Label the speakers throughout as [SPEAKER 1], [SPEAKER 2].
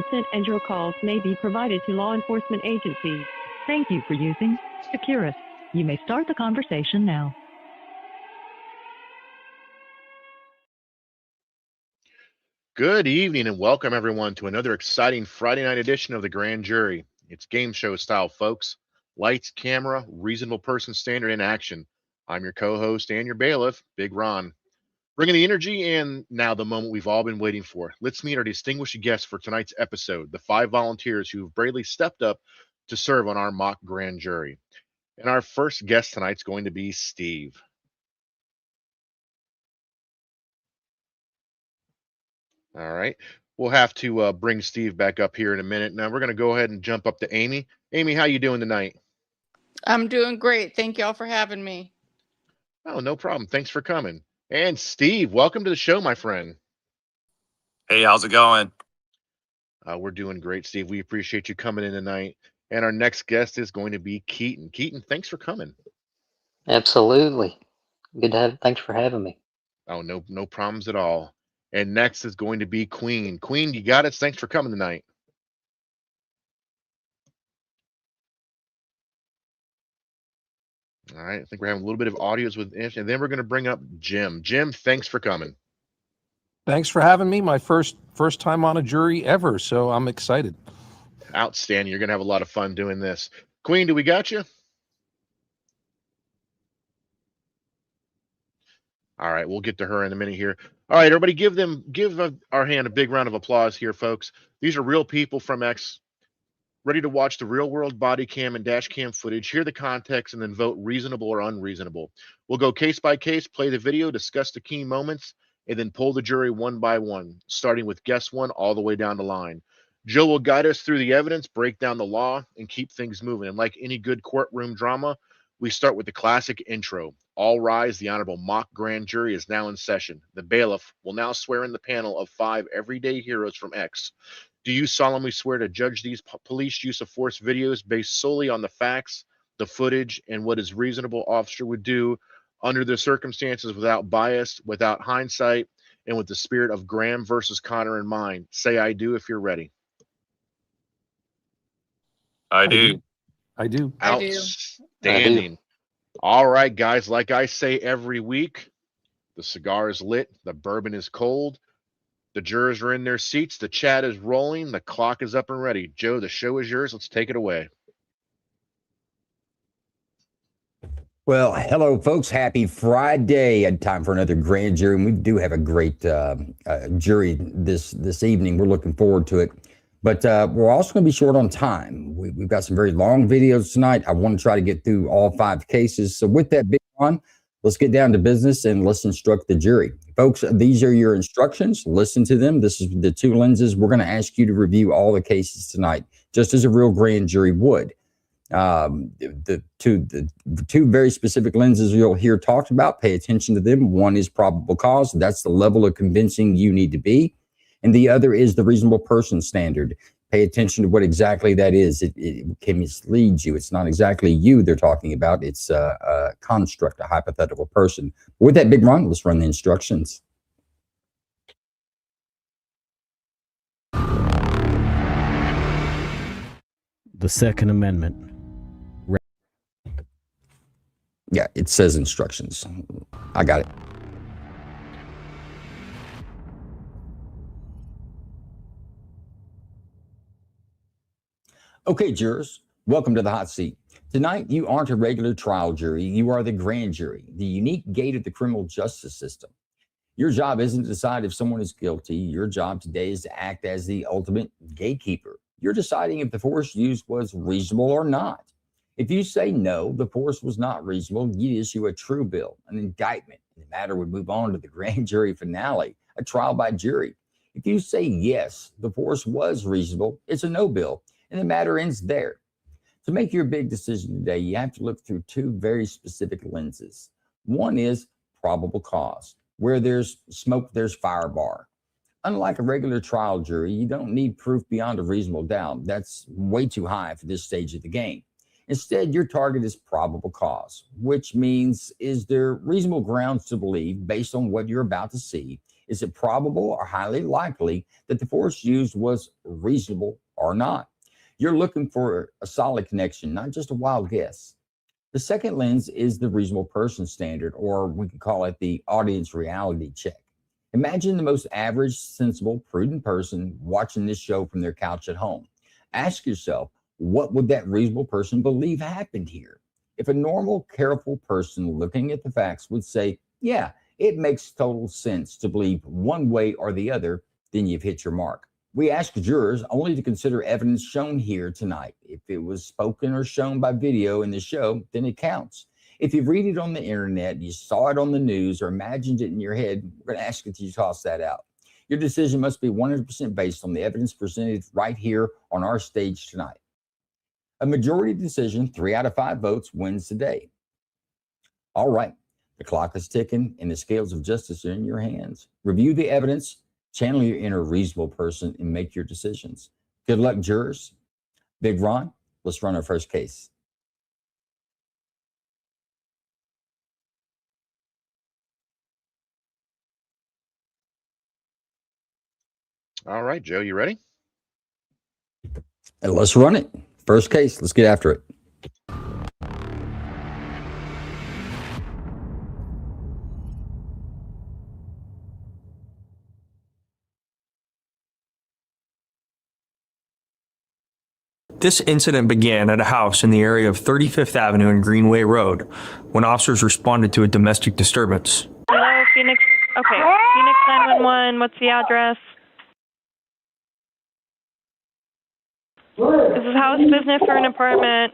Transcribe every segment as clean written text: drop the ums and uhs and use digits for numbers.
[SPEAKER 1] consent and your calls may be provided to law enforcement agencies. Thank you for using Securus. You may start the conversation now.
[SPEAKER 2] Good evening and welcome everyone to another exciting Friday night edition of the Grand Jury. It's game show style, folks. Lights, camera, reasonable person standard in action. I'm your co-host and your bailiff, Big Ron. Bringing the energy and now the moment we've all been waiting for. Let's meet our distinguished guests for tonight's episode, the 5 volunteers who have bravely stepped up to serve on our mock grand jury. And our first guest tonight's going to be Steve. All right. We'll have to bring Steve back up here in a minute. Now we're going to go ahead and jump up to Amy. Amy, how you doing tonight?
[SPEAKER 3] I'm doing great. Thank y'all for having me.
[SPEAKER 2] Oh, no problem. Thanks for coming. And Steve, welcome to the show, my friend.
[SPEAKER 4] Hey, how's it going?
[SPEAKER 2] We're doing great, Steve. We appreciate you coming in tonight. And our next guest is going to be Keaton. Keaton, thanks for coming.
[SPEAKER 5] Absolutely. Good to have. Thanks for having me.
[SPEAKER 2] Oh, no problems at all. And next is going to be Queen. Queen, you got us. Thanks for coming tonight. All right. I think we're having a little bit of audios with Ish, and then we're going to bring up Jim. Jim, thanks for coming.
[SPEAKER 6] Thanks for having me. My first time on a jury ever, so I'm excited.
[SPEAKER 2] Outstanding. You're going to have a lot of fun doing this. Queen, do we got you? All right, we'll get to her in a minute here. All right, everybody, give our hand a big round of applause here, folks. These are real people from X, ready to watch the real-world body cam and dash cam footage, hear the context, and then vote reasonable or unreasonable. We'll go case by case, play the video, discuss the key moments, and then pull the jury one by one, starting with guest one all the way down the line. Joe will guide us through the evidence, break down the law, and keep things moving. And like any good courtroom drama, we start with the classic intro. All rise. The Honorable Mock Grand Jury is now in session. The bailiff will now swear in the panel of 5 everyday heroes from X. Do you solemnly swear to judge these police use of force videos based solely on the facts, the footage, and what a reasonable officer would do under the circumstances, without bias, without hindsight, and with the spirit of Graham versus Connor in mind? Say I do if you're ready.
[SPEAKER 4] I do.
[SPEAKER 6] I do.
[SPEAKER 2] Outstanding. All right, guys, like I say every week, the cigar is lit, the bourbon is cold, the jurors are in their seats, the chat is rolling, the clock is up and ready. Joe, the show is yours. Let's take it away.
[SPEAKER 7] Well, hello, folks. Happy Friday. Time for another grand jury. And we do have a great jury this evening. We're looking forward to it. But we're also going to be short on time. We've got some very long videos tonight. I want to try to get through all 5 cases. So with that being on, let's get down to business and let's instruct the jury. Folks, these are your instructions. Listen to them. This is the 2 lenses. We're going to ask you to review all the cases tonight, just as a real grand jury would. The two very specific lenses you'll hear talked about, pay attention to them. One is probable cause. That's the level of convincing you need to be. And the other is the reasonable person standard. Pay attention to what exactly that is. It can mislead you. It's not exactly you they're talking about. It's a construct, a hypothetical person. With that, Big Ron, let's run the instructions.
[SPEAKER 8] The Second Amendment.
[SPEAKER 7] Yeah, it says instructions. I got it. Okay, jurors, welcome to the hot seat. Tonight, you aren't a regular trial jury. You are the grand jury, the unique gate of the criminal justice system. Your job isn't to decide if someone is guilty. Your job today is to act as the ultimate gatekeeper. You're deciding if the force used was reasonable or not. If you say no, the force was not reasonable, you issue a true bill, an indictment, and the matter would move on to the grand jury finale, a trial by jury. If you say yes, the force was reasonable, it's a no bill, and the matter ends there. To make your big decision today, you have to look through 2 very specific lenses. One is probable cause. Where there's smoke, there's fire bar. Unlike a regular trial jury, you don't need proof beyond a reasonable doubt. That's way too high for this stage of the game. Instead, your target is probable cause, which means, is there reasonable grounds to believe, based on what you're about to see, Is it probable or highly likely that the force used was reasonable or not? You're looking for a solid connection, not just a wild guess. The second lens is the reasonable person standard, or we can call it the audience reality check. Imagine the most average, sensible, prudent person watching this show from their couch at home. Ask yourself, what would that reasonable person believe happened here? If a normal, careful person looking at the facts would say, yeah, it makes total sense to believe one way or the other, then you've hit your mark. We ask jurors only to consider evidence shown here tonight. If it was spoken or shown by video in the show, then it counts. If you read it on the internet, you saw it on the news, or imagined it in your head, we're going to ask you to toss that out. Your decision must be 100% based on the evidence presented right here on our stage tonight. A majority decision, 3 out of 5 votes, wins today. All right, the clock is ticking and the scales of justice are in your hands. Review the evidence, channel your inner reasonable person, and make your decisions. Good luck, jurors. Big Ron, let's run our first case.
[SPEAKER 2] All right, Joe, you ready?
[SPEAKER 7] And let's run it. First case, let's get after it.
[SPEAKER 9] This incident began at a house in the area of 35th Avenue and Greenway Road when officers responded to a domestic disturbance.
[SPEAKER 10] Hello, Phoenix. Okay, Phoenix 911. What's the address? This is house business for an apartment.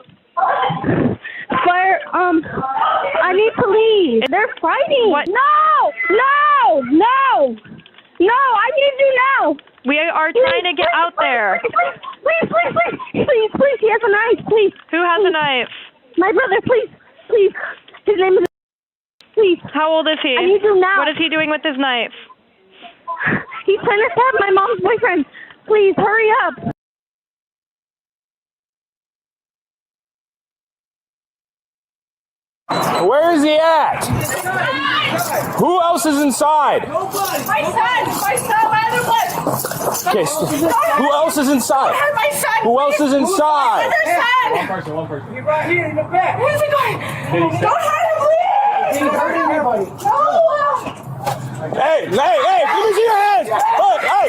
[SPEAKER 11] Fire, I need police. They're fighting.
[SPEAKER 10] What?
[SPEAKER 11] No, I need you now.
[SPEAKER 10] We are trying to get out there.
[SPEAKER 11] Please, he has a knife, please.
[SPEAKER 10] Who has a knife?
[SPEAKER 11] My brother, please. His name is, please.
[SPEAKER 10] How old is he?
[SPEAKER 11] I need you now.
[SPEAKER 10] What is he doing with his knife?
[SPEAKER 11] He's trying to stab my mom's boyfriend. Please, hurry up.
[SPEAKER 12] Where is he at? Who else is inside?
[SPEAKER 11] My son, my other one.
[SPEAKER 12] Okay, who else is inside?
[SPEAKER 11] My son.
[SPEAKER 12] Who else is inside?
[SPEAKER 11] One
[SPEAKER 12] person.
[SPEAKER 11] He's right here in the back. Where's he going? Don't hurt him, please.
[SPEAKER 12] He's hurting everybody.
[SPEAKER 11] No.
[SPEAKER 12] Hey, let me see your hands. Hey.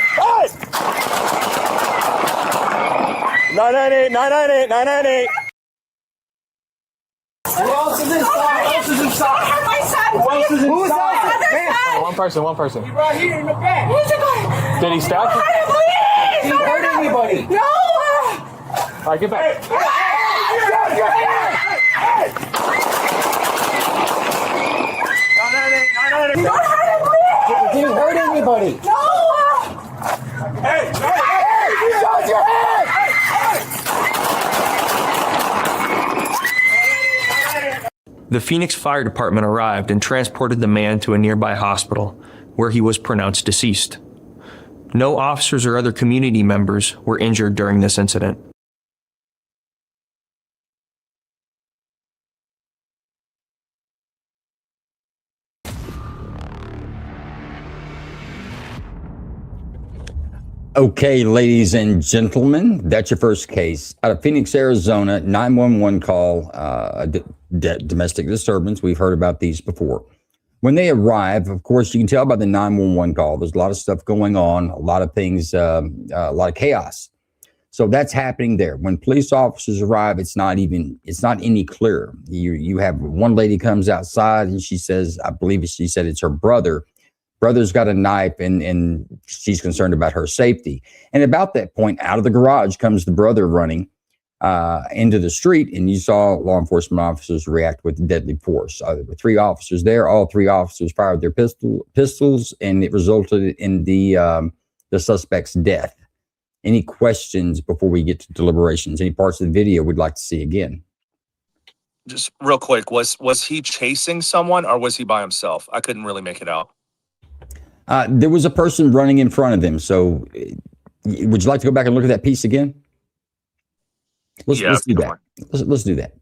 [SPEAKER 12] 998. Who else is inside?
[SPEAKER 11] My son.
[SPEAKER 12] Who else is inside?
[SPEAKER 11] Man.
[SPEAKER 12] One person.
[SPEAKER 11] He's right here in the back. Where's he going?
[SPEAKER 12] Did he stab you?
[SPEAKER 11] Please.
[SPEAKER 12] Did he hurt anybody?
[SPEAKER 11] No.
[SPEAKER 12] All right, get back.
[SPEAKER 11] Don't hurt him, please.
[SPEAKER 12] Did he hurt anybody?
[SPEAKER 11] No.
[SPEAKER 12] Hey, shut your head!
[SPEAKER 9] The Phoenix Fire Department arrived and transported the man to a nearby hospital, where he was pronounced deceased. No officers or other community members were injured during this incident.
[SPEAKER 7] Okay, ladies and gentlemen, that's your first case. Out of Phoenix, Arizona, 911 call, domestic disturbance. We've heard about these before. When they arrive, of course, you can tell by the 911 call, there's a lot of stuff going on, a lot of things, a lot of chaos. So that's happening there. When police officers arrive, it's not any clearer. You have one lady comes outside and she says, I believe she said it's her brother. Brother's got a knife and she's concerned about her safety. And about that point, out of the garage comes the brother running into the street, and you saw law enforcement officers react with deadly force. There were 3 officers there. All 3 officers fired their pistols, and it resulted in the suspect's death. Any questions before we get to deliberations? Any parts of the video we'd like to see again?
[SPEAKER 4] Just real quick, was he chasing someone or was he by himself? I couldn't really make it out.
[SPEAKER 7] There was a person running in front of them. So would you like to go back and look at that piece again? Let's do that. Let's do that.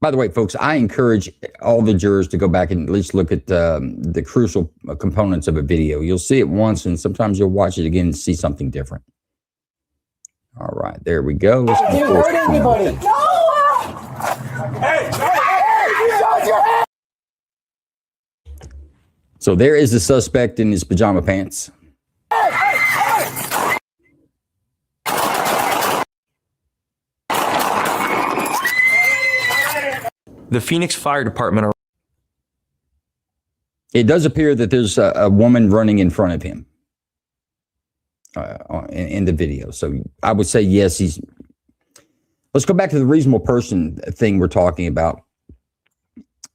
[SPEAKER 7] By the way, folks, I encourage all the jurors to go back and at least look at the crucial components of a video. You'll see it once, and sometimes you'll watch it again and see something different. All right, there we go. Let's
[SPEAKER 12] Did you hurt anybody? Hey!
[SPEAKER 7] So there is the suspect in his pajama pants.
[SPEAKER 9] The Phoenix Fire Department.
[SPEAKER 7] It does appear that there's a woman running in front of him in the video. So I would say, yes, let's go back to the reasonable person thing we're talking about.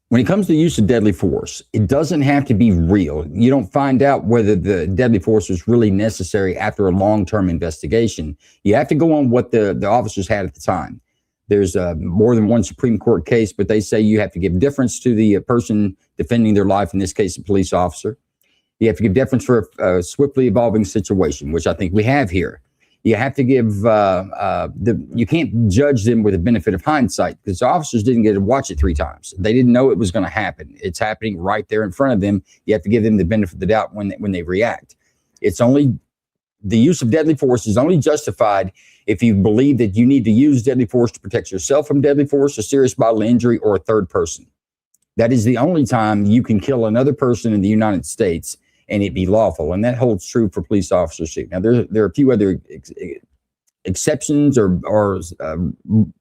[SPEAKER 7] When it comes to the use of deadly force, it doesn't have to be real. You don't find out whether the deadly force was really necessary after a long-term investigation. You have to go on what the officers had at the time. There's more than one Supreme Court case, but they say you have to give deference to the person defending their life, in this case, a police officer. You have to give deference for a swiftly evolving situation, which I think we have here. You have to give, you can't judge them with the benefit of hindsight, because the officers didn't get to watch it 3 times. They didn't know it was going to happen. It's happening right there in front of them. You have to give them the benefit of the doubt when they react. It's only, the use of deadly force is only justified if you believe that you need to use deadly force to protect yourself from deadly force, a serious bodily injury, or a third person. That is the only time you can kill another person in the United States and it be lawful. And that holds true for police officers too. Now, there are a few other exceptions or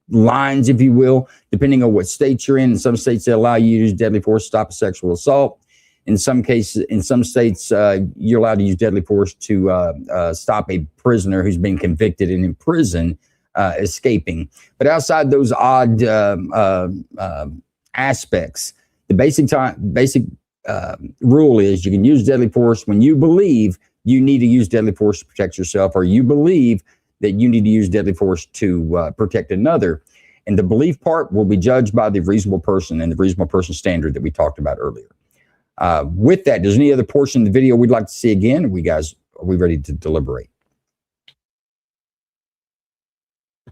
[SPEAKER 7] lines, if you will, depending on what state you're in. In some states, they allow you to use deadly force to stop a sexual assault. In some cases, in some states, you're allowed to use deadly force to stop a prisoner who's been convicted and in prison escaping. But outside those odd aspects, the basic rule is you can use deadly force when you believe you need to use deadly force to protect yourself, or you believe that you need to use deadly force to protect another. And the belief part will be judged by the reasonable person and the reasonable person standard that we talked about earlier. With that, there's any other portion of the video we'd like to see again? Are we ready to deliberate?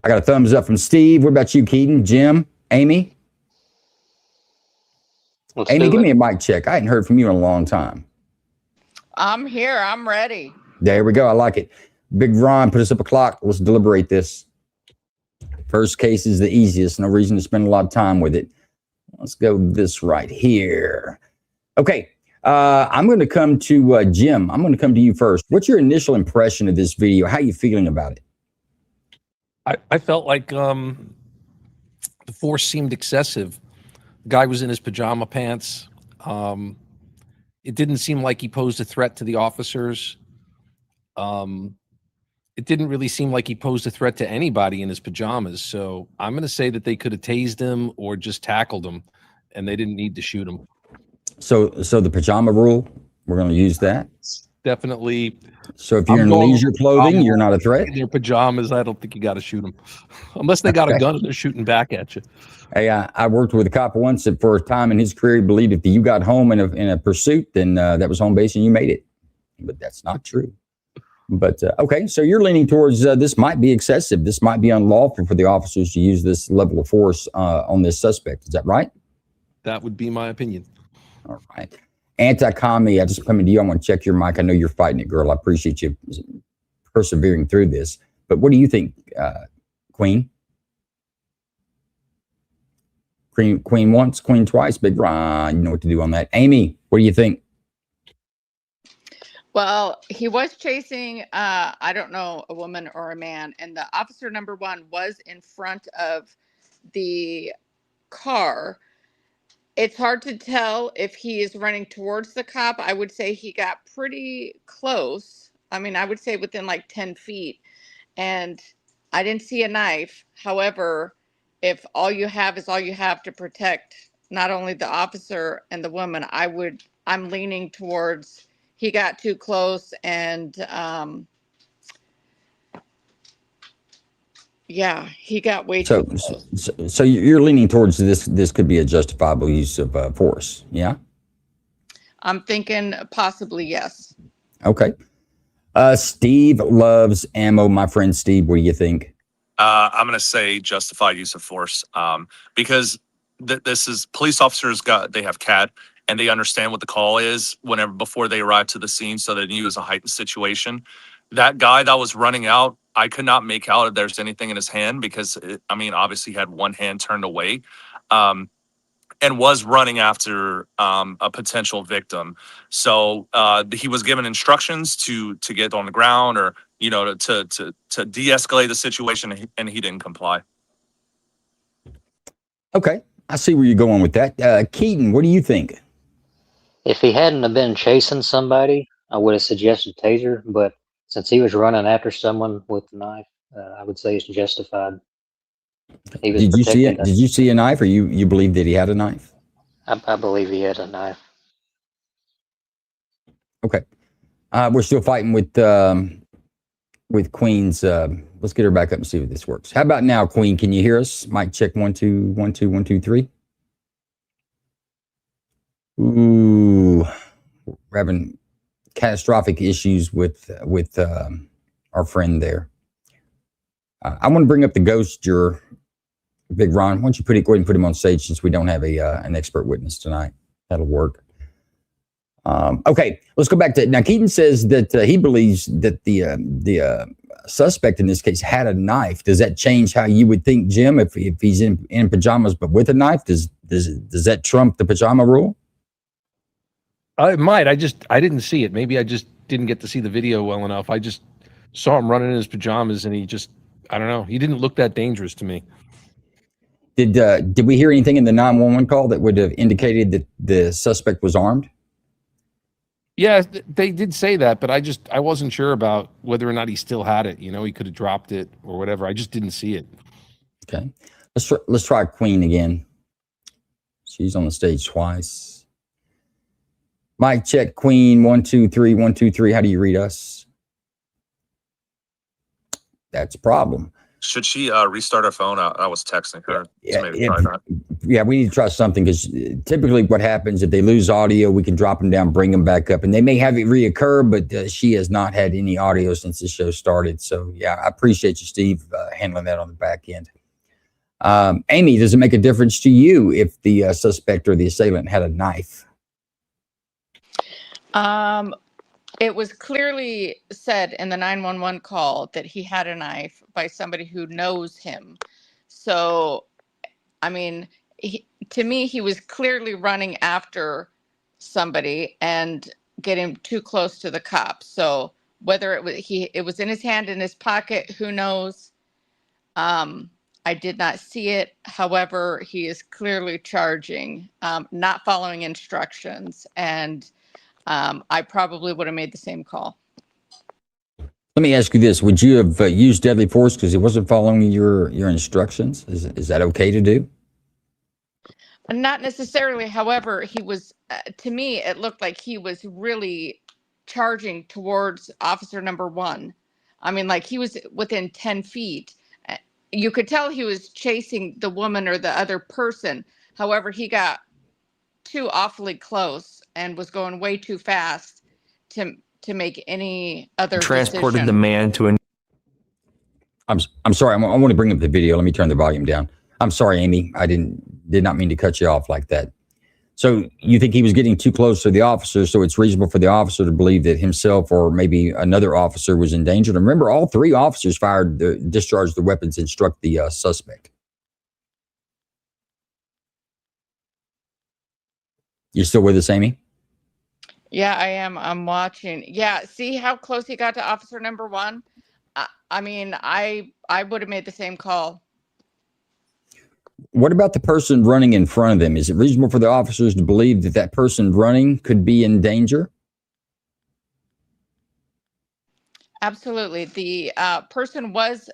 [SPEAKER 7] I got a thumbs up from Steve. What about you, Keaton, Jim, Amy? Amy, give me a mic check. I hadn't heard from you in a long time.
[SPEAKER 3] I'm here. I'm ready.
[SPEAKER 7] There we go. I like it. Big Ron, put us up a clock. Let's deliberate this. First case is the easiest. No reason to spend a lot of time with it. Let's go this right here. Okay. I'm going to come to Jim. I'm going to come to you first. What's your initial impression of this video? How are you feeling about it?
[SPEAKER 6] I felt like the force seemed excessive. The guy was in his pajama pants. It didn't seem like he posed a threat to the officers. It didn't really seem like he posed a threat to anybody in his pajamas. So I'm going to say that they could have tased him or just tackled him, and they didn't need to shoot him. So
[SPEAKER 7] the pajama rule, we're going to use that.
[SPEAKER 6] Definitely.
[SPEAKER 7] So if you're in leisure clothing, you're not a threat.
[SPEAKER 6] In your pajamas, I don't think you got to shoot them, unless they got a gun and they're shooting back at you.
[SPEAKER 7] Hey, I worked with a cop once that for a time in his career, he believed if you got home in a pursuit, then that was home base and you made it. But that's not true. But okay, so you're leaning towards this might be excessive. This might be unlawful for the officers to use this level of force on this suspect. Is that right?
[SPEAKER 6] That would be my opinion.
[SPEAKER 7] All right. Anti-commie, I just coming to you. I want to check your mic. I know you're fighting it, girl. I appreciate you persevering through this. But what do you think, Queen? Queen once, Queen twice. Big Ron, you know what to do on that. Amy, what do you think?
[SPEAKER 3] Well, he was chasing, I don't know, a woman or a man. And the officer number 1 was in front of the car. It's hard to tell if he is running towards the cop. I would say he got pretty close. I mean, I would say within like 10 feet. And I didn't see a knife. However, if all you have is all you have to protect not only the officer and the woman, I'm leaning towards he got too close and yeah, he got way too close.
[SPEAKER 7] So you're leaning towards this could be a justifiable use of force, yeah?
[SPEAKER 3] I'm thinking possibly yes.
[SPEAKER 7] Okay. Steve loves ammo. My friend Steve, what do you think?
[SPEAKER 4] I'm going to say justified use of force because this is police officers they have CAD and they understand what the call is before they arrive to the scene, so they knew it was a heightened situation. That guy that was running out, I could not make out if there's anything in his hand because obviously he had one hand turned away. And was running after a potential victim. So he was given instructions to get on the ground or, to de-escalate the situation, and he didn't comply.
[SPEAKER 7] Okay, I see where you're going with that. Keaton, what do you think?
[SPEAKER 5] If he hadn't have been chasing somebody, I would have suggested taser, but since he was running after someone with a knife, I would say it's justified. He was
[SPEAKER 7] Did you see it?
[SPEAKER 5] protecting
[SPEAKER 7] Did you see a knife, or you believe that he had a knife?
[SPEAKER 5] I believe he had a knife.
[SPEAKER 7] Okay, we're still fighting with Queen's. Let's get her back up and see if this works. How about now, Queen? Can you hear us? Mic check 1 2 1 2 1 2 3. Ooh, we're having catastrophic issues with our friend there. I want to bring up the ghost juror, Big Ron. Why don't you go ahead and put him on stage since we don't have an expert witness tonight? That'll work. Okay, let's go back to now. Keaton says that he believes that the suspect in this case had a knife. Does that change how you would think, Jim, if he's in pajamas but with a knife? Does that trump the pajama rule?
[SPEAKER 6] It might. I didn't see it. Maybe I just didn't get to see the video well enough. I just saw him running in his pajamas, and I don't know. He didn't look that dangerous to me.
[SPEAKER 7] Did we hear anything in the 911 call that would have indicated that the suspect was armed?
[SPEAKER 6] Yeah, they did say that, but I wasn't sure about whether or not he still had it. He could have dropped it or whatever. I just didn't see it.
[SPEAKER 7] Okay, let's try Queen again. She's on the stage twice. Mic check, Queen 1 2 3 1 2 3. How do you read us? That's a problem.
[SPEAKER 4] Should she restart her phone? I was texting her. So maybe try that.
[SPEAKER 7] Yeah, we need to try something because typically what happens if they lose audio, we can drop them down, bring them back up, and they may have it reoccur, but she has not had any audio since the show started. So yeah, I appreciate you, Steve, handling that on the back end. Amy, does it make a difference to you if the suspect or the assailant had a knife?
[SPEAKER 3] It was clearly said in the 911 call that he had a knife by somebody who knows him. So, to me, he was clearly running after somebody and getting too close to the cops. So whether it was in his hand, in his pocket, who knows? I did not see it. However, he is clearly charging, not following instructions, and I probably would have made the same call.
[SPEAKER 7] Let me ask you this. Would you have used deadly force because he wasn't following your instructions? Is that okay to do?
[SPEAKER 3] Not necessarily. However, he was, to me, it looked like he was really charging towards officer number 1. Like he was within 10 feet. You could tell he was chasing the woman or the other person. However, he got too awfully close and was going way too fast to make any other
[SPEAKER 9] Transported
[SPEAKER 3] decision.
[SPEAKER 9] the man to a...
[SPEAKER 7] I'm sorry. I want to bring up the video. Let me turn the volume down. I'm sorry, Amy. I did not mean to cut you off like that. So you think he was getting too close to the officer, so it's reasonable for the officer to believe that himself or maybe another officer was in danger. And remember, all 3 officers discharged the weapons and struck the suspect. You still with us, Amy?
[SPEAKER 3] Yeah, I am. I'm watching. Yeah, see how close he got to officer number 1? I would have made the same call.
[SPEAKER 7] What about the person running in front of them? Is it reasonable for the officers to believe that that person running could be in danger?
[SPEAKER 3] Absolutely. The person was,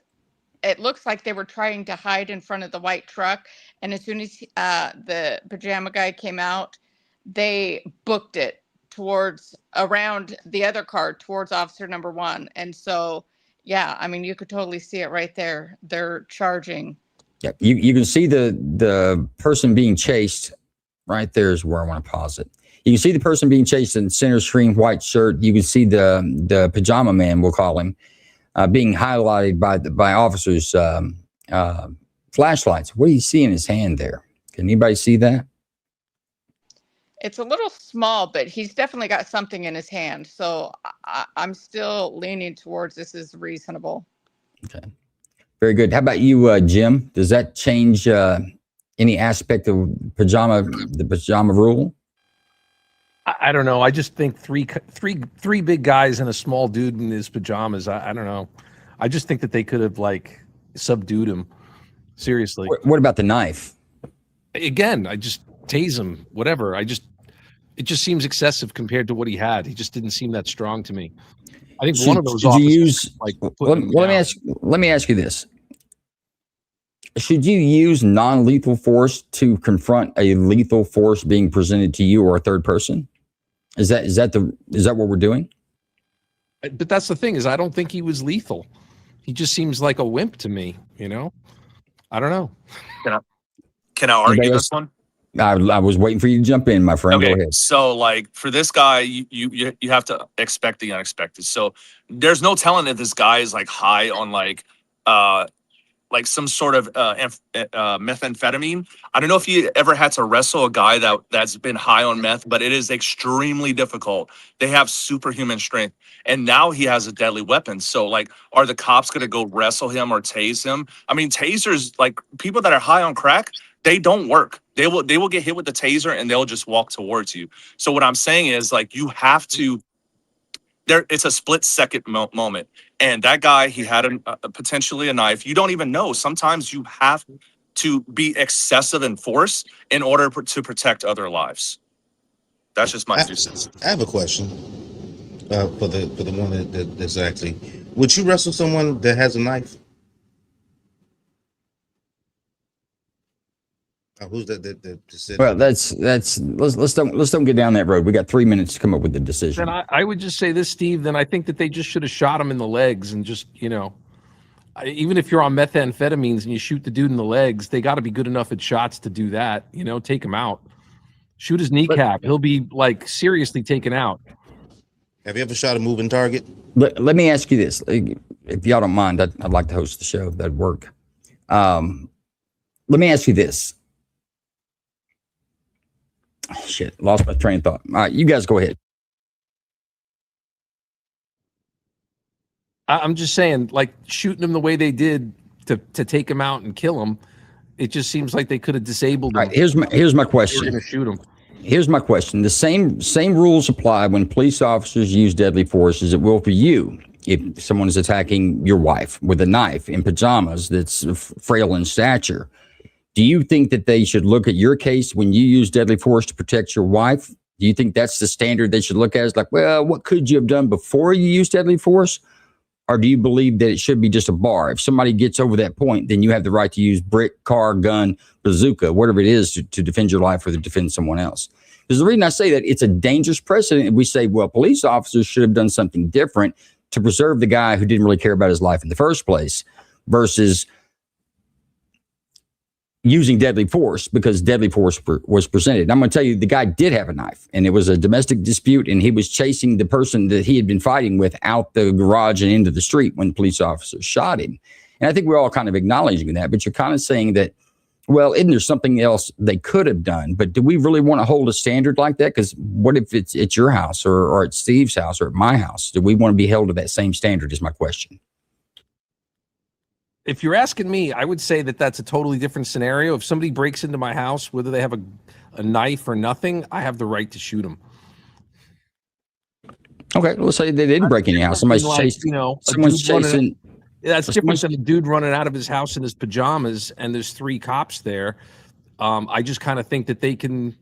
[SPEAKER 3] it looks like they were trying to hide in front of the white truck. And as soon as the pajama guy came out, they booked it around the other car towards officer number 1. And so, yeah, you could totally see it right there. They're charging.
[SPEAKER 7] Yeah, you can see the person being chased right there is where I want to pause it. You can see the person being chased in center screen white shirt. You can see the pajama man, we'll call him, being highlighted by officers' flashlights. What do you see in his hand there? Can anybody see that?
[SPEAKER 3] It's a little small, but he's definitely got something in his hand. So I'm still leaning towards this is reasonable.
[SPEAKER 7] Okay. Very good. How about you, Jim? Does that change any aspect of the pajama rule?
[SPEAKER 6] I don't know. I just think three big guys and a small dude in his pajamas. I don't know. I just think that they could have like subdued him. Seriously.
[SPEAKER 7] What about the knife?
[SPEAKER 6] Again, I just tase him. Whatever. It just seems excessive compared to what he had. He just didn't seem that strong to me. I think one of those officers
[SPEAKER 7] let me ask you this. Should you use non-lethal force to confront a lethal force being presented to you or a third person? Is that what we're doing?
[SPEAKER 6] But that's the thing is I don't think he was lethal. He just seems like a wimp to me, you know? I don't know.
[SPEAKER 4] Can I argue this one?
[SPEAKER 7] I was waiting for you to jump in, my friend.
[SPEAKER 4] Okay,
[SPEAKER 7] Go ahead.
[SPEAKER 4] so like for this guy, you have to expect the unexpected. So there's no telling if this guy is like high on like some sort of methamphetamine. I don't know if you ever had to wrestle a guy that's been high on meth, but it is extremely difficult. They have superhuman strength, and now he has a deadly weapon. So like, are the cops going to go wrestle him or tase him? I mean, tasers, like people that are high on crack, they don't work. They will get hit with the taser and they'll just walk towards you. So what I'm saying is like, you have to, it's a split second moment. And that guy, he had potentially a knife. You don't even know. Sometimes you have to be excessive in force in order to protect other lives. That's just my 2 cents.
[SPEAKER 13] I have a question for the one that's actually. Would you wrestle someone that has a knife? Who's that said?
[SPEAKER 7] Well, let's don't get down that road. We got 3 minutes to come up with the decision.
[SPEAKER 6] Then I would just say this, Steve. Then I think that they just should have shot him in the legs and just, you know, even if you're on methamphetamines and you shoot the dude in the legs, they got to be good enough at shots to do that. You know, take him out, shoot his kneecap. He'll be like seriously taken out.
[SPEAKER 13] Have you ever shot a moving target?
[SPEAKER 7] Let me ask you this, if y'all don't mind. I'd like to host the show. That'd work. Let me ask you this. Shit, lost my train of thought. All right, you guys go ahead.
[SPEAKER 6] I'm just saying, like shooting him the way they did to take him out and kill him, it just seems like they could have disabled him.
[SPEAKER 7] All right, here's my question.
[SPEAKER 6] They were gonna shoot him.
[SPEAKER 7] Here's my question. The same rules apply when police officers use deadly force as it will for you if someone is attacking your wife with a knife in pajamas that's frail in stature. Do you think that they should look at your case when you use deadly force to protect your wife? Do you think that's the standard they should look at? It's like, well, what could you have done before you used deadly force? Or do you believe that it should be just a bar? If somebody gets over that point, then you have the right to use brick, car, gun, bazooka, whatever it is to defend your life or to defend someone else. Because the reason I say that, it's a dangerous precedent. We say, well, police officers should have done something different to preserve the guy who didn't really care about his life in the first place versus using deadly force because deadly force was presented. And I'm going to tell you, the guy did have a knife, and it was a domestic dispute, and he was chasing the person that he had been fighting with out the garage and into the street when police officers shot him. And I think we're all kind of acknowledging that, but you're kind of saying that, well, isn't there something else they could have done? But do we really want to hold a standard like that? Because what if it's at your house or at Steve's house or at my house? Do we want to be held to that same standard is my question.
[SPEAKER 6] If you're asking me, I would say that that's a totally different scenario. If somebody breaks into my house, whether they have a knife or nothing, I have the right to shoot them.
[SPEAKER 7] Okay, let's say they didn't break into your house. Somebody's chasing. Someone's chasing.
[SPEAKER 6] That's different than a dude running out of his house in his pajamas and there's 3 cops there. I just kind of think that they can,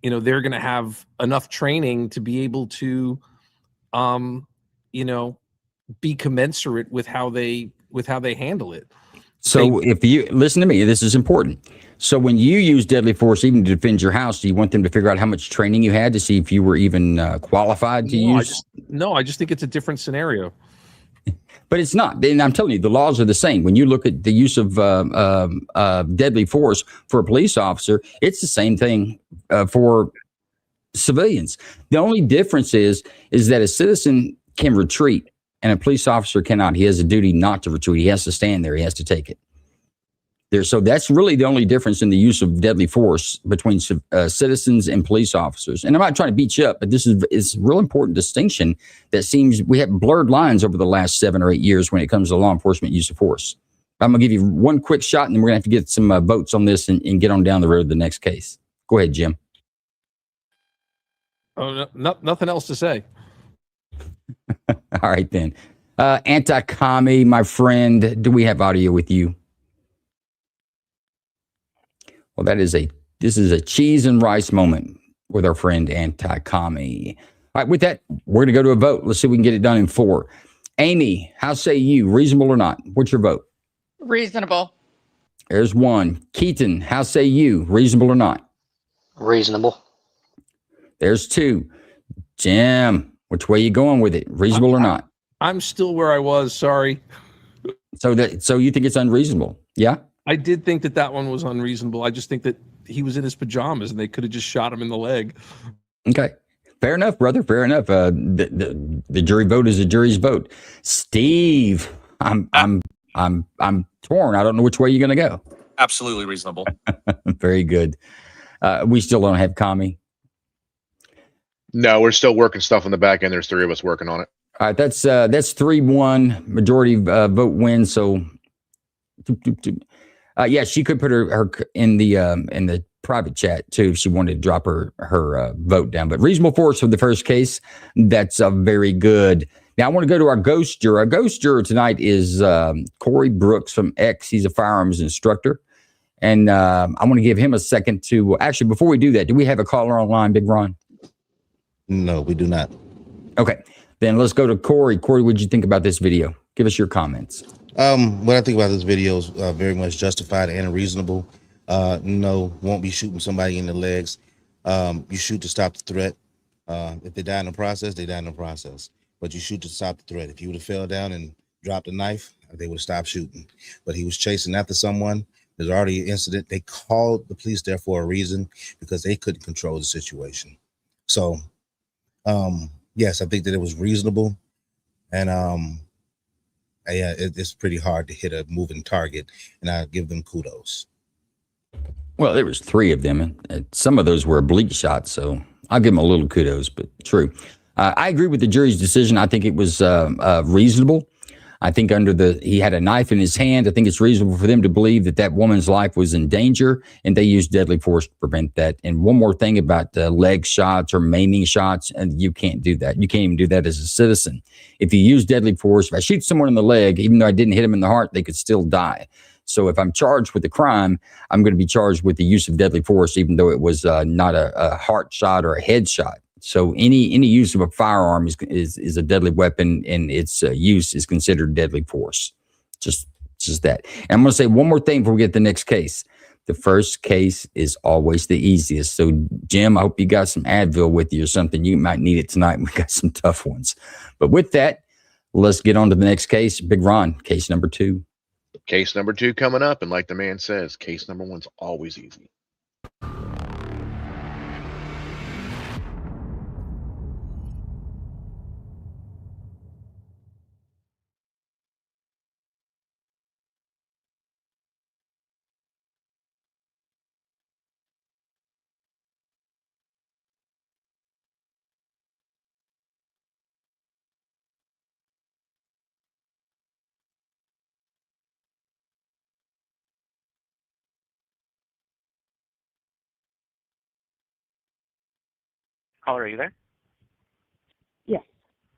[SPEAKER 6] they're going to have enough training to be able to, be commensurate with how they handle it.
[SPEAKER 7] So if you listen to me, this is important. So when you use deadly force, even to defend your house, do you want them to figure out how much training you had to see if you were even qualified to use?
[SPEAKER 6] I just think it's a different scenario.
[SPEAKER 7] But it's not. And I'm telling you, the laws are the same. When you look at the use of deadly force for a police officer, it's the same thing for civilians. The only difference is that a citizen can retreat and a police officer cannot. He has a duty not to retreat. He has to stand there. He has to take it. So that's really the only difference in the use of deadly force between citizens and police officers. And I'm not trying to beat you up, but this is a real important distinction that seems we have blurred lines over the last 7 or 8 years when it comes to law enforcement use of force. I'm going to give you one quick shot, and then we're going to have to get some votes on this and get on down the road to the next case. Go ahead, Jim.
[SPEAKER 6] Oh, nothing else to say.
[SPEAKER 7] All right, then. Anti-commie, my friend, do we have audio with you? Well, this is a cheese and rice moment with our friend Anti-commie. All right, with that, we're going to go to a vote. Let's see if we can get it done in 4. Amy, how say you? Reasonable or not? What's your vote?
[SPEAKER 3] Reasonable.
[SPEAKER 7] There's 1. Keaton, how say you? Reasonable or not?
[SPEAKER 5] Reasonable.
[SPEAKER 7] There's 2. Jim, which way you going with it? Reasonable or not?
[SPEAKER 6] I'm still where I was. Sorry.
[SPEAKER 7] So you think it's unreasonable? Yeah.
[SPEAKER 6] I did think that one was unreasonable. I just think that he was in his pajamas and they could have just shot him in the leg.
[SPEAKER 7] Okay. Fair enough, brother. Fair enough. The jury vote is a jury's vote. Steve, I'm torn. I don't know which way you're going to go.
[SPEAKER 4] Absolutely reasonable.
[SPEAKER 7] Very good. We still don't have commie.
[SPEAKER 2] No, we're still working stuff on the back end. There's 3 of us working on it.
[SPEAKER 7] All right, that's 3-1 majority vote win. So, yeah, she could put her in the private chat too if she wanted to drop her vote down. But reasonable force for the first case. That's very good. Now I want to go to our ghost juror. Our ghost juror tonight is Corey Brooks from X. He's a firearms instructor, and I want to give him a second to actually. Before we do that, do we have a caller online, Big Ron?
[SPEAKER 13] No, we do not. Okay.
[SPEAKER 7] Then let's go to Corey. Corey, what did you think about this video? Give us your comments.
[SPEAKER 13] What I think about this video is very much justified and reasonable. No, won't be shooting somebody in the legs. You shoot to stop the threat. If they die in the process, they die in the process. But you shoot to stop the threat. If you would have fell down and dropped a knife, they would have stopped shooting. But he was chasing after someone. There's already an incident. They called the police there for a reason because they couldn't control the situation. So, yes, I think that it was reasonable. And yeah, it's pretty hard to hit a moving target, and I give them kudos.
[SPEAKER 7] Well, there was 3 of them, and some of those were oblique shots, so I'll give them a little kudos, but true. I agree with the jury's decision. I think it was reasonable. I think he had a knife in his hand. I think it's reasonable for them to believe that woman's life was in danger, and they used deadly force to prevent that. And one more thing about leg shots or maiming shots, and you can't do that. You can't even do that as a citizen. If you use deadly force, if I shoot someone in the leg, even though I didn't hit him in the heart, they could still die. So if I'm charged with a crime, I'm going to be charged with the use of deadly force, even though it was not a heart shot or a head shot. So any use of a firearm is a deadly weapon, and its use is considered deadly force. Just that. And I'm going to say one more thing before we get to the next case. The first case is always the easiest. So, Jim, I hope you got some Advil with you or something. You might need it tonight. We got some tough ones. But with that, let's get on to the next case. Big Ron, case number 2.
[SPEAKER 2] Case number 2 coming up. And like the man says, case number 1's always easy.
[SPEAKER 14] Caller, are you there?
[SPEAKER 11] Yes.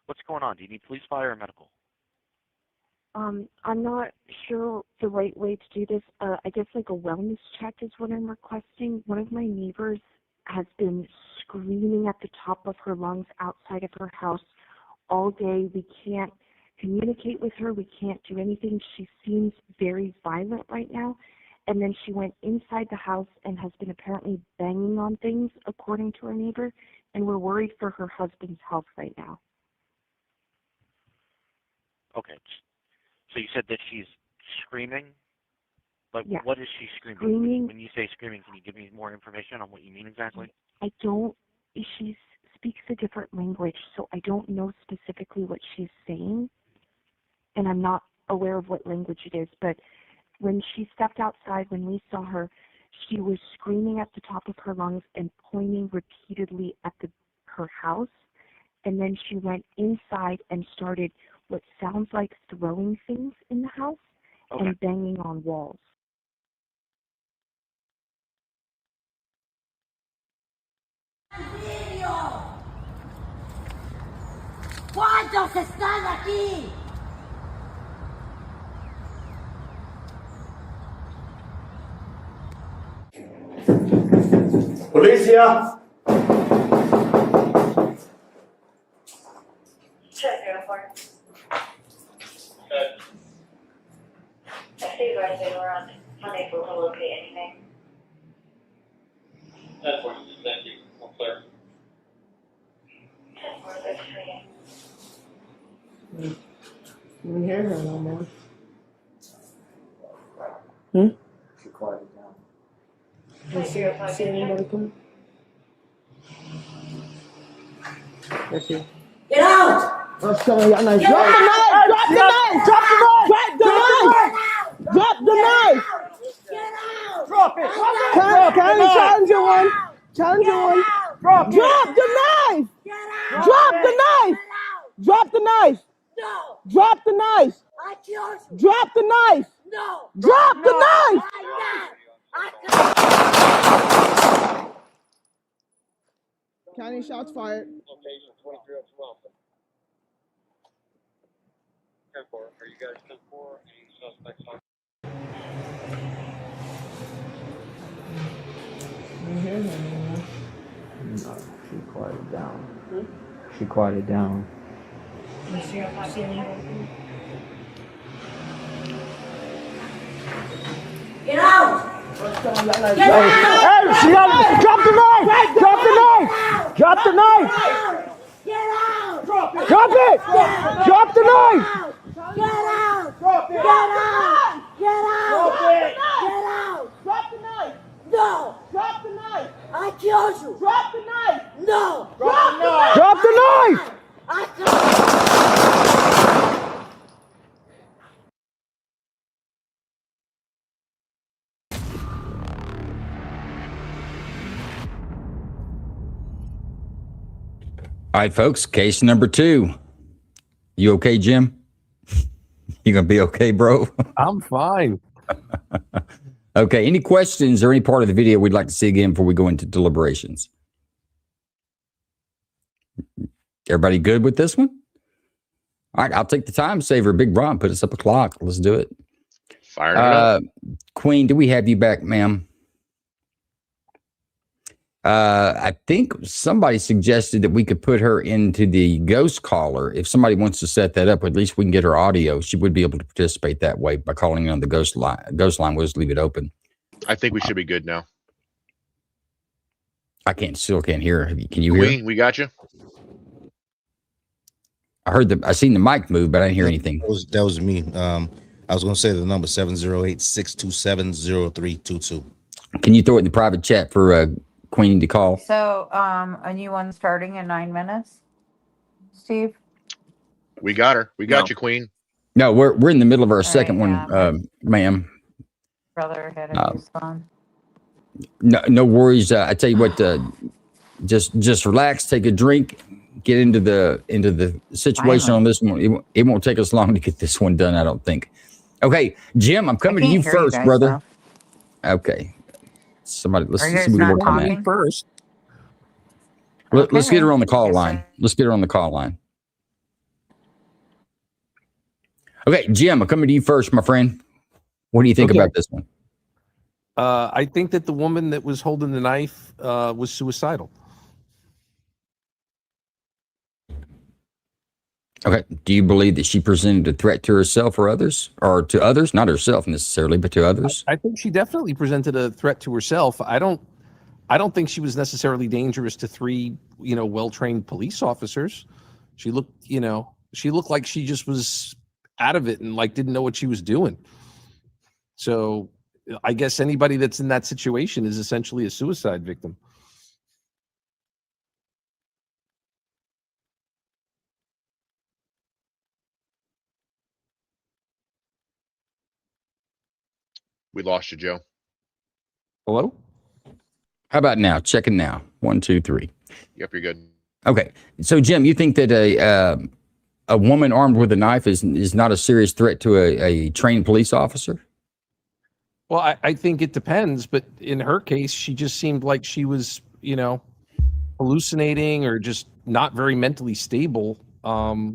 [SPEAKER 14] What's going on? Do you need police, fire, or medical?
[SPEAKER 11] I'm not sure the right way to do this. I guess like a wellness check is what I'm requesting. One of my neighbors has been screaming at the top of her lungs outside of her house all day. We can't communicate with her. We can't do anything. She seems very violent right now. And then she went inside the house and has been apparently banging on things, according to her neighbor. And we're worried for her husband's health right now.
[SPEAKER 14] Okay. So you said that she's screaming? Like,
[SPEAKER 11] Yeah.
[SPEAKER 14] what is she screaming?
[SPEAKER 11] Screaming.
[SPEAKER 14] When you say screaming, can you give me more information on what you mean exactly?
[SPEAKER 11] She speaks a different language, so I don't know specifically what she's saying. And I'm not aware of what language it is, but When she stepped outside, when we saw her, she was screaming at the top of her lungs and pointing repeatedly at her house. And then she went inside and started what sounds like throwing things in the house and banging on walls.
[SPEAKER 15] ¿Cuántos están aquí?
[SPEAKER 12] Policia!
[SPEAKER 15] Check uniform. I see you guys they were unable to locate anything.
[SPEAKER 16] That's what you thank you. I'm clear.
[SPEAKER 15] 10-4,
[SPEAKER 17] We hear her no more.
[SPEAKER 12] She quieted down.
[SPEAKER 17] See anybody come? Let's see.
[SPEAKER 15] Get out!
[SPEAKER 17] Oh, sorry, y'all nice. Drop the knife! Drop the knife! Drop the knife! Drop the knife!
[SPEAKER 15] Get out!
[SPEAKER 12] Drop it!
[SPEAKER 17] Can I challenge you one? Challenge you one. Drop the knife! Drop the knife! Drop the knife!
[SPEAKER 15] No!
[SPEAKER 17] Drop the knife!
[SPEAKER 15] I killed you!
[SPEAKER 17] Drop the knife!
[SPEAKER 15] No!
[SPEAKER 17] Drop the knife! County shots fired.
[SPEAKER 16] Location 2302 Alpha. 10-4. Are you guys 10-4? Any suspects on?
[SPEAKER 17] We hear her no more.
[SPEAKER 12] No, she quieted down. She quieted down.
[SPEAKER 17] See anybody?
[SPEAKER 15] Get out!
[SPEAKER 12] Hey, she got drop the knife! Drop the knife! Drop the knife!
[SPEAKER 15] Get out! Drop it!
[SPEAKER 12] Drop it! Drop the knife!
[SPEAKER 15] Get out!
[SPEAKER 17] Drop it!
[SPEAKER 15] Get out! Get out!
[SPEAKER 17] Drop it!
[SPEAKER 15] Get out!
[SPEAKER 17] Drop the knife!
[SPEAKER 15] No!
[SPEAKER 17] Drop the knife!
[SPEAKER 15] I killed you!
[SPEAKER 17] Drop the knife!
[SPEAKER 15] No!
[SPEAKER 17] Drop the knife!
[SPEAKER 12] Drop the knife!
[SPEAKER 15] I killed you!
[SPEAKER 7] All right, folks, case number 2. You okay, Jim? You gonna be okay, bro?
[SPEAKER 6] I'm fine.
[SPEAKER 7] Okay, any questions or any part of the video we'd like to see again before we go into deliberations? Everybody good with this one? All right, I'll take the time saver. Big Ron, put us up a clock. Let's do it.
[SPEAKER 2] Fire it up.
[SPEAKER 7] Queen, do we have you back, ma'am? I think somebody suggested that we could put her into the ghost caller. If somebody wants to set that up, at least we can get her audio. She would be able to participate that way by calling in on the ghost line. Ghost line, we'll just leave it open.
[SPEAKER 2] I think we should be good now.
[SPEAKER 7] I still can't hear her. Can you hear?
[SPEAKER 2] Queen, we got you.
[SPEAKER 7] I seen the mic move, but I didn't hear anything.
[SPEAKER 13] That was me. I was going to say the number 708-627-0322.
[SPEAKER 7] Can you throw it in the private chat for Queen to call?
[SPEAKER 18] So, a new one starting in 9 minutes. Steve?
[SPEAKER 2] We got her. We got you, Queen.
[SPEAKER 7] No, we're in the middle of our
[SPEAKER 18] All
[SPEAKER 7] second
[SPEAKER 18] right,
[SPEAKER 7] one, ma'am.
[SPEAKER 18] Brother had a new phone.
[SPEAKER 7] No worries. I tell you what, just relax, take a drink, get into the situation on this one. It won't take us long to get this one done, I don't think. Okay, Jim, I'm coming to you first, brother. Though. Okay. Somebody, let's see if we can work on that
[SPEAKER 6] first.
[SPEAKER 7] Let's get her on the call line. Let's get her on the call line. Okay, Jim, I'm coming to you first, my friend. What do you think about this one?
[SPEAKER 6] I think that the woman that was holding the knife was suicidal.
[SPEAKER 7] Okay. Do you believe that she presented a threat to herself or others, or to others? Not herself necessarily, but to others.
[SPEAKER 6] I think she definitely presented a threat to herself. I don't think she was necessarily dangerous to 3, well-trained police officers. She looked like she just was out of it and didn't know what she was doing. So I guess anybody that's in that situation is essentially a suicide victim.
[SPEAKER 2] We lost you, Joe.
[SPEAKER 6] Hello?
[SPEAKER 7] How about now? Checking now. 1, 2, 3.
[SPEAKER 2] Yep, you're good.
[SPEAKER 7] Okay. So, Jim, you think that a woman armed with a knife is not a serious threat to a trained police officer?
[SPEAKER 6] Well, I think it depends, but in her case, she just seemed like she was, hallucinating or just not very mentally stable. I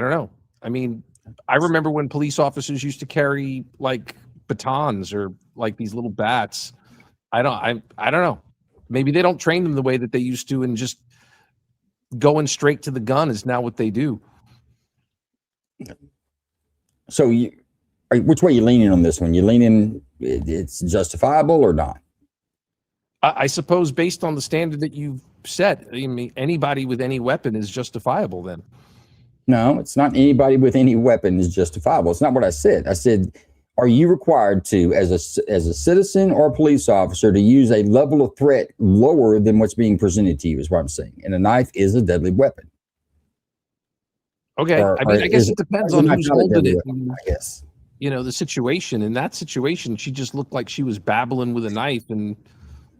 [SPEAKER 6] don't know. I mean, I remember when police officers used to carry like batons or like these little bats. I don't know. Maybe they don't train them the way that they used to, and just going straight to the gun is now what they do.
[SPEAKER 7] So, which way are you leaning on this one? You leaning it's justifiable or not?
[SPEAKER 6] I suppose based on the standard that you've set, I mean, anybody with any weapon is justifiable then.
[SPEAKER 7] No, it's not anybody with any weapon is justifiable. It's not what I said. I said, are you required to, as a citizen or a police officer, to use a level of threat lower than what's being presented to you, is what I'm saying. And a knife is a deadly weapon.
[SPEAKER 6] Okay. I mean, I guess it depends on who's holding it.
[SPEAKER 7] I guess.
[SPEAKER 6] The situation. In that situation, she just looked like she was babbling with a knife and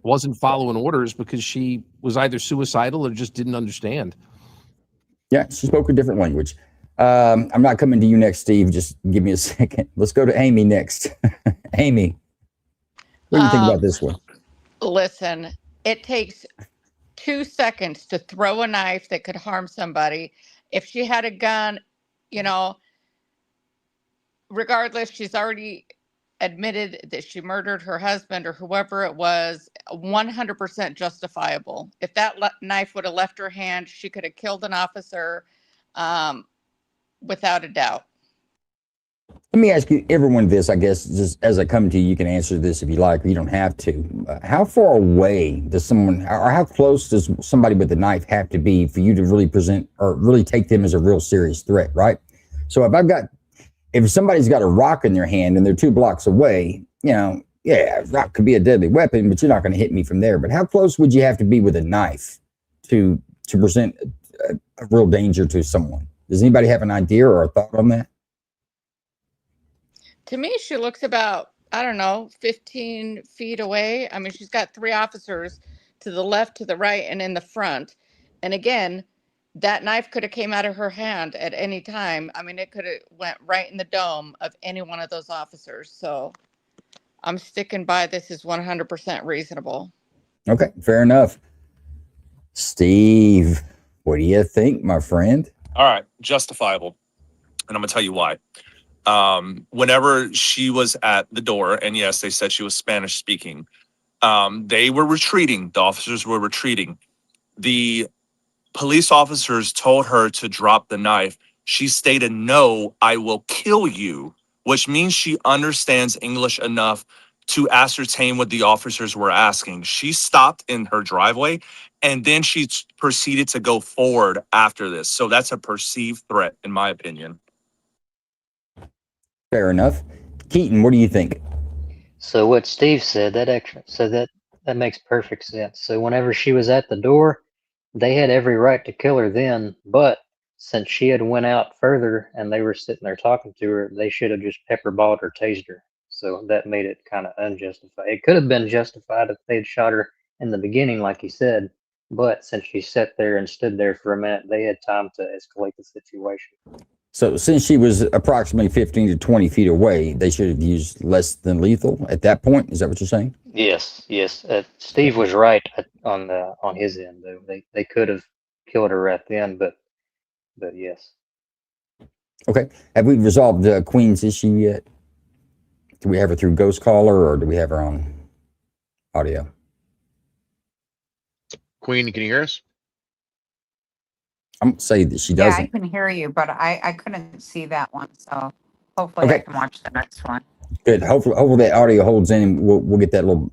[SPEAKER 6] wasn't following orders because she was either suicidal or just didn't understand.
[SPEAKER 7] Yeah, she spoke a different language. I'm not coming to you next, Steve. Just give me a second. Let's go to Amy next. Amy, what do you think about this one?
[SPEAKER 3] Listen, it takes 2 seconds to throw a knife that could harm somebody. If she had a gun, regardless, she's already admitted that she murdered her husband or whoever it was, 100% justifiable. If that knife would have left her hand, she could have killed an officer without a doubt.
[SPEAKER 7] Let me ask you, everyone, this, I guess, just as I come to you, you can answer this if you like, or you don't have to. How far away does someone, or how close does somebody with a knife have to be for you to really present or really take them as a real serious threat, right? So if somebody's got a rock in their hand and they're 2 blocks away, rock could be a deadly weapon, but you're not going to hit me from there. But how close would you have to be with a knife to present a real danger to someone? Does anybody have an idea or a thought on that?
[SPEAKER 3] To me, she looks about, 15 feet away. I mean, she's got 3 officers to the left, to the right, and in the front. And again, that knife could have came out of her hand at any time. I mean, it could have went right in the dome of any one of those officers. So I'm sticking by this is 100% reasonable. Okay,
[SPEAKER 7] fair enough. Steve, what do you think, my friend?
[SPEAKER 4] All right, justifiable. And I'm going to tell you why. Whenever she was at the door, and yes, they said she was Spanish speaking, they were retreating. The officers were retreating. The police officers told her to drop the knife. She stated, "No, I will kill you," which means she understands English enough to ascertain what the officers were asking. She stopped in her driveway, and then she proceeded to go forward after this. So that's a perceived threat, in my opinion.
[SPEAKER 7] Fair enough. Keaton, what do you think?
[SPEAKER 5] So what Steve said, that makes perfect sense. So whenever she was at the door, they had every right to kill her then, but since she had went out further and they were sitting there talking to her, they should have just pepperballed or tased her. So that made it kind of unjustified. It could have been justified if they'd shot her in the beginning, like he said, but since she sat there and stood there for a minute, they had time to escalate the situation.
[SPEAKER 7] So since she was approximately 15 to 20 feet away, they should have used less than lethal at that point? Is that what you're saying?
[SPEAKER 5] Yes. Steve was right on his end, though. They could have killed her right then, but yes.
[SPEAKER 7] Okay. Have we resolved the Queen's issue yet? Do we have her through Ghost Caller, or do we have her on audio?
[SPEAKER 2] Queen, can you hear us?
[SPEAKER 7] I'm going to say that she doesn't.
[SPEAKER 18] Yeah, I can hear you, but I couldn't see that one. So hopefully I can watch the next one.
[SPEAKER 7] Good. Hopefully that audio holds in, and we'll get that little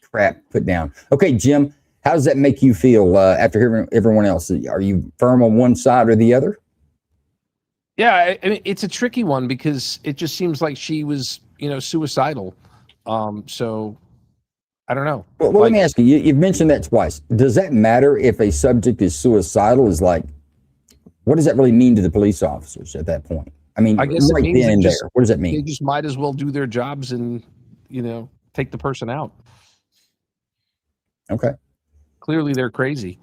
[SPEAKER 7] crap put down. Okay, Jim, how does that make you feel after hearing everyone else? Are you firm on one side or the other?
[SPEAKER 6] Yeah, I mean, it's a tricky one because it just seems like she was, suicidal. So I don't know.
[SPEAKER 7] Well, let me ask you, you've mentioned that twice. Does that matter if a subject is suicidal? What does that really mean to the police officers at that point? I mean,
[SPEAKER 6] I guess it
[SPEAKER 7] right
[SPEAKER 6] means
[SPEAKER 7] then
[SPEAKER 6] they
[SPEAKER 7] and
[SPEAKER 6] just
[SPEAKER 7] there. What does that
[SPEAKER 6] they
[SPEAKER 7] mean?
[SPEAKER 6] just might as well do their jobs and take the person out.
[SPEAKER 7] Okay.
[SPEAKER 6] Clearly, they're crazy.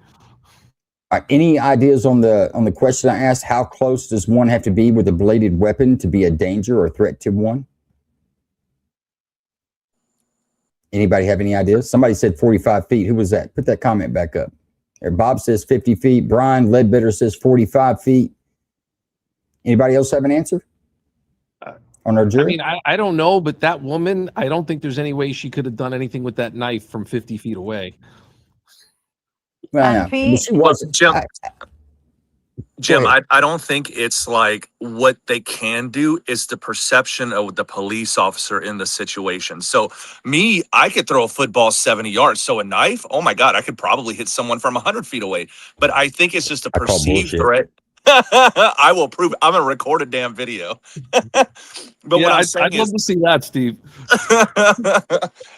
[SPEAKER 7] All right, any ideas on the question I asked? How close does one have to be with a bladed weapon to be a danger or a threat to one? Anybody have any ideas? Somebody said 45 feet. Who was that? Put that comment back up. Bob says 50 feet. Brian Ledbetter says 45 feet. Anybody else have an answer on our jury?
[SPEAKER 6] I mean, I don't know, but that woman, I don't think there's any way she could have done anything with that knife from 50 feet away.
[SPEAKER 7] Well,
[SPEAKER 18] 10
[SPEAKER 7] yeah, but
[SPEAKER 18] feet?
[SPEAKER 7] she wasn't.
[SPEAKER 4] Jim, I don't think it's like what they can do. It's the perception of the police officer in the situation. So me, I could throw a football 70 yards. So a knife, oh my God, I could probably hit someone from 100 feet away. But I think it's just a
[SPEAKER 7] I call
[SPEAKER 4] perceived
[SPEAKER 7] bullshit.
[SPEAKER 4] threat. I will prove. I'm going to record a damn video. But what I'm saying
[SPEAKER 6] I'd love
[SPEAKER 4] is,
[SPEAKER 6] to see that, Steve.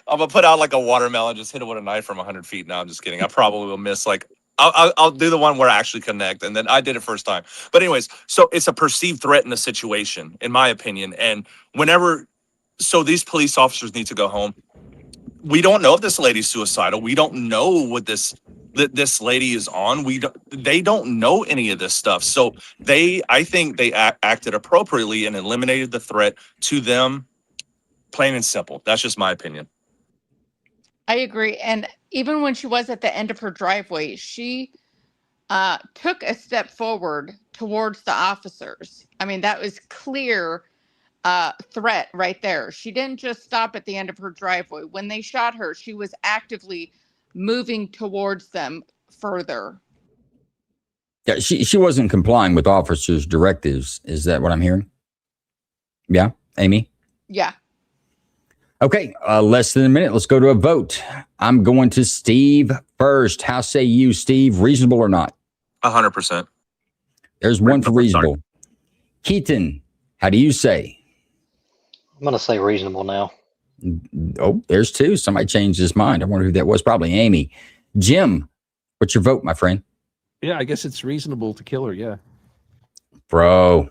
[SPEAKER 4] I'm going to put out like a watermelon, just hit it with a knife from 100 feet. No, I'm just kidding. I probably will miss like, I'll do the one where I actually connect, and then I did it first time. But anyways, so it's a perceived threat in the situation, in my opinion. And so these police officers need to go home. We don't know if this lady's suicidal. We don't know what this lady is on. They don't know any of this stuff. So I think they acted appropriately and eliminated the threat to them, plain and simple. That's just my opinion.
[SPEAKER 3] I agree. And even when she was at the end of her driveway, she took a step forward towards the officers. I mean, that was clear threat right there. She didn't just stop at the end of her driveway. When they shot her, she was actively moving towards them further.
[SPEAKER 7] Yeah, she wasn't complying with officers' directives. Is that what I'm hearing? Yeah, Amy?
[SPEAKER 3] Yeah.
[SPEAKER 7] Okay, less than a minute. Let's go to a vote. I'm going to Steve first. How say you, Steve? Reasonable or not?
[SPEAKER 4] 100%.
[SPEAKER 7] There's one for reasonable. Keaton, how do you say?
[SPEAKER 5] I'm going to say reasonable now.
[SPEAKER 7] Oh, there's two. Somebody changed his mind. I wonder who that was. Probably Amy. Jim, what's your vote, my friend?
[SPEAKER 6] Yeah, I guess it's reasonable to kill her. Yeah.
[SPEAKER 7] Bro,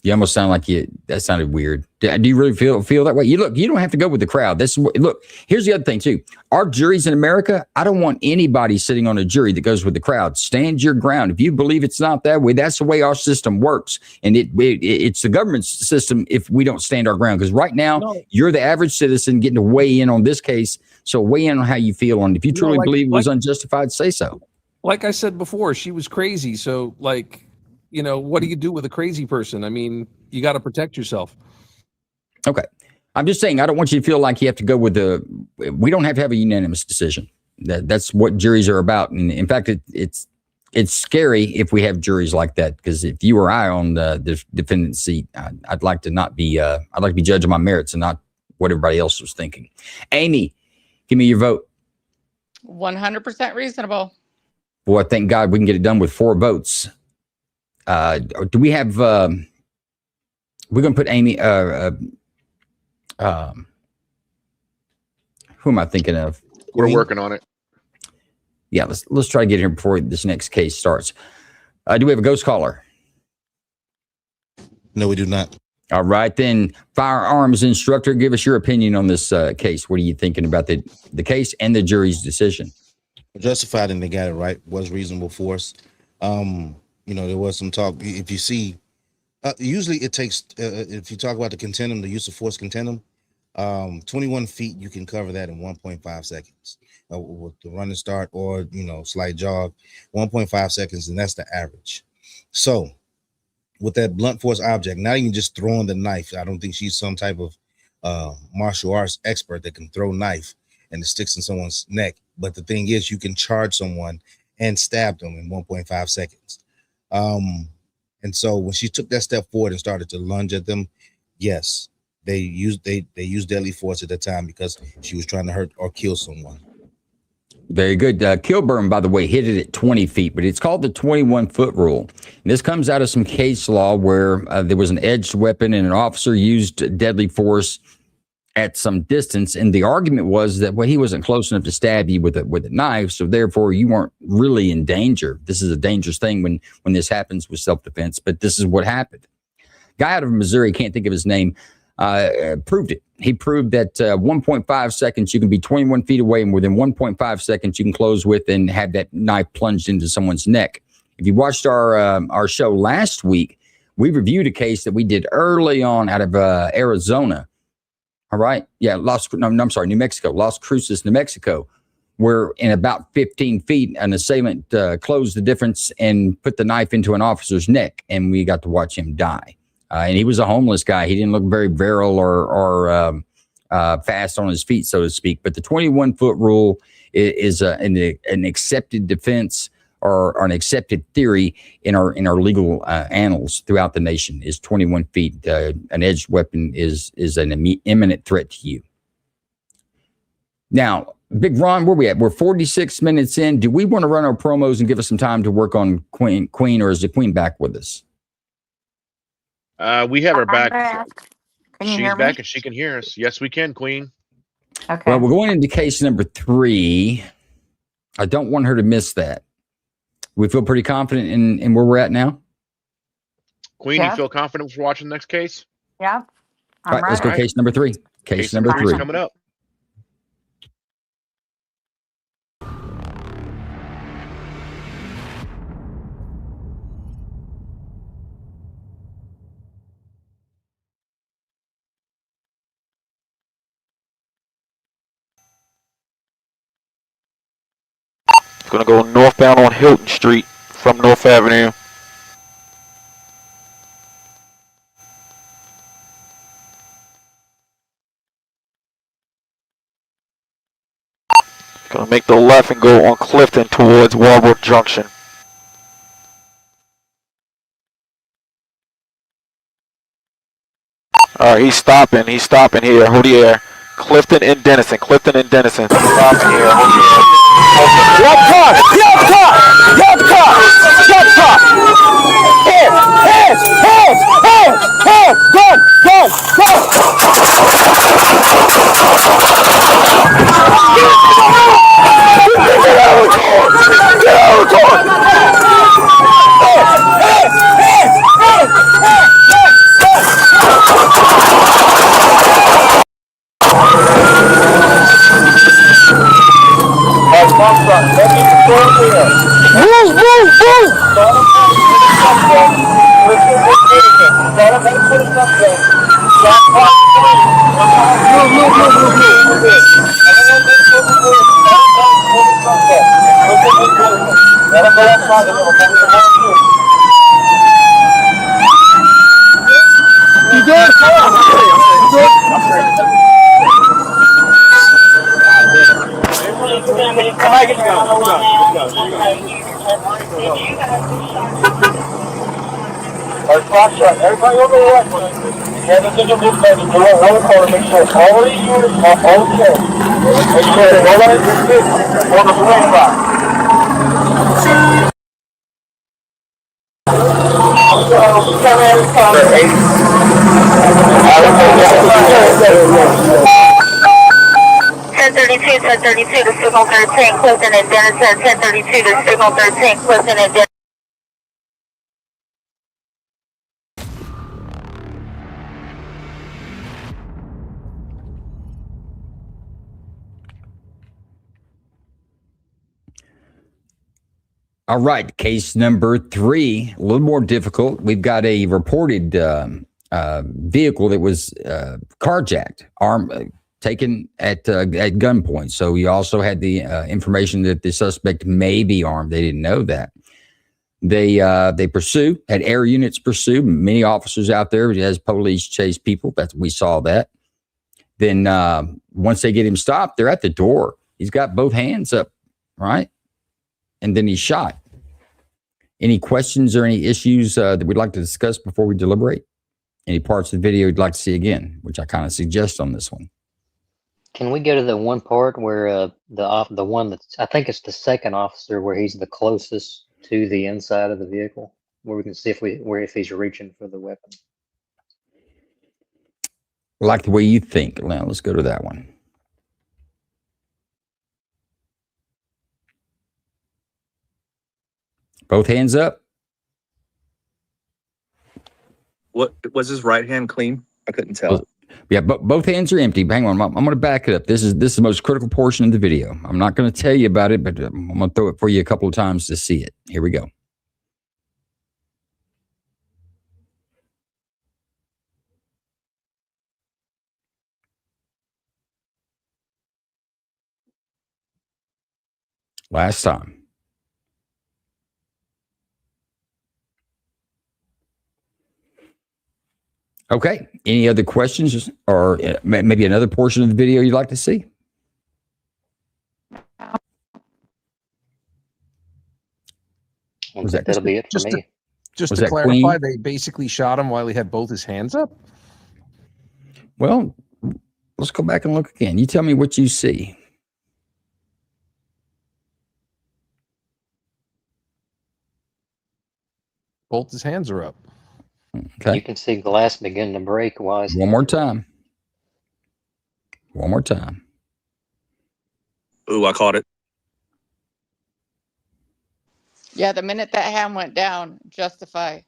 [SPEAKER 7] you almost sound like that sounded weird. Do you really feel that way? You don't have to go with the crowd. Look, here's the other thing too. Our juries in America, I don't want anybody sitting on a jury that goes with the crowd. Stand your ground. If you believe it's not that way, that's the way our system works. And it's the government's system if we don't stand our ground. Because right now, you're the average citizen getting to weigh in on this case. So weigh in on how you feel on it. If you truly believe it was unjustified, say so.
[SPEAKER 6] Like I said before, she was crazy. So what do you do with a crazy person? I mean, you got to protect yourself. Okay.
[SPEAKER 7] I'm just saying, I don't want you to feel like you have to go with we don't have to have a unanimous decision. That's what juries are about. And in fact, it's scary if we have juries like that, because if you or I on the defendant's seat, I'd like to be judged on my merits and not what everybody else was thinking. Amy, give me your vote.
[SPEAKER 3] 100% reasonable.
[SPEAKER 7] Boy, thank God we can get it done with 4 votes. Do we have, we're going to put Amy, who am I thinking of?
[SPEAKER 2] We're working on it.
[SPEAKER 7] Yeah, let's try to get here before this next case starts. Do we have a ghost caller?
[SPEAKER 13] No, we do not.
[SPEAKER 7] All right, then, firearms instructor, give us your opinion on this case. What are you thinking about the case and the jury's decision?
[SPEAKER 13] Justified, and they got it right. Was reasonable force. There was some talk. If you see, usually it takes, if you talk about the contendum, the use of force contendum, 21 feet, you can cover that in 1.5 seconds with the run and start or, slight jog, 1.5 seconds, and that's the average. So with that blunt force object, not even just throwing the knife. I don't think she's some type of martial arts expert that can throw knife and it sticks in someone's neck. But the thing is, you can charge someone and stab them in 1.5 seconds. And so when she took that step forward and started to lunge at them, yes, they used deadly force at that time because she was trying to hurt or kill someone.
[SPEAKER 7] Very good. Kilburn, by the way, hit it at 20 feet, but it's called the 21-foot rule. And this comes out of some case law where there was an edged weapon and an officer used deadly force at some distance, and the argument was that he wasn't close enough to stab you with a knife, so therefore you weren't really in danger. This is a dangerous thing when this happens with self-defense, but this is what happened. Guy out of Missouri, can't think of his name, proved it. He proved that 1.5 seconds, you can be 21 feet away, and within 1.5 seconds, you can close with and have that knife plunged into someone's neck. If you watched our show last week, we reviewed a case that we did early on out of Arizona. All right. Yeah. New Mexico. Las Cruces, New Mexico, where in about 15 feet, an assailant closed the difference and put the knife into an officer's neck, and we got to watch him die. And he was a homeless guy. He didn't look very virile or fast on his feet, so to speak. But the 21-foot rule is an accepted defense or an accepted theory in our legal annals throughout the nation. Is 21 feet. An edged weapon is an imminent threat to you. Now, Big Ron, where we at? We're 46 minutes in. Do we want to run our promos and give us some time to work on Queen, or is the Queen back with us?
[SPEAKER 2] We have her back.
[SPEAKER 18] Can you
[SPEAKER 2] She's
[SPEAKER 18] hear me?
[SPEAKER 2] back and she can hear us. Yes, we can, Queen.
[SPEAKER 18] Okay.
[SPEAKER 7] Well, we're going into case number 3. I don't want her to miss that. We feel pretty confident in where we're at now.
[SPEAKER 2] Queen, you feel confident for watching the next case?
[SPEAKER 18] Yeah.
[SPEAKER 7] All right, let's go case number 3. Case number 3
[SPEAKER 2] coming up.
[SPEAKER 19] Gonna go northbound on Hilton Street from North Avenue. Gonna make the left and go on Clifton towards Walbrook Junction. Alright, he's stopping here. Hold the air. Clifton and Denison. Stopping here. Hold the air.
[SPEAKER 12] Get out the car! Get out the car! Get out the car! Get out the car! Hands! Gun! Get out of the car! Everybody on the left, and the digital dispatch, do a roll call to make sure all these units are okay. Make sure that nobody gets hit on the plane box.
[SPEAKER 20] Ten 32 to signal 13, Clifton and Denison. 1032 to signal 13, Clifton and Denison.
[SPEAKER 7] All right, case number 3, a little more difficult. We've got a reported vehicle that was carjacked, taken at gunpoint. So we also had the information that the suspect may be armed. They didn't know that. They had air units pursue, many officers out there as police chase people. We saw that. Then once they get him stopped, they're at the door. He's got both hands up, right? And then he's shot. Any questions or any issues that we'd like to discuss before we deliberate? Any parts of the video you'd like to see again, which I kind of suggest on this one?
[SPEAKER 5] Can we go to the one part where the one that's, I think it's the second officer, where he's the closest to the inside of the vehicle, where we can see if he's reaching for the weapon?
[SPEAKER 7] Like the way you think. Now let's go to that one. Both hands up.
[SPEAKER 4] What was his right hand clean? I couldn't tell.
[SPEAKER 7] Yeah, but both hands are empty. Hang on, I'm going to back it up. This is the most critical portion of the video. I'm not going to tell you about it, but I'm going to throw it for you a couple of times to see it. Here we go. Last time. Okay. Any other questions or maybe another portion of the video you'd like to see? Was that
[SPEAKER 5] that'll be it for me.
[SPEAKER 6] Just
[SPEAKER 7] Was
[SPEAKER 6] to
[SPEAKER 7] that
[SPEAKER 6] clarify,
[SPEAKER 7] Queen?
[SPEAKER 6] they basically shot him while he had both his hands up.
[SPEAKER 7] Well, let's go back and look again. You tell me what you see.
[SPEAKER 6] Both his hands are up.
[SPEAKER 7] Okay.
[SPEAKER 5] You can see glass begin to break while his
[SPEAKER 7] One more time. One more time.
[SPEAKER 4] Ooh, I caught it.
[SPEAKER 3] Yeah, the minute that hand went down, justify.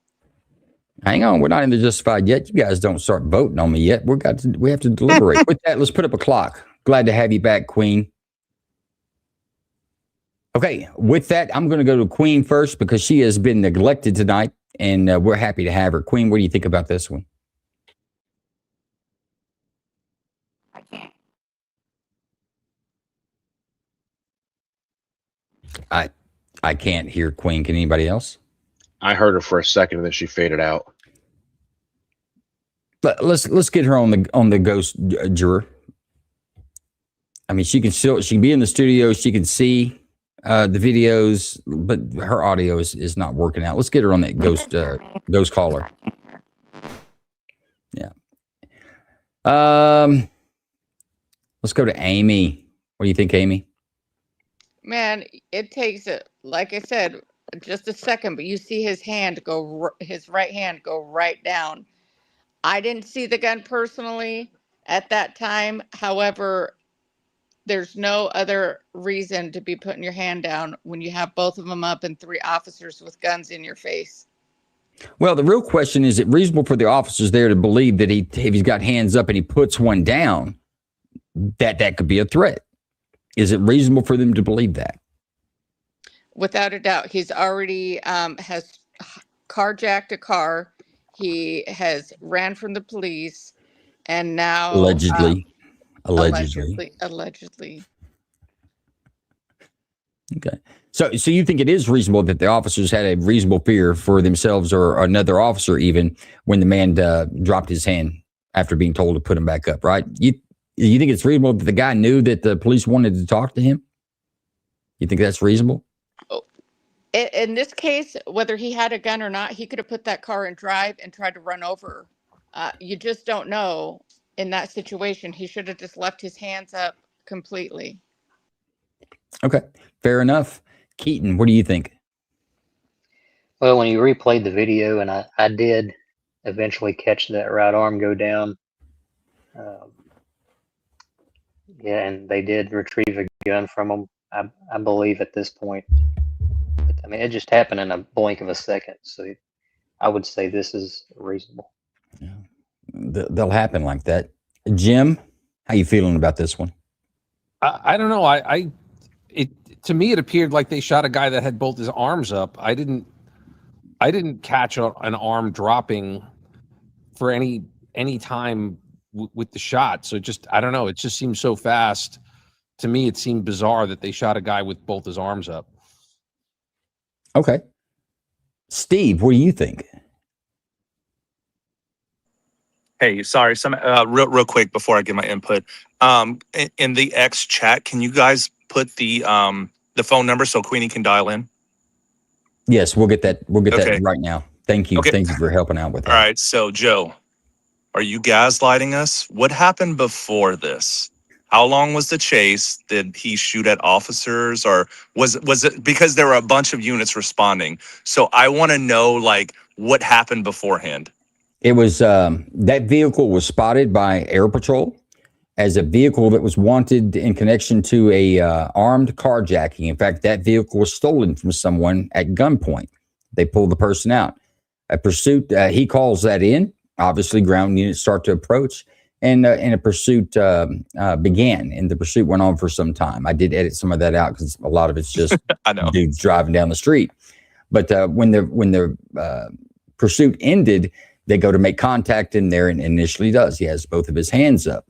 [SPEAKER 7] Hang on, we're not in the justified yet. You guys don't start voting on me yet. We have to deliberate. With that, let's put up a clock. Glad to have you back, Queen. Okay, with that, I'm going to go to Queen first because she has been neglected tonight, and we're happy to have her. Queen, what do you think about this one? I can't hear Queen. Can anybody else?
[SPEAKER 2] I heard her for a second and then she faded out.
[SPEAKER 7] But let's get her on the ghost juror. I mean, she can be in the studio. She can see the videos, but her audio is not working out. Let's get her on that ghost caller. Yeah. Let's go to Amy. What do you think, Amy?
[SPEAKER 3] Man, it takes like I said, just a second, but you see his right hand go right down. I didn't see the gun personally at that time. However, there's no other reason to be putting your hand down when you have both of them up and 3 officers with guns in your face.
[SPEAKER 7] Well, the real question is it reasonable for the officers there to believe that if he's got hands up and he puts one down, that could be a threat? Is it reasonable for them to believe that?
[SPEAKER 3] Without a doubt, he's already has carjacked a car. He has ran from the police, and now
[SPEAKER 7] Allegedly. Okay. So you think it is reasonable that the officers had a reasonable fear for themselves or another officer even when the man dropped his hand after being told to put him back up, right? You think it's reasonable that the guy knew that the police wanted to talk to him? You think that's reasonable?
[SPEAKER 3] In this case, whether he had a gun or not, he could have put that car in drive and tried to run over. You just don't know in that situation. He should have just left his hands up completely.
[SPEAKER 7] Okay, fair enough. Keaton, what do you think?
[SPEAKER 5] Well, when you replayed the video, and I did eventually catch that right arm go down. Yeah, and they did retrieve a gun from him, I believe, at this point. But, I mean, it just happened in a blink of a second. So I would say this is reasonable.
[SPEAKER 7] Yeah. They'll happen like that. Jim, how you feeling about this one?
[SPEAKER 6] I don't know. To me, it appeared like they shot a guy that had both his arms up. I didn't catch an arm dropping for any time with the shot. So I don't know. It just seems so fast. To me, it seemed bizarre that they shot a guy with both his arms up.
[SPEAKER 7] Okay. Steve, what do you think?
[SPEAKER 4] Hey, sorry. Real quick before I get my input. In the X chat, can you guys put the phone number so Queenie can dial in?
[SPEAKER 7] Yes, we'll get that. We'll get that right now. Thank you.
[SPEAKER 4] Okay.
[SPEAKER 7] Thank you for helping out with that.
[SPEAKER 4] All right. So, Joe, are you gaslighting us? What happened before this? How long was the chase? Did he shoot at officers, or was it because there were a bunch of units responding? So I want to know, like, what happened beforehand.
[SPEAKER 7] It was that vehicle was spotted by Air Patrol as a vehicle that was wanted in connection to a armed carjacking. In fact, that vehicle was stolen from someone at gunpoint. They pulled the person out. A pursuit, he calls that in. obviously ground units start to approach, and a pursuit began, and the pursuit went on for some time. I did edit some of that out because a lot of it's just
[SPEAKER 4] I know.
[SPEAKER 7] dudes driving down the street. But when the pursuit ended, they go to make contact in there, and initially does. He has both of his hands up.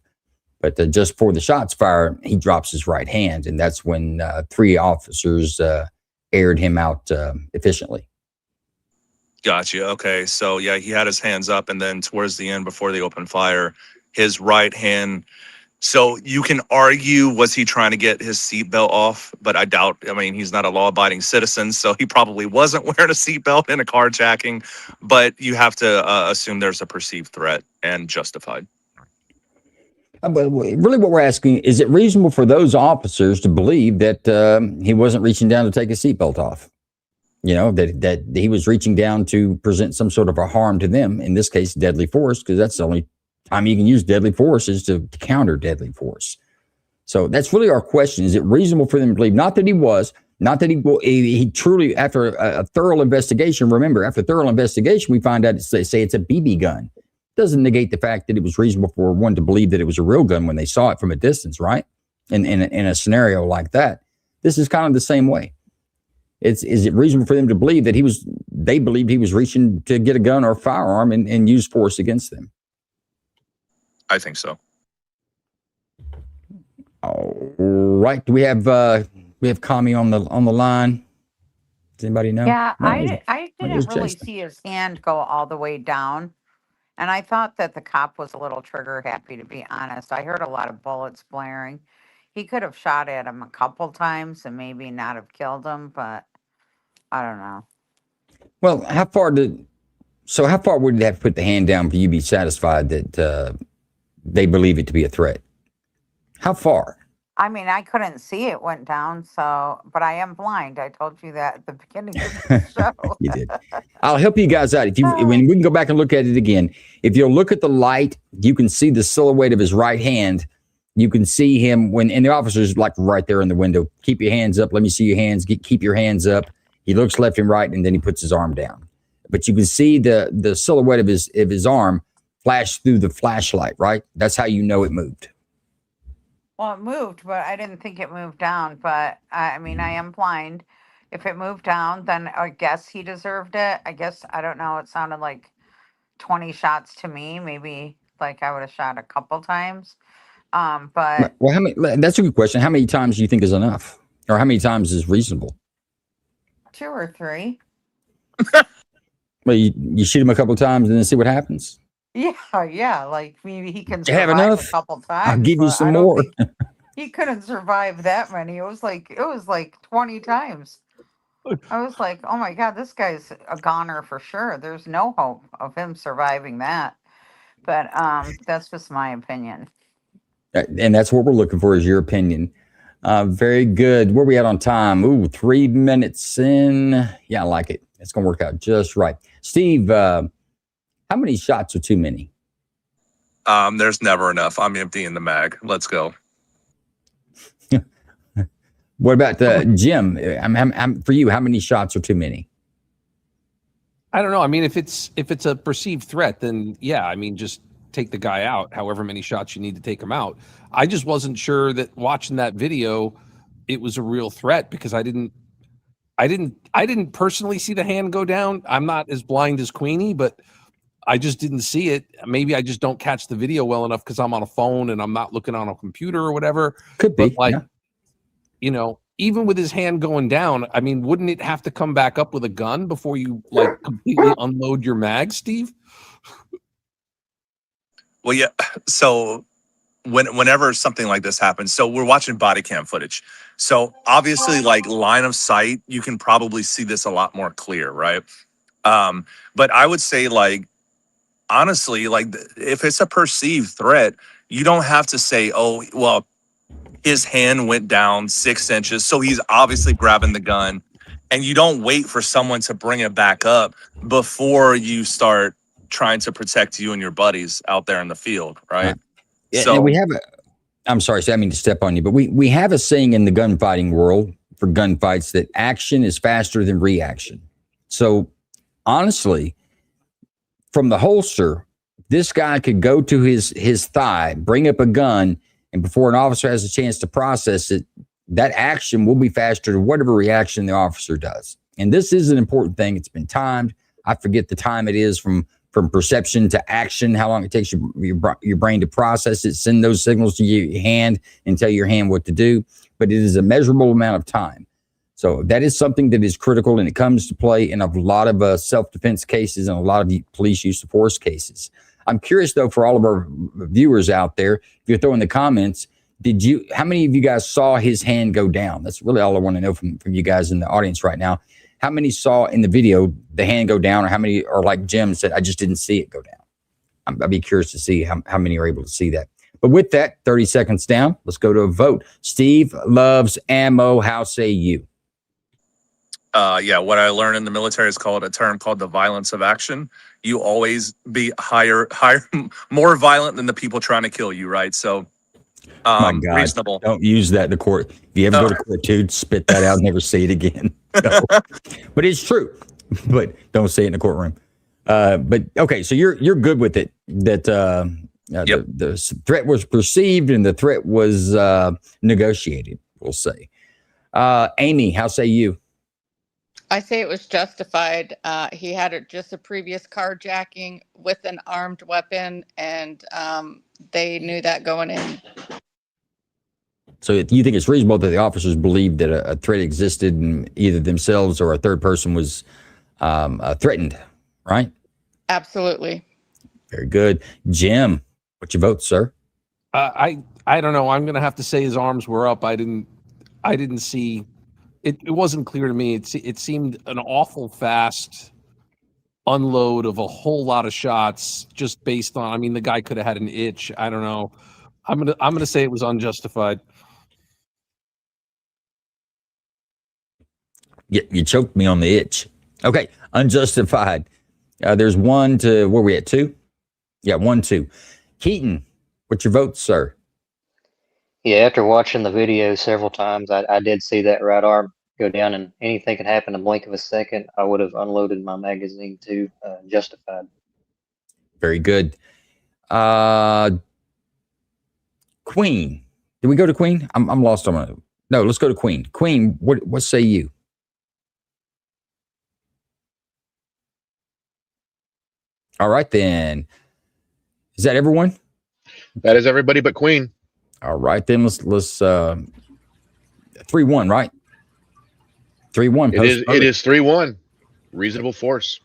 [SPEAKER 7] But just before the shots fire, he drops his right hand, and that's when 3 officers aired him out efficiently.
[SPEAKER 4] Gotcha. Okay. So yeah, he had his hands up, and then towards the end, before they opened fire, his right hand. So you can argue, was he trying to get his seatbelt off? But I doubt. I mean, he's not a law-abiding citizen, so he probably wasn't wearing a seatbelt in a carjacking. But you have to assume there's a perceived threat and justified.
[SPEAKER 7] But really what we're asking, is it reasonable for those officers to believe that he wasn't reaching down to take his seatbelt off? You know, that he was reaching down to present some sort of a harm to them, in this case, deadly force, because that's the only time you can use deadly force is to counter deadly force. So that's really our question. Is it reasonable for them to believe, not that he was, not that he truly, after a thorough investigation, remember, after thorough investigation, we find out, they say it's a BB gun. Doesn't negate the fact that it was reasonable for one to believe that it was a real gun when they saw it from a distance, right? In a scenario like that, this is kind of the same way. Is it reasonable for them to believe that they believed he was reaching to get a gun or a firearm and use force against them?
[SPEAKER 4] I think so.
[SPEAKER 7] All right. Do we have Kami on the line? Does anybody know?
[SPEAKER 18] Yeah,
[SPEAKER 7] No,
[SPEAKER 18] I didn't really see his hand go all the way down. And I thought that the cop was a little trigger happy, to be honest. I heard a lot of bullets blaring. He could have shot at him a couple times and maybe not have killed him, but I don't know.
[SPEAKER 7] Well, how far would you have to put the hand down for you to be satisfied that they believe it to be a threat? How far?
[SPEAKER 18] I mean, I couldn't see it went down, but I am blind. I told you that at the beginning of the show.
[SPEAKER 7] You did. I'll help you guys out. When we can go back and look at it again. If you'll look at the light, you can see the silhouette of his right hand. You can see him and the officer's like right there in the window. Keep your hands up. Let me see your hands. Keep your hands up. He looks left and right, and then he puts his arm down. But you can see the silhouette of his arm flash through the flashlight, right? That's how you know it moved.
[SPEAKER 18] Well, it moved, but I didn't think it moved down. But I mean, I am blind. If it moved down, then I guess he deserved it. I guess, I don't know. It sounded like 20 shots to me. Maybe like I would have shot a couple times. But
[SPEAKER 7] well, how many? That's a good question. How many times do you think is enough, or how many times is reasonable?
[SPEAKER 18] 2 or 3.
[SPEAKER 7] Well, you shoot him a couple times and then see what happens.
[SPEAKER 18] Yeah. Like maybe he can
[SPEAKER 7] You have
[SPEAKER 18] survive
[SPEAKER 7] enough?
[SPEAKER 18] a couple times.
[SPEAKER 7] I'll give you
[SPEAKER 18] but
[SPEAKER 7] some
[SPEAKER 18] I don't
[SPEAKER 7] more.
[SPEAKER 18] think he couldn't survive that many. It was like 20 times. I was like, oh my God, this guy's a goner for sure. There's no hope of him surviving that. But that's just my opinion.
[SPEAKER 7] And that's what we're looking for, is your opinion. Very good. Where are we at on time? Ooh, 3 minutes in. Yeah, I like it. It's going to work out just right. Steve, how many shots are too many?
[SPEAKER 4] There's never enough. I'm emptying the mag. Let's go.
[SPEAKER 7] What about Jim? For you, how many shots are too many?
[SPEAKER 6] I don't know. I mean, if it's a perceived threat, then yeah, I mean, just take the guy out, however many shots you need to take him out. I just wasn't sure that watching that video, it was a real threat, because I didn't personally see the hand go down. I'm not as blind as Queenie, but I just didn't see it. Maybe I just don't catch the video well enough because I'm on a phone and I'm not looking on a computer or whatever.
[SPEAKER 7] Could be.
[SPEAKER 6] But
[SPEAKER 7] Yeah.
[SPEAKER 6] You know, even with his hand going down, I mean, wouldn't it have to come back up with a gun before you like completely unload your mag, Steve?
[SPEAKER 4] Well, yeah. So whenever something like this happens, so we're watching body cam footage. So obviously, like line of sight, you can probably see this a lot more clear, right? But I would say, like, honestly, like if it's a perceived threat, you don't have to say, oh, well, his hand went down 6 inches, so he's obviously grabbing the gun. And you don't wait for someone to bring it back up before you start trying to protect you and your buddies out there in the field, right?
[SPEAKER 7] Yeah,
[SPEAKER 4] So
[SPEAKER 7] and we have I'm sorry, I mean to step on you, but we have a saying in the gunfighting world for gunfights that action is faster than reaction. So honestly, from the holster, This guy could go to his thigh, bring up a gun, and before an officer has a chance to process it, that action will be faster to whatever reaction the officer does. And this is an important thing. It's been timed. I forget the time it is from perception to action, how long it takes your brain to process it, send those signals to your hand and tell your hand what to do. But it is a measurable amount of time. So that is something that is critical, and it comes to play in a lot of self-defense cases and a lot of police use of force cases. I'm curious, though, for all of our viewers out there, if you're throwing the comments, how many of you guys saw his hand go down? That's really all I want to know from you guys in the audience right now. How many saw in the video the hand go down, or how many are like Jim said, I just didn't see it go down? I'd be curious to see how many are able to see that. But with that, 30 seconds down, let's go to a vote. Steve loves ammo. How say you?
[SPEAKER 4] Yeah, what I learned in the military is called a term called the violence of action. You always be higher, more violent than the people trying to kill you, right? So,
[SPEAKER 7] My God,
[SPEAKER 4] reasonable.
[SPEAKER 7] Don't use that in the court. If you ever go to court, dude, spit that out, never say it again. No. But it's true. But don't say it in the courtroom. But okay, so you're good with it that the threat was perceived and the threat was negotiated, we'll say. Amy, how say you?
[SPEAKER 3] I say it was justified. He had just a previous carjacking with an armed weapon, and they knew that going in.
[SPEAKER 7] So you think it's reasonable that the officers believed that a threat existed and either themselves or a third person was threatened, right?
[SPEAKER 3] Absolutely.
[SPEAKER 7] Very good. Jim, what's your vote, sir?
[SPEAKER 6] I don't know. I'm going to have to say his arms were up. I didn't see it. It wasn't clear to me. It seemed an awful fast unload of a whole lot of shots just based on, I mean, the guy could have had an itch. I don't know. I'm going to say it was unjustified.
[SPEAKER 7] You choked me on the itch. Okay, unjustified. There's 1 to, where are we at, 2? Yeah, 1, 2. Keaton, what's your vote, sir?
[SPEAKER 5] Yeah, after watching the video several times, I did see that right arm go down, and anything could happen in a blink of a second. I would have unloaded my magazine too. Justified.
[SPEAKER 7] Very good. Queen. Did we go to Queen? I'm lost on it. No, let's go to Queen. Queen, what say you? All right, then. Is that everyone?
[SPEAKER 2] That is everybody but Queen.
[SPEAKER 7] All right, then let's 3-1, right? 3-1.
[SPEAKER 2] It is 3-1. Reasonable force.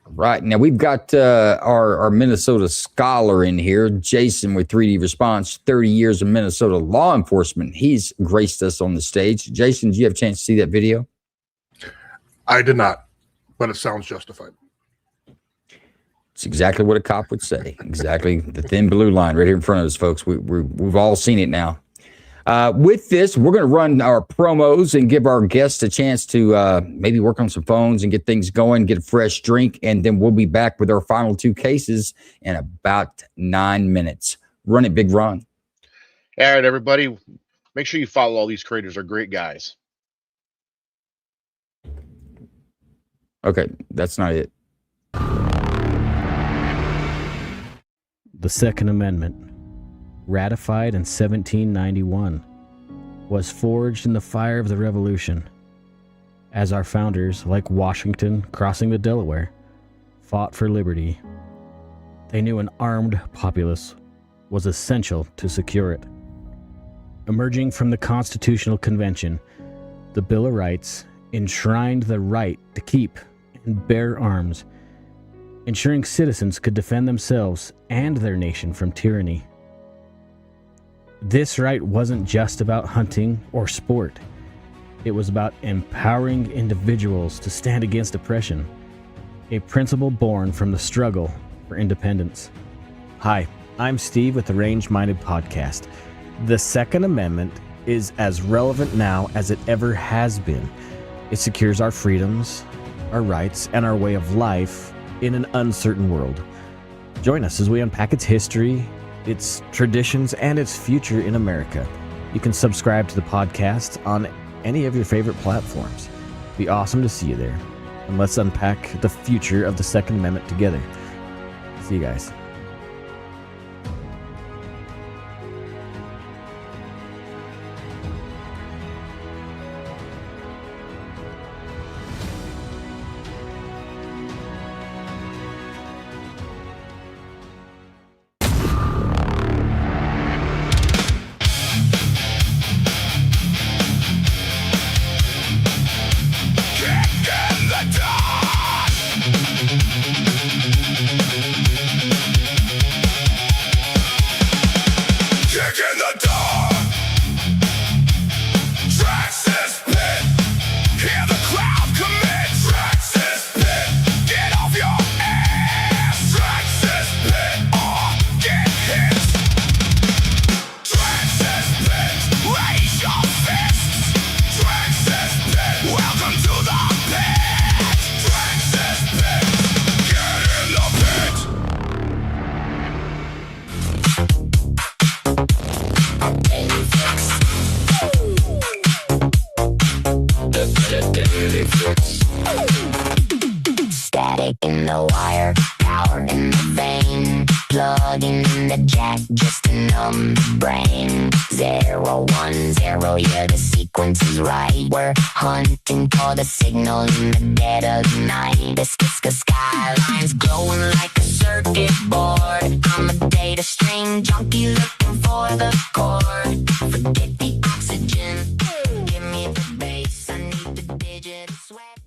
[SPEAKER 7] Right. Now we've got our Minnesota scholar in here, Jason, with 3D Response, 30 years of Minnesota law enforcement. He's graced us on the stage. Jason, did you have a chance to see that video?
[SPEAKER 21] I did not, but it sounds justified.
[SPEAKER 7] It's exactly what a cop would say. Exactly. The thin blue line right here in front of us, folks. We've all seen it now. With this, we're going to run our promos and give our guests a chance to maybe work on some phones and get things going, get a fresh drink, and then we'll be back with our final 2 cases in about 9 minutes. Run it, Big Ron.
[SPEAKER 2] All right, everybody. Make sure you follow all these creators. They're great guys.
[SPEAKER 7] Okay, that's not it.
[SPEAKER 8] The Second Amendment, ratified in 1791, was forged in the fire of the Revolution, as our founders, like Washington crossing the Delaware, fought for liberty. They knew an armed populace was essential to secure it. Emerging from the Constitutional Convention, the Bill of Rights enshrined the right to keep and bear arms, ensuring citizens could defend themselves and their nation from tyranny. This right wasn't just about hunting or sport. It was about empowering individuals to stand against oppression, a principle born from the struggle for independence.
[SPEAKER 22] Hi, I'm Steve with the Range Minded Podcast. The Second Amendment is as relevant now as it ever has been. It secures our freedoms, our rights, and our way of life in an uncertain world. Join us as we unpack its history, its traditions, and its future in America. You can subscribe to the podcast on any of your favorite platforms. Be awesome to see you there. And let's unpack the future of the Second Amendment together. See See you guys.
[SPEAKER 1] Static in the wire, power in the vein, plugging in the jack just to numb the brain. 0, 1, 0, yeah, the sequence is right. We're hunting for the signal in the dead of the night. The skyline's glowing like a circuit board. I'm a data stream junkie looking for the chord. Forget the oxygen, give me the bass. I need the digital sweat.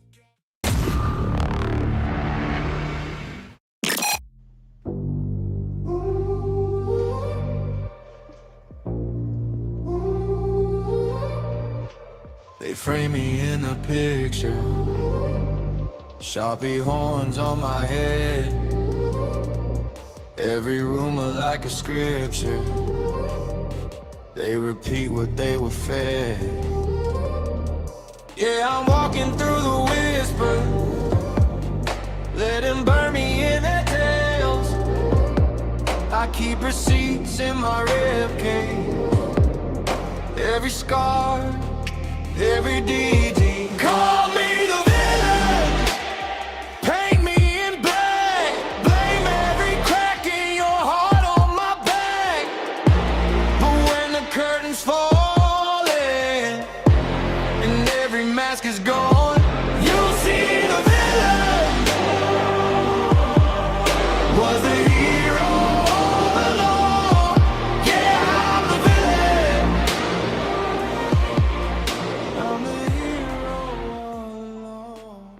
[SPEAKER 10] They frame me in a picture, Sharpie horns on my head, every rumor like a scripture. They repeat what they were fed. Yeah, I'm walking through the whisper, let them burn me in their tails. I keep receipts in my ribcage, every scar, every DD. Call me the villain, paint me in black, blame every crack in your heart on my back. But when the curtains falling and every mask is gone, you'll see the villain was the hero all along. Yeah, I'm the villain. I'm the hero all along.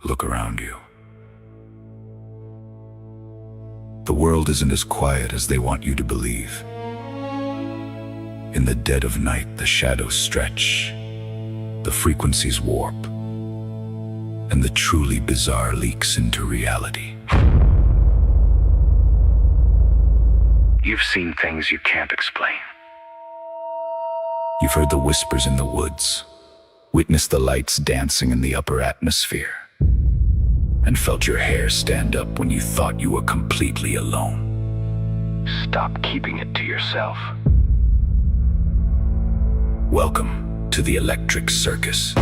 [SPEAKER 23] Look around you. The world isn't as quiet as they want you to believe. In the dead of night, the shadows stretch, the frequencies warp, and the truly bizarre leaks into reality. You've seen things you can't explain. You've heard the whispers in the woods, witnessed the lights dancing in the upper atmosphere, and felt your hair stand up when you thought you were completely alone. Stop keeping it to yourself. Welcome to the Electric Circus.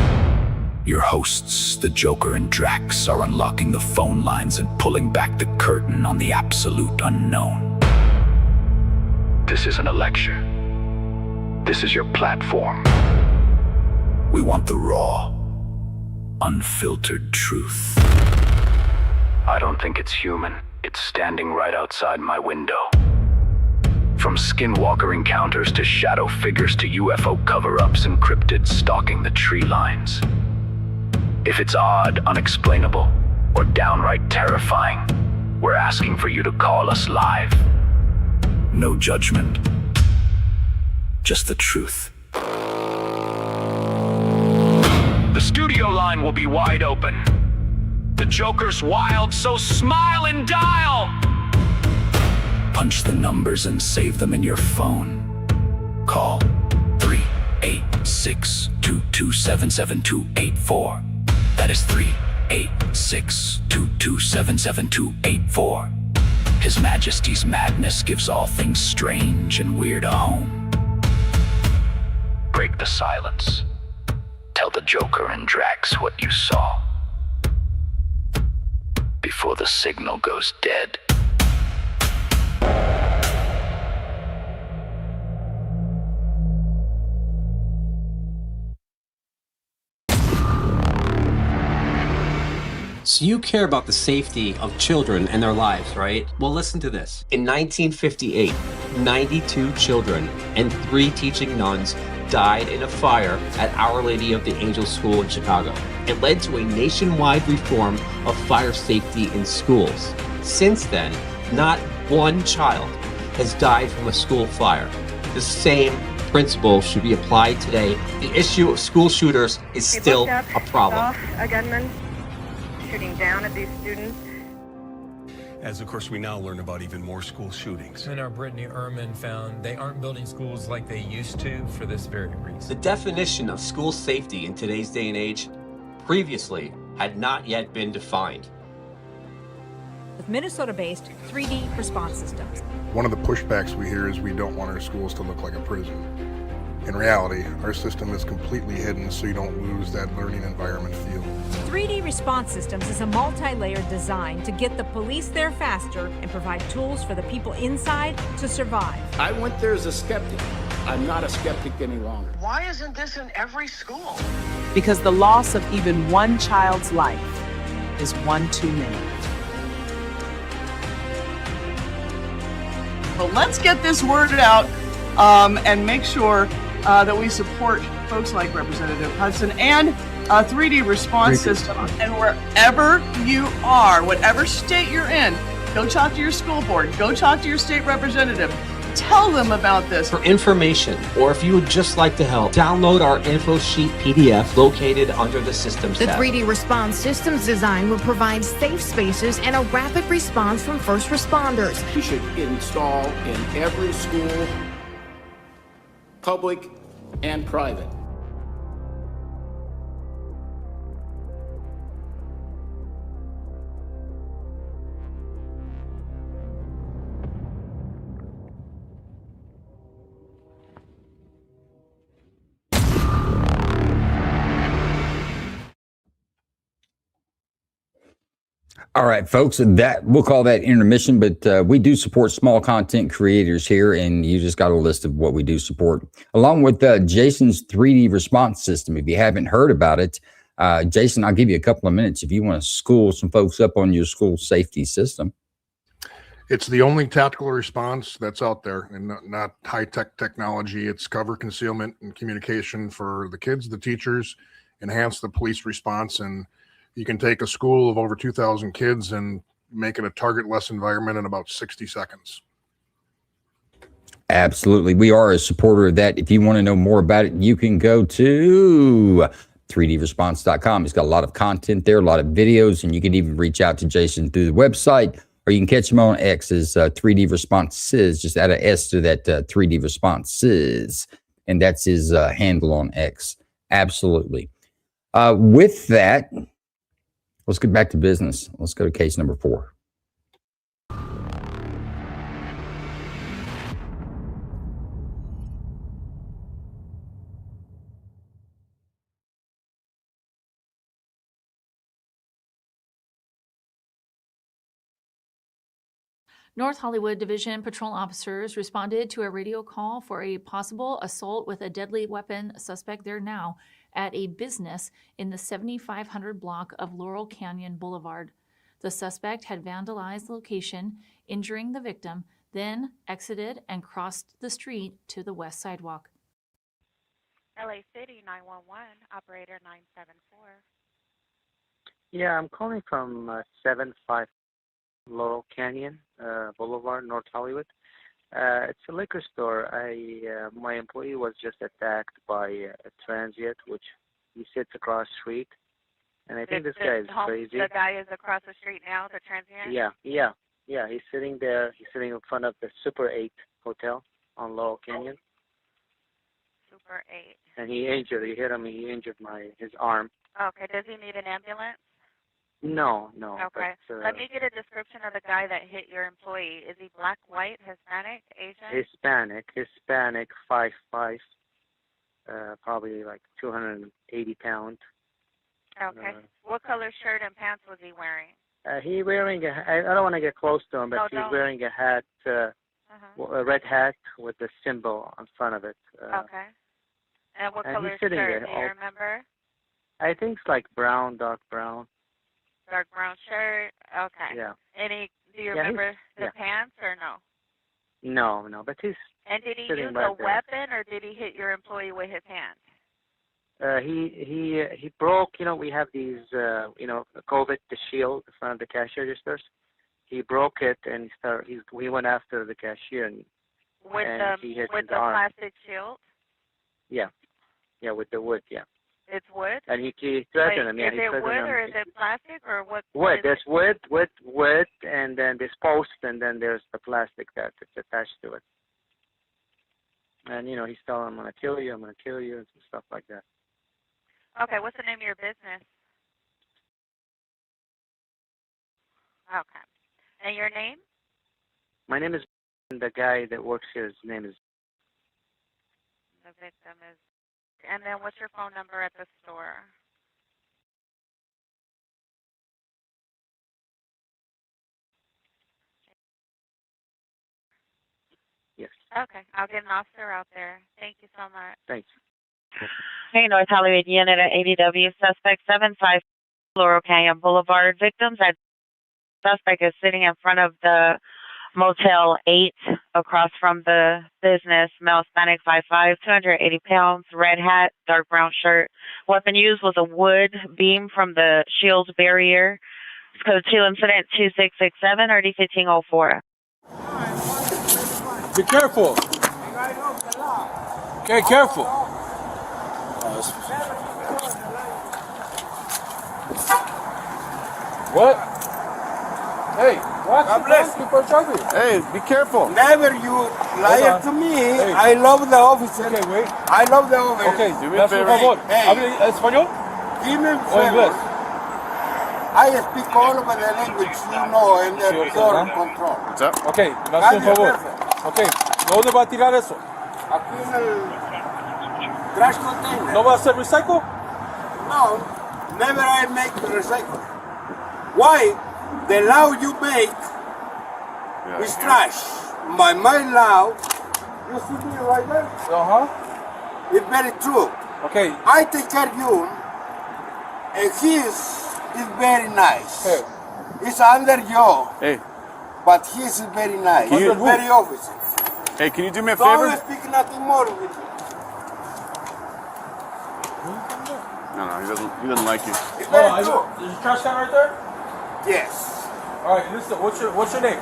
[SPEAKER 23] Your hosts, the Joker and Drax, are unlocking the phone lines and pulling back the curtain on the absolute unknown. This isn't a lecture. This is your platform. We want the raw, unfiltered truth. I don't think it's human. It's standing right outside my window. From skinwalker encounters to shadow figures to UFO cover-ups and cryptids stalking the tree lines. If it's odd, unexplainable, or downright terrifying, we're asking for you to call us live. No judgment, just the truth. The studio line will be wide open. The Joker's wild, so smile and dial! Punch the numbers and save them in your phone. Call 386-227-7284. That is 386-227-7284. His Majesty's madness gives all things strange and weird a home. break the silence. Tell the Joker and Drax what you saw before the signal goes dead.
[SPEAKER 9] So you care about the safety of children and their lives, right? Well, listen to this. In 1958, 92 children and 3 teaching nuns died in a fire at Our Lady of the Angels School in Chicago. It led to a nationwide reform of fire safety in schools. Since then, not one child has died from a school fire. The same principle should be applied today. The issue of school shooters is still a problem.
[SPEAKER 11] A gunman shooting down at these students.
[SPEAKER 14] As of course we now learn about even more school shootings.
[SPEAKER 24] And our Brittany Ehrman found they aren't building schools like they used to for this very reason.
[SPEAKER 9] The definition of school safety in today's day and age previously had not yet been defined.
[SPEAKER 25] With Minnesota-based 3D response systems.
[SPEAKER 21] One of the pushbacks we hear is we don't want our schools to look like a prison. In reality, our system is completely hidden so you don't lose that learning environment feel.
[SPEAKER 25] 3D Response Systems is a multi-layered design to get the police there faster and provide tools for the people inside to survive.
[SPEAKER 26] I went there as a skeptic. I'm not a skeptic any longer.
[SPEAKER 27] Why isn't this in every school?
[SPEAKER 28] Because the loss of even one child's life is one too many.
[SPEAKER 29] Well, let's get this word out and make sure that we support folks like Representative Hudson and a 3D response system. And wherever you are, whatever state you're in, go talk to your school board, go talk to your state representative, tell them about this.
[SPEAKER 9] For information, or if you would just like to help, download our info sheet PDF located under the Systems tab.
[SPEAKER 30] The 3D Response Systems design will provide safe spaces and a rapid response from first responders.
[SPEAKER 26] You should install in every school, public and private.
[SPEAKER 7] All right, folks, that we'll call that intermission, but we do support small content creators here, and you just got a list of what we do support, along with Jason's 3D response system. If you haven't heard about it, Jason, I'll give you a couple of minutes if you want to school some folks up on your school safety system.
[SPEAKER 21] It's the only tactical response that's out there, and not high-tech technology. It's cover, concealment, and communication for the kids, the teachers, enhance the police response, and you can take a school of over 2,000 kids and make it a target-less environment in about 60 seconds.
[SPEAKER 7] Absolutely. We are a supporter of that. If you want to know more about it, you can go to 3dresponse.com. It's got a lot of content there, a lot of videos, and you can even reach out to Jason through the website, or you can catch him on X as 3D Responses. Just add an S to that 3D Responses, and that's his handle on X. Absolutely. With that, let's get back to business. Let's go to case number 4.
[SPEAKER 31] North Hollywood Division patrol officers responded to a radio call for a possible assault with a deadly weapon suspect there now at a business in the 7500 block of Laurel Canyon Boulevard. The suspect had vandalized the location, injuring the victim, then exited and crossed the street to the west sidewalk.
[SPEAKER 32] LA City 911, operator 974.
[SPEAKER 33] Yeah, I'm calling from 75 Laurel Canyon Boulevard, North Hollywood. It's a liquor store. My employee was just attacked by a transient, which he sits across the street, and I think this guy is crazy.
[SPEAKER 32] The guy is across the street now, the transient?
[SPEAKER 33] Yeah. He's sitting there. He's sitting in front of the Super 8 Hotel on Laurel Canyon.
[SPEAKER 32] Super 8.
[SPEAKER 33] And he hit him. He injured his arm.
[SPEAKER 32] Okay. Does he need an ambulance?
[SPEAKER 33] No.
[SPEAKER 32] Okay.
[SPEAKER 33] But,
[SPEAKER 32] let me get a description of the guy that hit your employee. Is he black, white, Hispanic, Asian?
[SPEAKER 33] Hispanic, 5'5", probably like 280 pounds.
[SPEAKER 32] Okay. What color shirt and pants was he wearing?
[SPEAKER 33] He wearing I don't want to get close to him, but he's wearing a hat, a red hat with the symbol on front of it.
[SPEAKER 32] Okay. And what color shirt? Do you remember?
[SPEAKER 33] I think it's like brown, dark brown.
[SPEAKER 32] Dark brown shirt. Okay.
[SPEAKER 33] Yeah.
[SPEAKER 32] Do you remember the pants or no?
[SPEAKER 33] No, but he's.
[SPEAKER 32] And did he use a weapon or did he hit your employee with his hands?
[SPEAKER 33] He broke. We have these COVID, the shield in front of the cash registers. He broke it and he went after the cashier and he hit his arm.
[SPEAKER 32] Plastic shield.
[SPEAKER 33] Yeah, with the wood. Yeah.
[SPEAKER 32] It's wood.
[SPEAKER 33] And he threatened him. Yeah,
[SPEAKER 32] is it wood or is it plastic or what?
[SPEAKER 33] Wood. There's wood, and then this post, and then there's the plastic that's attached to it. And he's telling him, I'm gonna kill you, and stuff like that.
[SPEAKER 32] Okay, what's the name of your business? Okay. And your name?
[SPEAKER 33] My name is, the guy that works here, his name is.
[SPEAKER 32] The victim is. And then what's your phone number at the store?
[SPEAKER 33] Yes.
[SPEAKER 32] Okay, I'll get an officer out there. Thank you so much.
[SPEAKER 33] Thanks.
[SPEAKER 2] Hey, North Hollywood unit at ADW, suspect 75 Laurel Canyon Boulevard. Victims at suspect is sitting in front of the Motel 8 across from the business. Male, Hispanic, 5'5", 280 pounds, red hat, dark brown shirt. Weapon used was a wood beam from the shield's barrier. It's code 2 incident 2667 RD 1504.
[SPEAKER 3] Be careful. Okay, careful. What? Hey, what?
[SPEAKER 4] God bless you. Hey, be careful. Never you lie to me. Hey. I love the officer.
[SPEAKER 3] Okay, wait.
[SPEAKER 4] I love the officer.
[SPEAKER 3] Okay, do me a favor. ¿Habla español?
[SPEAKER 4] Give me a
[SPEAKER 3] ¿O
[SPEAKER 4] favor.
[SPEAKER 3] inglés?
[SPEAKER 4] I speak all of the language in the door control.
[SPEAKER 3] What's up? Okay, me hace un favor. Okay, ¿dónde va a tirar eso?
[SPEAKER 4] Aquí en el trash container.
[SPEAKER 3] ¿No va a hacer recycle?
[SPEAKER 4] No, never I make recycle. Why? The law you make is trash. My law, you see me right there? It's very true.
[SPEAKER 3] Okay.
[SPEAKER 4] I take care of you, and his is very nice.
[SPEAKER 3] Hey.
[SPEAKER 4] It's under you.
[SPEAKER 3] Hey.
[SPEAKER 4] But his is very nice.
[SPEAKER 3] He's
[SPEAKER 4] very officer.
[SPEAKER 3] Hey, can you do me a favor?
[SPEAKER 4] Don't speak nothing more with you.
[SPEAKER 3] No, he doesn't like you.
[SPEAKER 4] It's very true.
[SPEAKER 3] There's a trash can right there?
[SPEAKER 4] Yes.
[SPEAKER 3] All right, listen. What's your name?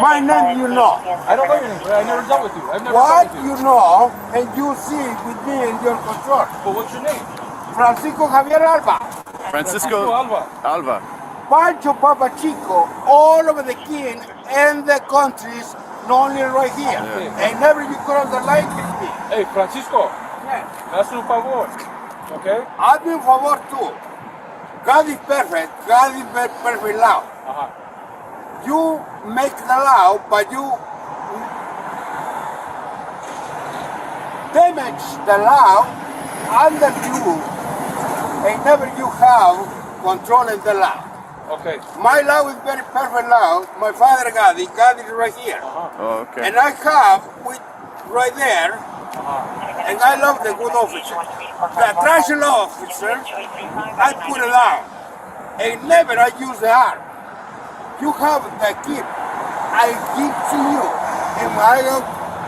[SPEAKER 4] My name, you know.
[SPEAKER 3] I don't know your name. I never dealt with you. I've never
[SPEAKER 4] What
[SPEAKER 3] dealt with you.
[SPEAKER 4] you know, and you see with me in your control.
[SPEAKER 3] But what's your name?
[SPEAKER 4] Francisco Javier Alba.
[SPEAKER 3] Francisco Alba.
[SPEAKER 4] Pancho Papa Chico, all over the king and the countries, not only right here.
[SPEAKER 3] Yeah.
[SPEAKER 4] And never you cross the line with me.
[SPEAKER 3] Hey, Francisco.
[SPEAKER 4] Yes.
[SPEAKER 3] Me hace un favor. Okay?
[SPEAKER 4] Hazme un favor too. God is perfect. God is perfect law. You make the law, but you damage the law under you, and never you have controlling the law.
[SPEAKER 3] Okay.
[SPEAKER 4] My law is very perfect law. My father God is right here.
[SPEAKER 3] Oh, okay.
[SPEAKER 4] And I have with right there, and I love the good officer. The trash law officer, I put it down. And never I use the arm. You have the gift. I give to you. And when I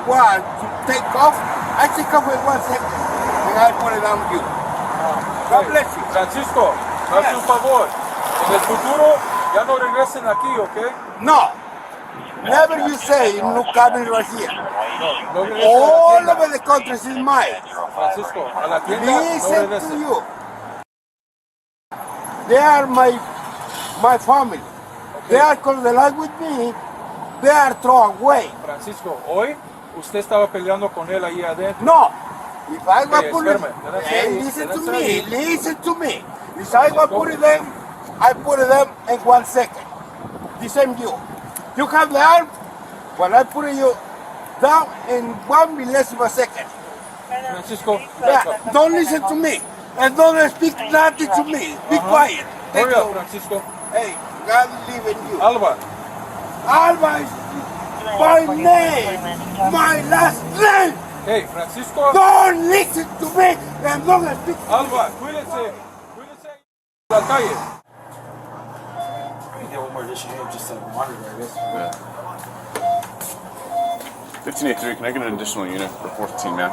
[SPEAKER 4] want to take off, I take off in 1 second. And I put it on you. God bless you.
[SPEAKER 3] Francisco, me hace un favor. En el futuro, ya no regresen aquí, ¿ok?
[SPEAKER 4] No. Never you say no coming right here.
[SPEAKER 3] No regresen
[SPEAKER 4] all over the country is mine.
[SPEAKER 3] Francisco, a la tienda no
[SPEAKER 4] listen
[SPEAKER 3] regresen.
[SPEAKER 4] to you. They are my family. Okay. They are called the line with me. They are thrown away.
[SPEAKER 3] Francisco, hoy usted estaba peleando con él ahí adentro.
[SPEAKER 4] No. If I go put it,
[SPEAKER 3] listen
[SPEAKER 4] to me. If I go put it them, I put them in 1 second. The same you. You have the arm, when I put you down in 1 millesime second.
[SPEAKER 3] Francisco,
[SPEAKER 4] Yeah, don't listen to me. And don't speak nothing to me. Be quiet.
[SPEAKER 3] Hurry up, Francisco.
[SPEAKER 4] Hey, God live in you.
[SPEAKER 3] Alba.
[SPEAKER 4] Alba is my name. My last name.
[SPEAKER 3] Hey, Francisco.
[SPEAKER 4] Don't listen to me and don't speak to
[SPEAKER 3] Alba,
[SPEAKER 4] me.
[SPEAKER 3] cuídense. Cuídense. La calle.
[SPEAKER 1] I can get one more addition here just to monitor, I guess.
[SPEAKER 5] Yeah. 1583, can I get an additional unit for 415 man?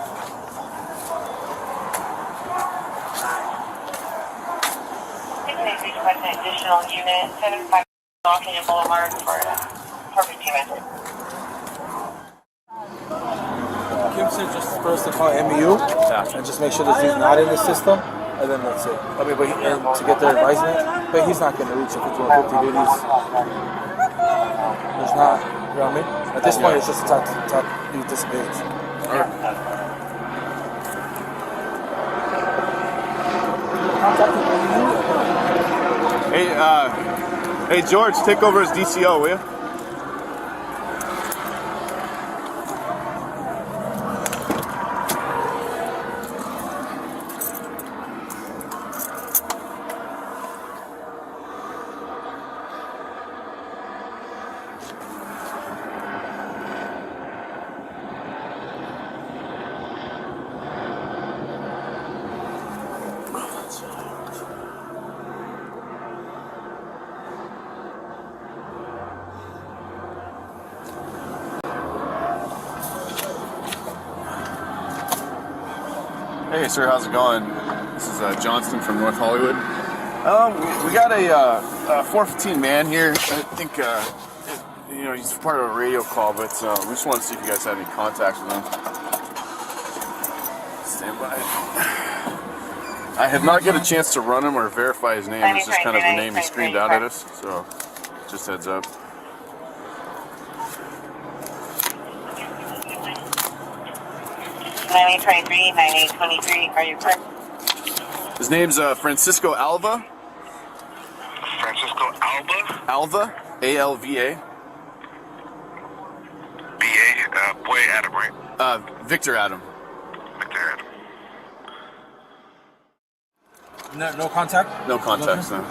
[SPEAKER 2] An additional unit, 75 Canyon Boulevard for perfect team.
[SPEAKER 1] Kim said just for us to call MEU and just make sure that he's not in the system, and then that's it. I mean, but and to get their advisement, but he's not going to reach if it's 150 duties. There's not, you know what I mean? At this point, it's just to talk he dissipates. All right.
[SPEAKER 5] Hey, George, take over as DCO, will you? Hey, sir, how's it going? This is Johnston from North Hollywood. We got a 415 man here. I think, he's part of a radio call, but we just want to see if you guys have any contact with him. Stand by. I have not get a chance to run him or verify his name. It's just kind of the name he screamed out at us, so just heads up.
[SPEAKER 2] 9823, 9823, are you correct?
[SPEAKER 5] His name's Francisco Alva.
[SPEAKER 6] Francisco Alba?
[SPEAKER 5] Alva, A-L-V-A.
[SPEAKER 6] B-A, boy Adam, right?
[SPEAKER 5] Victor Adam.
[SPEAKER 6] Victor Adam.
[SPEAKER 1] No contact?
[SPEAKER 5] No contacts, no.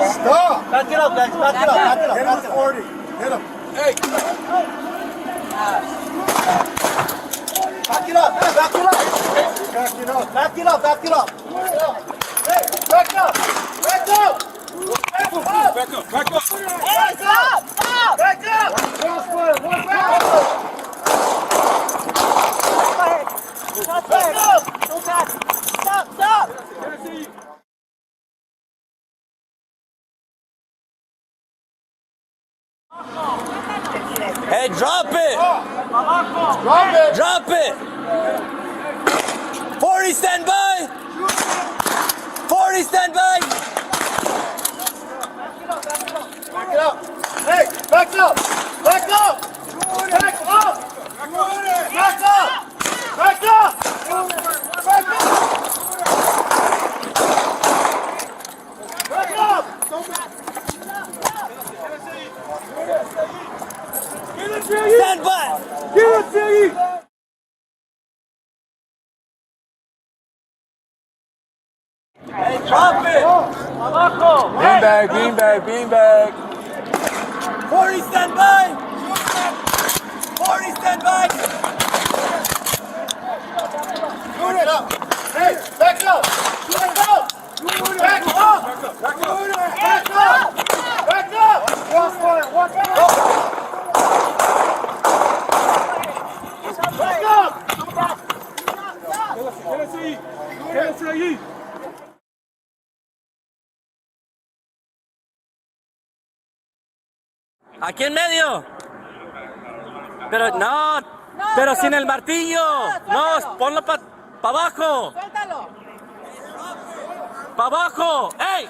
[SPEAKER 4] Stop! Back it up, guys. Back it up. Back it up. Hit him with 40. Hit him. Hey! Back it up. Hey, back it up. Back it up. Back it up. Back it up. Hey, back up. Back up. Back up. Back up. Back up. Back up. Back up. Back up. Stop. Stop.
[SPEAKER 10] Hey, drop it!
[SPEAKER 4] Drop it!
[SPEAKER 10] Drop it! 40, stand by! 40, stand by!
[SPEAKER 4] Back it up! Hey, back up! Back up! Back up! Back up! Back up! Back up! Back up!
[SPEAKER 10] Stand by!
[SPEAKER 4] Get it, Ziggy!
[SPEAKER 10] Hey, drop it!
[SPEAKER 3] Beanbag, beanbag, beanbag.
[SPEAKER 10] 40, stand by! 40, stand by!
[SPEAKER 4] Back it up! Hey, back up! Back up! Back up! Back up! Back up!
[SPEAKER 3] Quédese ahí.
[SPEAKER 8] Aquí en medio. Pero no, pero sin el martillo. No, ponlo para abajo.
[SPEAKER 11] Suéltalo.
[SPEAKER 8] Para abajo. ¡Ey!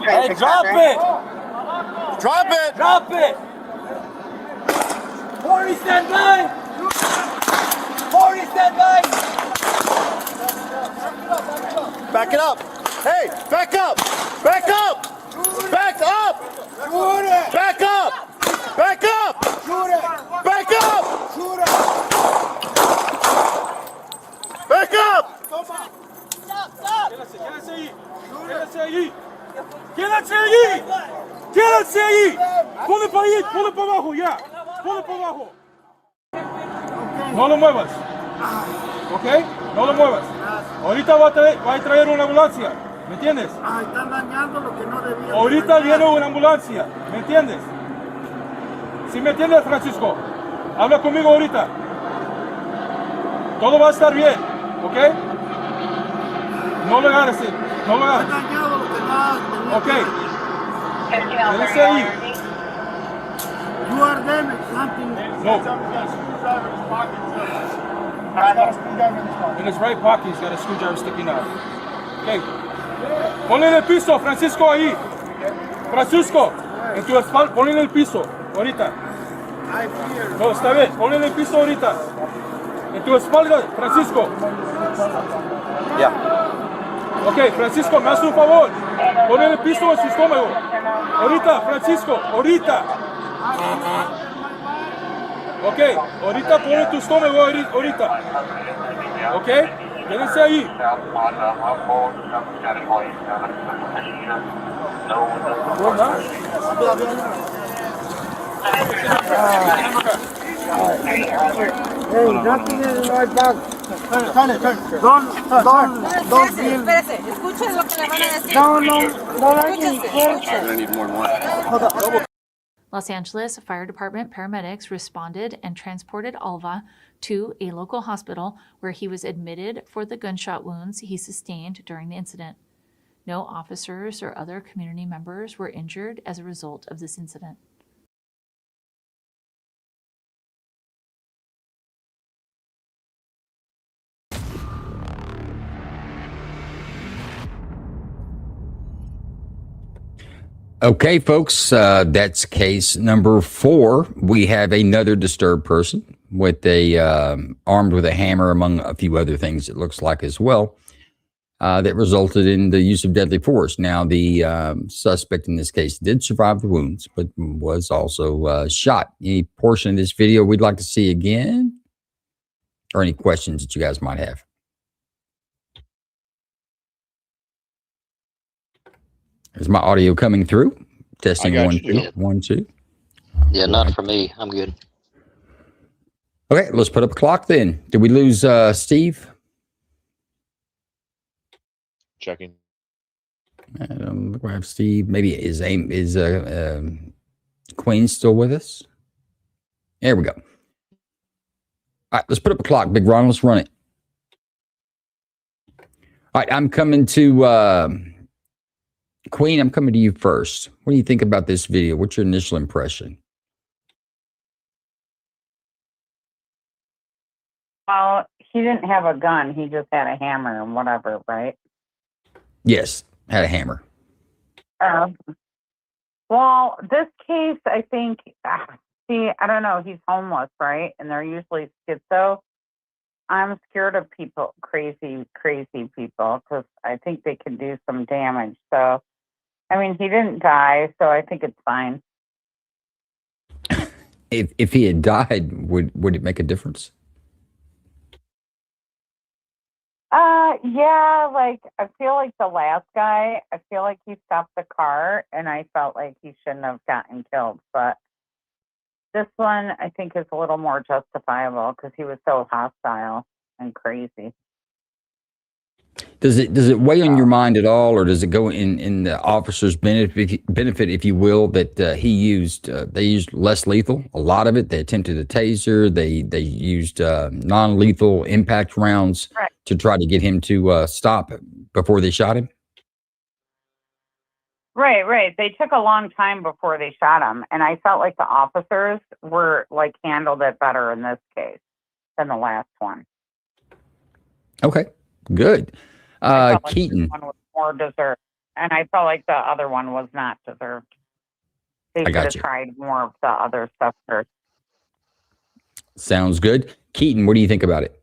[SPEAKER 11] Hey,
[SPEAKER 8] drop it!
[SPEAKER 5] Drop it!
[SPEAKER 8] Drop it! 40 stand by! 40 stand by!
[SPEAKER 5] Back it up! Hey, back up! Back up! Back up! Back up! Back up! Back up! Back up!
[SPEAKER 3] Quédese ahí. Quédese ahí. Quédese ahí. Quédese ahí. Ponle para ahí, ponle para abajo ya. Ponle para abajo. No lo muevas. ¿Ok? No lo muevas. Ahorita va a traer una ambulancia. ¿Me entiendes?
[SPEAKER 11] Están dañando lo que no debía.
[SPEAKER 3] Ahorita viene una ambulancia. ¿Me entiendes? ¿Sí me entiendes, Francisco? Habla conmigo ahorita. Todo va a estar bien. ¿Ok? No lo agarres. No lo agarres. Ok. Quédese ahí.
[SPEAKER 11] You are damaged. Something.
[SPEAKER 3] No. In his right pocket, he's got a screwdriver sticking out. Okay. Ponle en el piso, Francisco, ahí. Francisco, en tu espalda, ponle en el piso, ahorita. No, está bien, ponle en el piso ahorita. En tu espalda, Francisco.
[SPEAKER 5] Ya.
[SPEAKER 3] Ok, Francisco, me hace un favor. Ponle en el piso en su estómago. Ahorita, Francisco, ahorita. Ok, ahorita ponle tu estómago ahorita. Ok, quédense ahí.
[SPEAKER 11] Hey, nothing in my bag. Don't feel. Espérese, escuchen lo que le van a decir. No like it.
[SPEAKER 5] I'm gonna need more than one.
[SPEAKER 31] Los Angeles Fire Department paramedics responded and transported Alva to a local hospital where he was admitted for the gunshot wounds he sustained during the incident. No officers or other community members were injured as a result of this incident.
[SPEAKER 7] Okay, folks, that's case number 4. We have another disturbed person with armed with a hammer, among a few other things it looks like as well, that resulted in the use of deadly force. Now, the suspect in this case did survive the wounds, but was also shot. Any portion of this video we'd like to see again? Or any questions that you guys might have? Is my audio coming through? Testing 1, 2, 1, 2.
[SPEAKER 12] Yeah, not for me. I'm good.
[SPEAKER 7] Okay, let's put up a clock then. Did we lose Steve?
[SPEAKER 13] Checking.
[SPEAKER 7] We have Steve. Maybe is Queen still with us? There we go. All right, let's put up a clock, Big Ron. Let's run it. All right, I'm coming to Queen. I'm coming to you first. What do you think about this video? What's your initial impression?
[SPEAKER 2] Well, he didn't have a gun. He just had a hammer and whatever, right?
[SPEAKER 7] Yes, had a hammer.
[SPEAKER 2] Well, this case, I think, see, I don't know. He's homeless, right? And they're usually schizo.
[SPEAKER 13] I'm scared of people, crazy people, because I think they can do some damage. So, I mean, he didn't die, so I think it's fine.
[SPEAKER 7] If he had died, would it make a difference?
[SPEAKER 13] Yeah, like, I feel like the last guy, I feel like he stopped the car, and I felt like he shouldn't have gotten killed. But this one, I think, is a little more justifiable because he was so hostile and crazy.
[SPEAKER 7] Does it weigh on your mind at all, or does it go in the officer's benefit, if you will, that they used less lethal? A lot of it, they attempted a taser, they used non-lethal impact rounds to try to get him to stop before they shot him.
[SPEAKER 13] Right. They took a long time before they shot him, and I felt like the officers were like handled it better in this case than the last one.
[SPEAKER 7] Okay, good.
[SPEAKER 13] I felt
[SPEAKER 7] Keaton.
[SPEAKER 13] like this one was more deserved, and I felt like the other one was not deserved. They should have tried more of the other stuff first.
[SPEAKER 7] Sounds good. Keaton, what do you think about it?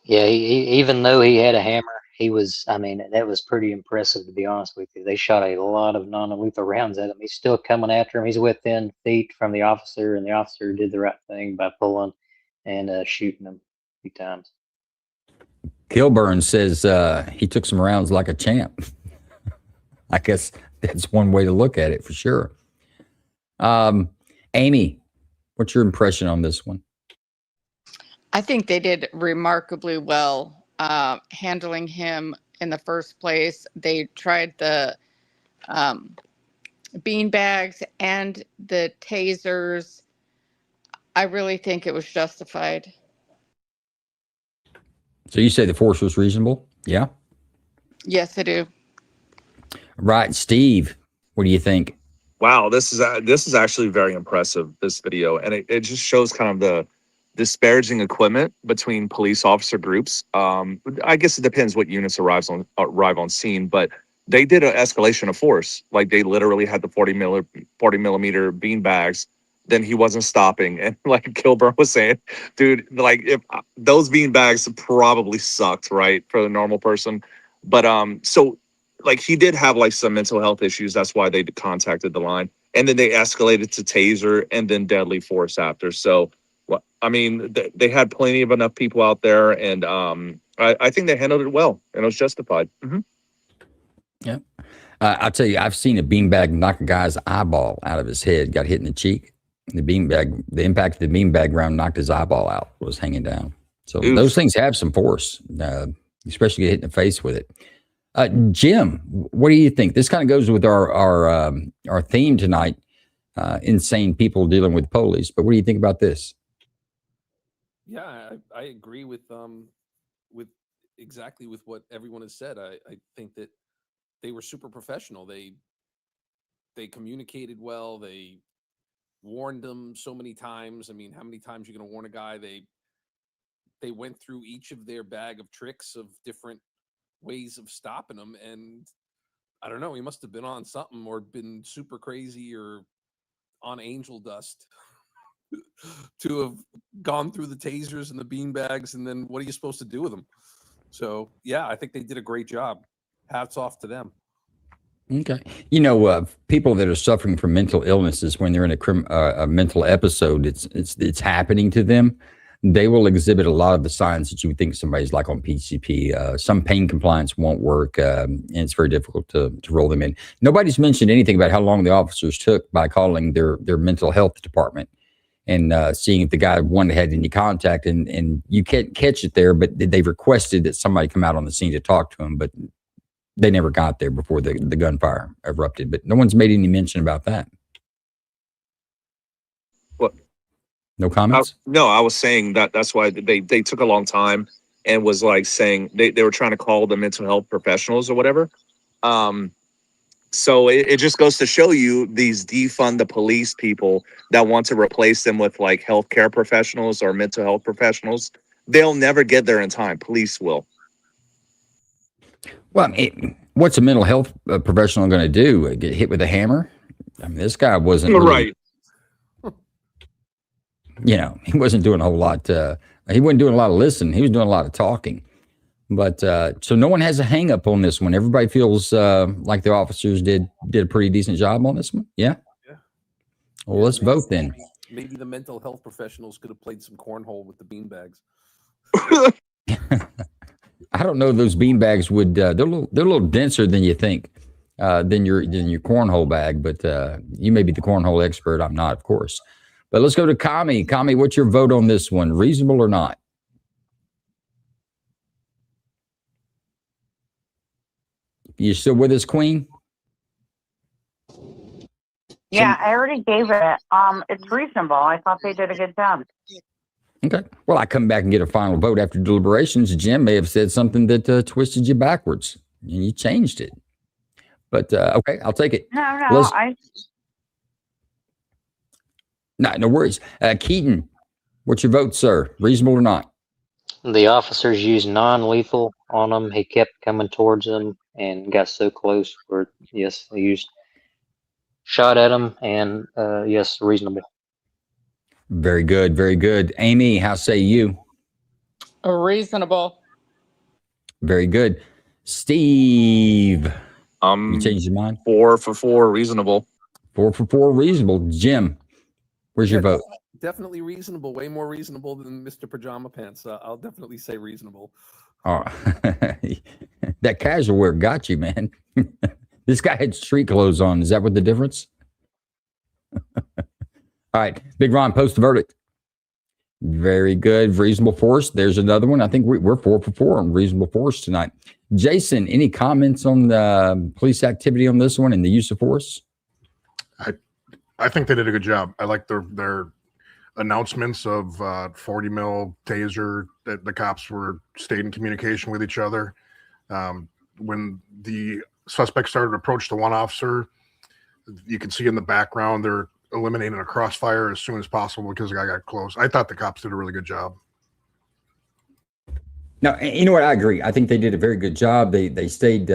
[SPEAKER 12] Yeah, even though he had a hammer, he was, I mean, that was pretty impressive, to be honest with you. They shot a lot of non-lethal rounds at him. He's still coming after him. He's within feet from the officer, and the officer did the right thing by pulling and shooting him a few times.
[SPEAKER 7] Kilburn says he took some rounds like a champ. I guess that's one way to look at it for sure. Amy, what's your impression on this one?
[SPEAKER 14] I think they did remarkably well handling him in the first place. They tried the bean bags and the tasers. I really think it was justified.
[SPEAKER 7] So you say the force was reasonable? Yeah?
[SPEAKER 14] Yes, I do.
[SPEAKER 7] Right. Steve, what do you think?
[SPEAKER 15] Wow, this is actually very impressive, this video. And it just shows kind of the disparaging equipment between police officer groups. I guess it depends what units arrive on scene, but they did an escalation of force. Like they literally had the 40 millimeter bean bags. Then he wasn't stopping. And like Kilburn was saying, dude, like if those bean bags probably sucked, right, for the normal person. But so like he did have like some mental health issues. That's why they contacted the line. And then they escalated to taser and then deadly force after. So, well, I mean, they had plenty of enough people out there. And I think they handled it well and it was justified. Mm-hmm.
[SPEAKER 7] Yeah. I'll tell you, I've seen a beanbag knock a guy's eyeball out of his head, got hit in the cheek. The impact of the beanbag round knocked his eyeball out, was hanging down. So those things have some force, especially get hit in the face with it. Jim, what do you think? This kind of goes with our theme tonight, insane people dealing with police. But what do you think about this?
[SPEAKER 16] Yeah, I agree with exactly with what everyone has said. I think that they were super professional. They communicated well. They warned them so many times. I mean, how many times are you going to warn a guy? They went through each of their bag of tricks of different ways of stopping him, and I don't know, he must have been on something or been super crazy or on angel dust to have gone through the tasers and the bean bags, and then what are you supposed to do with them? So yeah, I think they did a great job. Hats off to them.
[SPEAKER 7] Okay. You know, people that are suffering from mental illnesses, when they're in a mental episode, it's happening to them. They will exhibit a lot of the signs that you would think somebody's like on PCP. Some pain compliance won't work, and it's very difficult to roll them in. Nobody's mentioned anything about how long the officers took by calling their mental health department and seeing if the guy had any contact. And you can't catch it there, but they requested that somebody come out on the scene to talk to him, but they never got there before the gunfire erupted. But no one's made any mention about that.
[SPEAKER 15] What?
[SPEAKER 7] No comments?
[SPEAKER 15] No, I was saying that's why they took a long time and was like saying they were trying to call the mental health professionals or whatever. So it just goes to show you these defund the police people that want to replace them with like healthcare professionals or mental health professionals. They'll never get there in time. Police will.
[SPEAKER 7] Well, what's a mental health professional going to do? Get hit with a hammer? I mean, this guy wasn't really,
[SPEAKER 15] right.
[SPEAKER 7] he wasn't doing a whole lot. He wasn't doing a lot of listening. He was doing a lot of talking. But so no one has a hang up on this one. Everybody feels like the officers did a pretty decent job on this one. Yeah.
[SPEAKER 16] Yeah.
[SPEAKER 7] Well, let's vote then.
[SPEAKER 16] Maybe the mental health professionals could have played some cornhole with the beanbags.
[SPEAKER 7] I don't know. Those beanbags would. They're a little denser than you think. Than your cornhole bag. But you may be the cornhole expert. I'm not, of course. But let's go to Kami. Kami, what's your vote on this one? Reasonable or not? You still with us, Queen?
[SPEAKER 13] Yeah, I already gave it. It's reasonable. I thought they did a good job.
[SPEAKER 7] Okay. Well, I come back and get a final vote after deliberations. Jim may have said something that twisted you backwards, and you changed it. But okay, I'll take it.
[SPEAKER 13] No,
[SPEAKER 7] No worries. Keaton, what's your vote, sir? Reasonable or not?
[SPEAKER 12] The officers used non-lethal on him. He kept coming towards them and got so close where, yes, they used shot at him, and yes, reasonable.
[SPEAKER 7] Very good, very good. Amy, how say you?
[SPEAKER 14] Reasonable.
[SPEAKER 7] Very good. Steve, you changed your mind?
[SPEAKER 15] 4 for 4, reasonable.
[SPEAKER 7] 4 for 4, reasonable. Jim, where's your vote?
[SPEAKER 16] Definitely reasonable. Way more reasonable than Mr. Pajama Pants. I'll definitely say reasonable.
[SPEAKER 7] Oh, that casual wear got you, man. This guy had street clothes on. Is that what the difference? All right, Big Ron, post the verdict. Very good. Reasonable force. There's another one. I think we're 4 for 4 on reasonable force tonight. Jason, any comments on the police activity on this one and the use of force?
[SPEAKER 21] I think they did a good job. I like their announcements of 40 mil taser, that the cops stayed in communication with each other. When the suspect started to approach the one officer, you can see in the background they're eliminating a crossfire as soon as possible because the guy got close. I thought the cops did a really good job.
[SPEAKER 7] No, you know what? I agree. I think they did a very good job. They stayed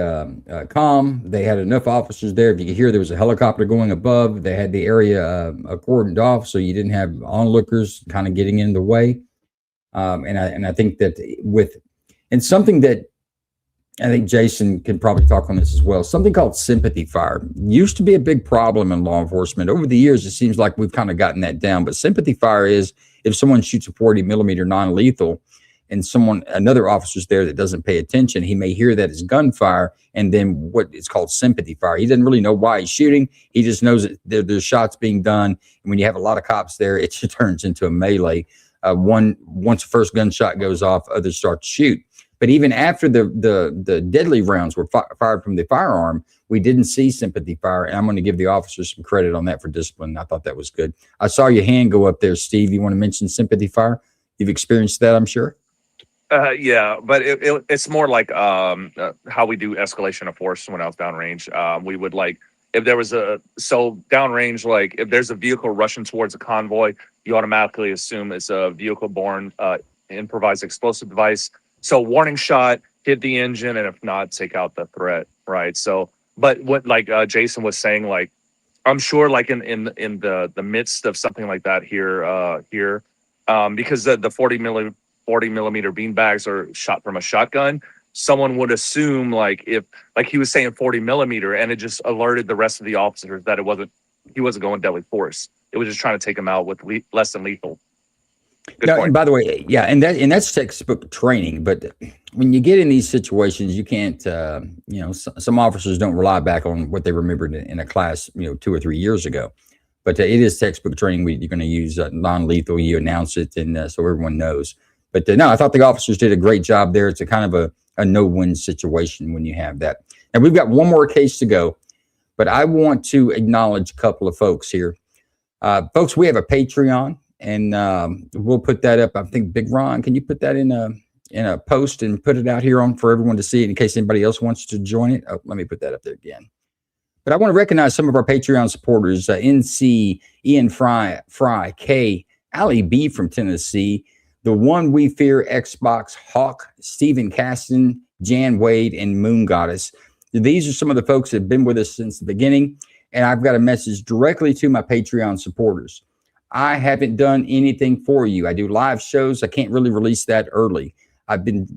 [SPEAKER 7] calm. They had enough officers there. If you could hear, there was a helicopter going above. They had the area cordoned off, so you didn't have onlookers kind of getting in the way. And I think that and something that I think Jason can probably talk on this as well. Something called sympathy fire used to be a big problem in law enforcement. Over the years, it seems like we've kind of gotten that down. But sympathy fire is if someone shoots a 40 millimeter non-lethal, and another officer's there that doesn't pay attention, he may hear that as gunfire, and then what is called sympathy fire. He doesn't really know why he's shooting. He just knows that there's shots being done. And when you have a lot of cops there, it just turns into a melee. Once the first gunshot goes off, others start to shoot. But even after the deadly rounds were fired from the firearm, we didn't see sympathy fire. And I'm going to give the officers some credit on that for discipline. I thought that was good. I saw your hand go up there, Steve. You want to mention sympathy fire? You've experienced that, I'm sure.
[SPEAKER 15] Yeah, but it's more like how we do escalation of force when I was downrange. We would if there was downrange, like if there's a vehicle rushing towards a convoy, you automatically assume it's a vehicle-borne improvised explosive device. So warning shot, hit the engine, and if not, take out the threat, right? So, but what Jason was saying, I'm sure in the midst of something like that here, because the 40 millimeter beanbags are shot from a shotgun, someone would assume if he was saying 40 millimeter, and it just alerted the rest of the officers that he wasn't going deadly force. It was just trying to take him out with less than lethal.
[SPEAKER 7] No, and by the way, yeah, and that's textbook training. But when you get in these situations, you can't, some officers don't rely back on what they remembered in a class, 2 or 3 years ago. But it is textbook training. You're going to use non-lethal. You announce it, and so everyone knows. But no, I thought the officers did a great job there. It's a kind of a no-win situation when you have that. And we've got one more case to go, but I want to acknowledge a couple of folks here. Folks, we have a Patreon, and we'll put that up. I think, Big Ron, can you put that in a post and put it out here for everyone to see it in case anybody else wants to join it? Oh, let me put that up there again. But I want to recognize some of our Patreon supporters, NC, Ian Fry, K, Ali B from Tennessee, The One We Fear, Xbox, Hawk, Stephen Caston, Jan Wade, and Moon Goddess. These are some of the folks that have been with us since the beginning, and I've got a message directly to my Patreon supporters. I haven't done anything for you. I do live shows. I can't really release that early.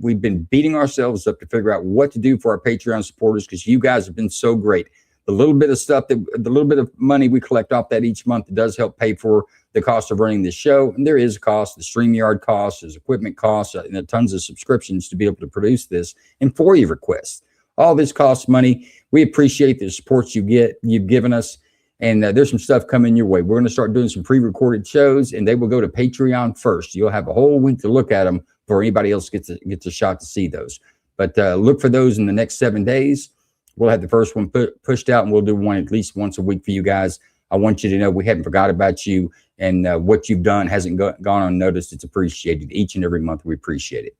[SPEAKER 7] We've been beating ourselves up to figure out what to do for our Patreon supporters because you guys have been so great. The little bit of money we collect off that each month does help pay for the cost of running the show. And there is a cost, the StreamYard cost, there's equipment costs, and tons of subscriptions to be able to produce this and FOIA requests. All this costs money. We appreciate the support you've given us. And there's some stuff coming your way. We're going to start doing some pre-recorded shows, and they will go to Patreon first. You'll have a whole week to look at them before anybody else gets a shot to see those. But look for those in the next 7 days. We'll have the first one pushed out, and we'll do one at least once a week for you guys. I want you to know we haven't forgot about you, and what you've done hasn't gone unnoticed. It's appreciated. Each and every month, we appreciate it.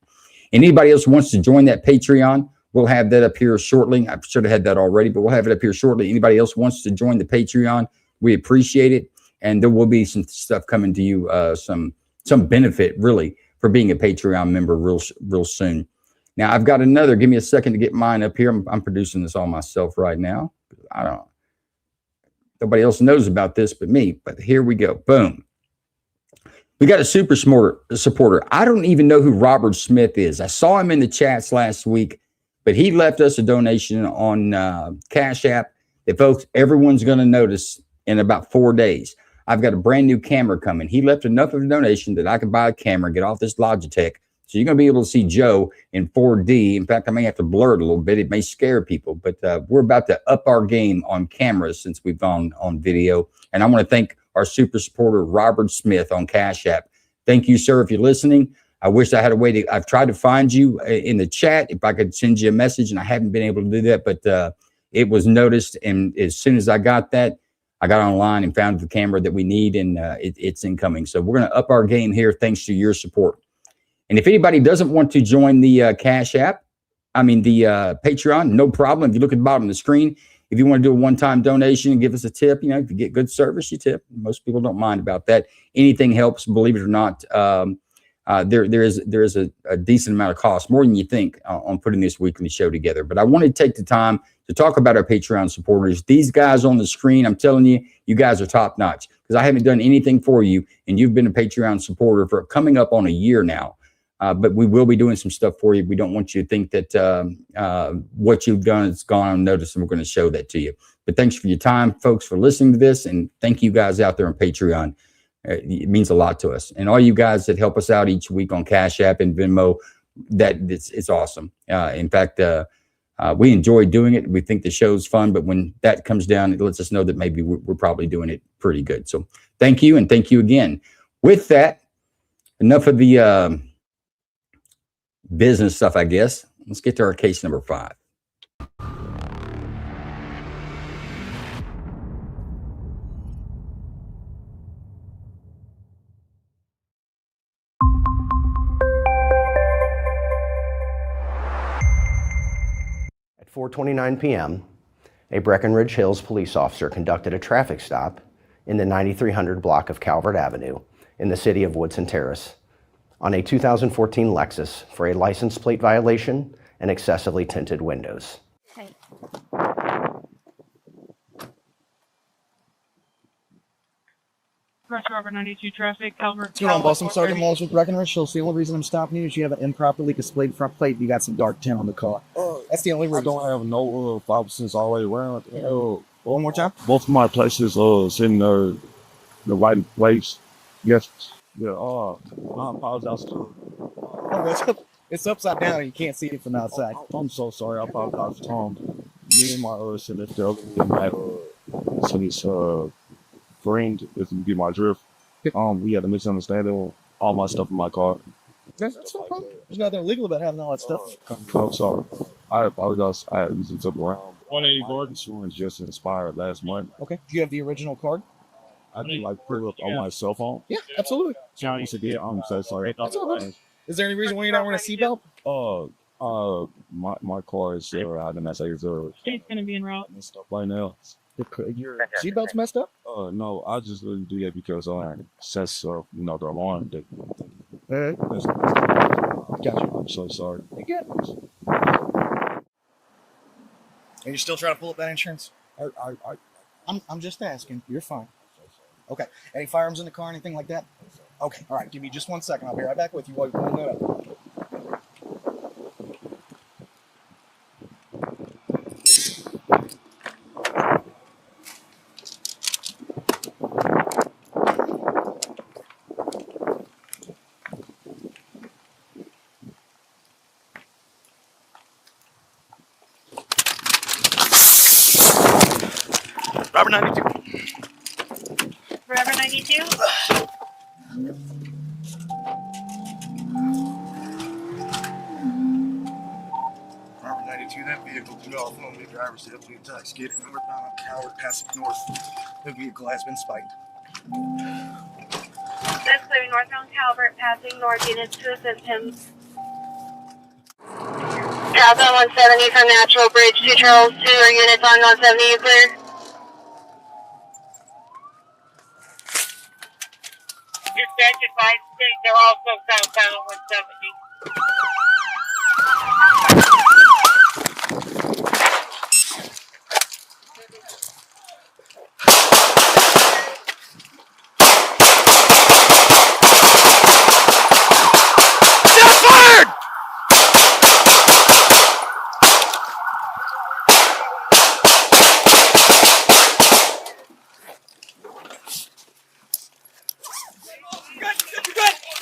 [SPEAKER 7] Anybody else wants to join that Patreon, we'll have that up here shortly. I should have had that already, but we'll have it up here shortly. Anybody else wants to join the Patreon, we appreciate it. And there will be some stuff coming to you, some benefit, really, for being a Patreon member real soon. Now, I've got another. Give me a second to get mine up here. I'm producing this all myself right now. I don't know. Nobody else knows about this but me. But here we go. Boom. We got a super supporter. I don't even know who Robert Smith is. I saw him in the chats last week, but he left us a donation on Cash App that, folks, everyone's going to notice in about 4 days. I've got a brand new camera coming. He left enough of a donation that I could buy a camera, get off this Logitech. So you're going to be able to see Joe in 4D. In fact, I may have to blur it a little bit. It may scare people, but we're about to up our game on cameras since we've gone on video. And I want to thank our super supporter, Robert Smith, on Cash App. Thank you, sir, if you're listening. I wish I had a way to, I've tried to find you in the chat, if I could send you a message, and I haven't been able to do that, but it was noticed. And as soon as I got that, I got online and found the camera that we need, and it's incoming. So we're going to up our game here thanks to your support. And if anybody doesn't want to join the Cash App, the Patreon, no problem. If you look at the bottom of the screen, if you want to do a one-time donation and give us a tip, if you get good service, you tip. Most people don't mind about that. Anything helps, believe it or not. There is a decent amount of cost, more than you think, on putting this weekly show together. But I want to take the time to talk about our Patreon supporters. These guys on the screen, I'm telling you, you guys are top notch, because I haven't done anything for you, and you've been a Patreon supporter for coming up on a year now. But we will be doing some stuff for you. We don't want you to think that what you've done has gone unnoticed, and we're going to show that to you. But thanks for your time, folks, for listening to this, and thank you guys out there on Patreon. It means a lot to us. And all you guys that help us out each week on Cash App and Venmo, it's awesome. In fact, we enjoy doing it. We think the show's fun, but when that comes down, it lets us know that maybe we're probably doing it pretty good. So thank you, and thank you again. With that, enough of the business stuff, I guess. Let's get to our case number 5.
[SPEAKER 9] At 4:29 p.m., a Breckenridge Hills police officer conducted a traffic stop in the 9300 block of Calvert Avenue in the city of Woodson Terrace on a 2014 Lexus for a license plate violation and excessively tinted windows.
[SPEAKER 11] Hey.
[SPEAKER 17] Rush Hour 92 traffic, Calvert.
[SPEAKER 18] What's going on, boss? I'm Sergeant Walsh with Breckenridge Hills. The only reason I'm stopping you is you have an improperly displayed front plate. You got some dark tint on the car. That's the only reason.
[SPEAKER 3] I don't have no options all the way around.
[SPEAKER 18] One more time.
[SPEAKER 3] Both of my places sitting there, the right place. Yes. Yeah. I apologize to.
[SPEAKER 18] It's upside down and you can't see it from outside.
[SPEAKER 3] I'm so sorry. I apologize, Tom. Me and my senator and my friend, if you get my drift. We had a misunderstanding on all my stuff in my car.
[SPEAKER 18] That's no problem. There's nothing illegal about having all that stuff.
[SPEAKER 3] I'm sorry. I apologize. I had used it around. 180 Gordon insurance just expired last month.
[SPEAKER 18] Okay. Do you have the original card?
[SPEAKER 3] I can put it up on my cell phone.
[SPEAKER 18] Yeah, absolutely.
[SPEAKER 3] Once again, I'm so sorry.
[SPEAKER 18] That's all good. Is there any reason why you're not wearing a seatbelt?
[SPEAKER 3] My car is out in that area.
[SPEAKER 17] It's gonna be en route.
[SPEAKER 3] Stuff right now.
[SPEAKER 18] Your seatbelt's messed up?
[SPEAKER 3] No, I just really do that because I sets the alarm.
[SPEAKER 18] Gotcha.
[SPEAKER 3] I'm so sorry.
[SPEAKER 18] You get it. And you're still trying to pull up that insurance? I'm just asking. You're fine. Okay. Any firearms in the car, anything like that? Okay. All right. Give me just 1 second. I'll be right back with you while you're pulling that up. Robert 92.
[SPEAKER 2] Forever 92?
[SPEAKER 18] Robert 92, that vehicle did off on the driver's heavily intoxicated. Northbound on Coward, passing north. The vehicle has been spiked.
[SPEAKER 2] That's clearing northbound Calvert, passing north, units to assist him. Southbound 170 from Natural Bridge to Charles 2, or units on 170, you clear? Dispatch advice, they're also southbound 170.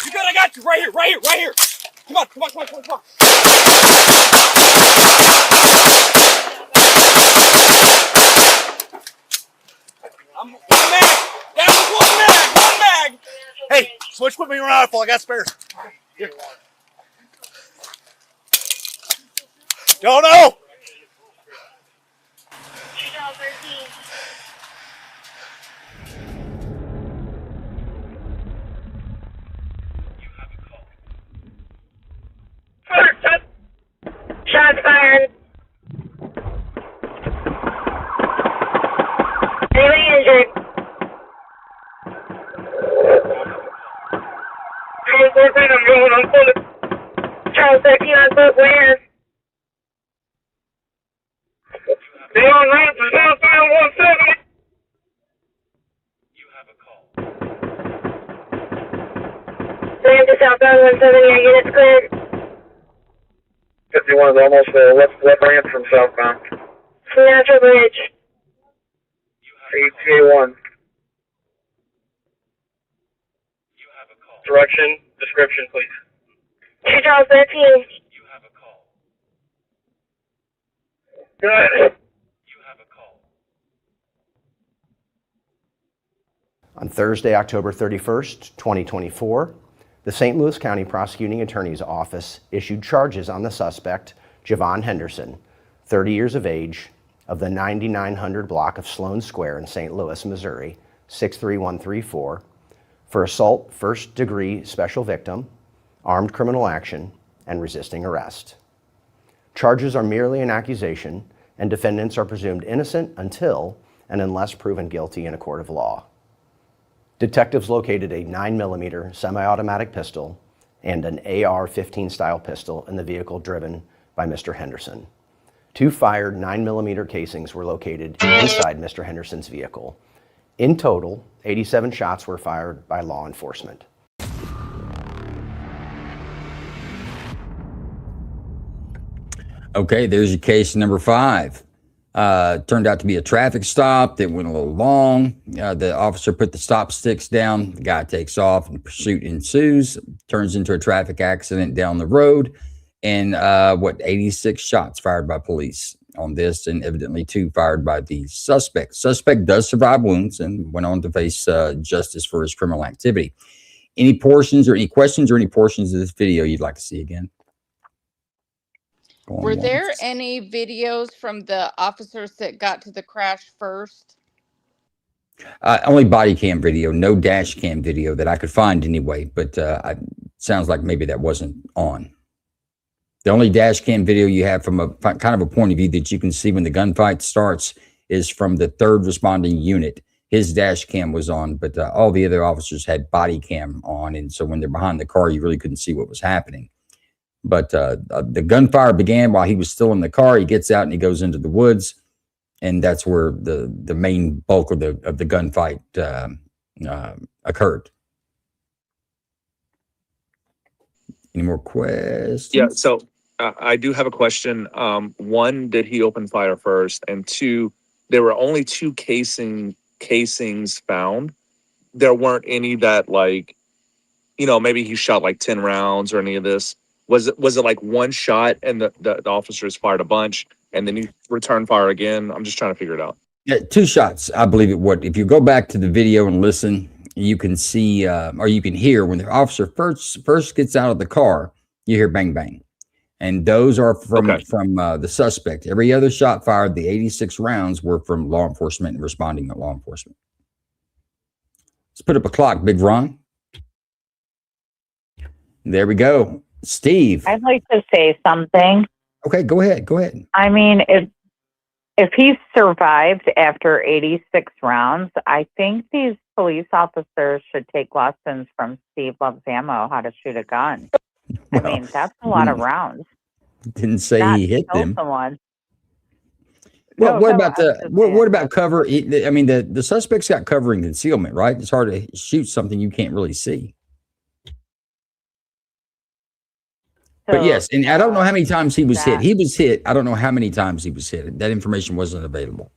[SPEAKER 3] You good? I got you. Right here. Come on. I'm one mag. That was one mag.
[SPEAKER 18] Hey, switch with me around rifle. I got spares. Here. Don't know.
[SPEAKER 2] 2013. Shots fired. Anybody injured? Charles 13, I'm rolling on foot. Charles 13 on foot, where? They on route to southbound 170. You have a call. Land to southbound 170, our units cleared.
[SPEAKER 19] 51 is almost there. What branch from southbound?
[SPEAKER 2] Natural Bridge.
[SPEAKER 19] ETA1. Direction, description, please.
[SPEAKER 2] 2013.
[SPEAKER 19] Good.
[SPEAKER 9] On Thursday, October 31st, 2024, the St. Louis County Prosecuting Attorney's Office issued charges on the suspect, Javon Henderson, 30 years of age, of the 9900 block of Sloan Square in St. Louis, Missouri, 63134, for assault, first-degree special victim, armed criminal action, and resisting arrest. Charges are merely an accusation, and defendants are presumed innocent until and unless proven guilty in a court of law. Detectives located a 9mm semi-automatic pistol and an AR-15 style pistol in the vehicle driven by Mr. Henderson. 2 fired 9mm casings were located inside Mr. Henderson's vehicle. In total, 87 shots were fired by law enforcement.
[SPEAKER 7] Okay, there's your case number 5. Turned out to be a traffic stop that went a little long. The officer put the stop sticks down. The guy takes off and pursuit ensues. Turns into a traffic accident down the road. And 86 shots fired by police on this, and evidently 2 fired by the suspect. Suspect does survive wounds and went on to face justice for his criminal activity. Any portions or any questions or any portions of this video you'd like to see again?
[SPEAKER 14] Were there any videos from the officers that got to the crash first?
[SPEAKER 7] Only body cam video, no dash cam video that I could find anyway, but sounds like maybe that wasn't on. The only dash cam video you have from a kind of a point of view that you can see when the gunfight starts is from the 3rd responding unit. His dash cam was on, but all the other officers had body cam on, and so when they're behind the car, you really couldn't see what was happening. But the gunfire began while he was still in the car. He gets out and he goes into the woods, and that's where the main bulk of the gunfight occurred. Any more questions?
[SPEAKER 15] Yeah. So I do have a question. One, did he open fire first? And two, there were only two casings found. There weren't any that like, maybe he shot like 10 rounds or any of this. Was it like one shot and the officers fired a bunch and then he returned fire again? I'm just trying to figure it out.
[SPEAKER 7] Yeah, two shots, I believe it would. If you go back to the video and listen, you can see or you can hear when the officer first gets out of the car, you hear bang bang, and those are from the suspect. Every other shot fired, the 86 rounds were from law enforcement and responding to law enforcement. Let's put up a clock, Big Ron. There we go, Steve.
[SPEAKER 13] I'd like to say something.
[SPEAKER 7] Okay, go ahead. Go ahead.
[SPEAKER 13] I mean, if he survived after 86 rounds, I think these police officers should take lessons from Steve Loves Ammo, how to shoot a gun. I mean, that's a lot of rounds.
[SPEAKER 7] Didn't say
[SPEAKER 13] Not
[SPEAKER 7] he hit
[SPEAKER 13] kill
[SPEAKER 7] them.
[SPEAKER 13] someone.
[SPEAKER 7] Well,
[SPEAKER 13] No,
[SPEAKER 7] what
[SPEAKER 13] no,
[SPEAKER 7] about
[SPEAKER 13] I'm just
[SPEAKER 7] what about cover? I mean, the suspect's got cover and concealment, right? It's hard to shoot something you can't really see. But yes, and I don't know how many times he was hit. He was hit. I don't know how many times he was hit. That information wasn't available.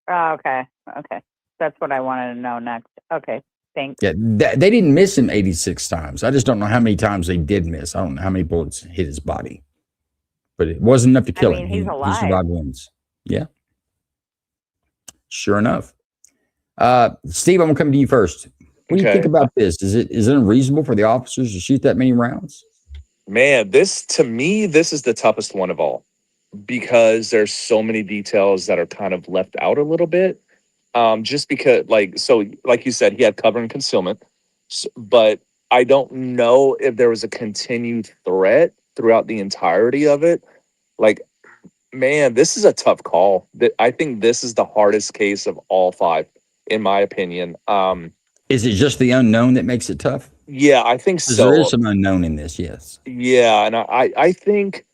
[SPEAKER 13] Oh, okay. Okay. That's what I wanted to know next. Okay. Thanks.
[SPEAKER 7] Yeah, they didn't miss him 86 times. I just don't know how many times they did miss. I don't know how many bullets hit his body. But it wasn't enough to kill him.
[SPEAKER 13] He's alive.
[SPEAKER 7] He survived wounds. Yeah. Sure enough. Steve, I'm gonna come to you first. What do you think about this? Is it unreasonable for the officers to shoot that many rounds?
[SPEAKER 15] Man, to me, this is the toughest one of all because there's so many details that are kind of left out a little bit. Just because, like you said, he had cover and concealment, but I don't know if there was a continued threat throughout the entirety of it. Like, man, this is a tough call. I think this is the hardest case of all five, in my opinion.
[SPEAKER 7] Is it just the unknown that makes it tough?
[SPEAKER 15] Yeah, I think so.
[SPEAKER 7] There is some unknown in this, yes.
[SPEAKER 15] Yeah, and I think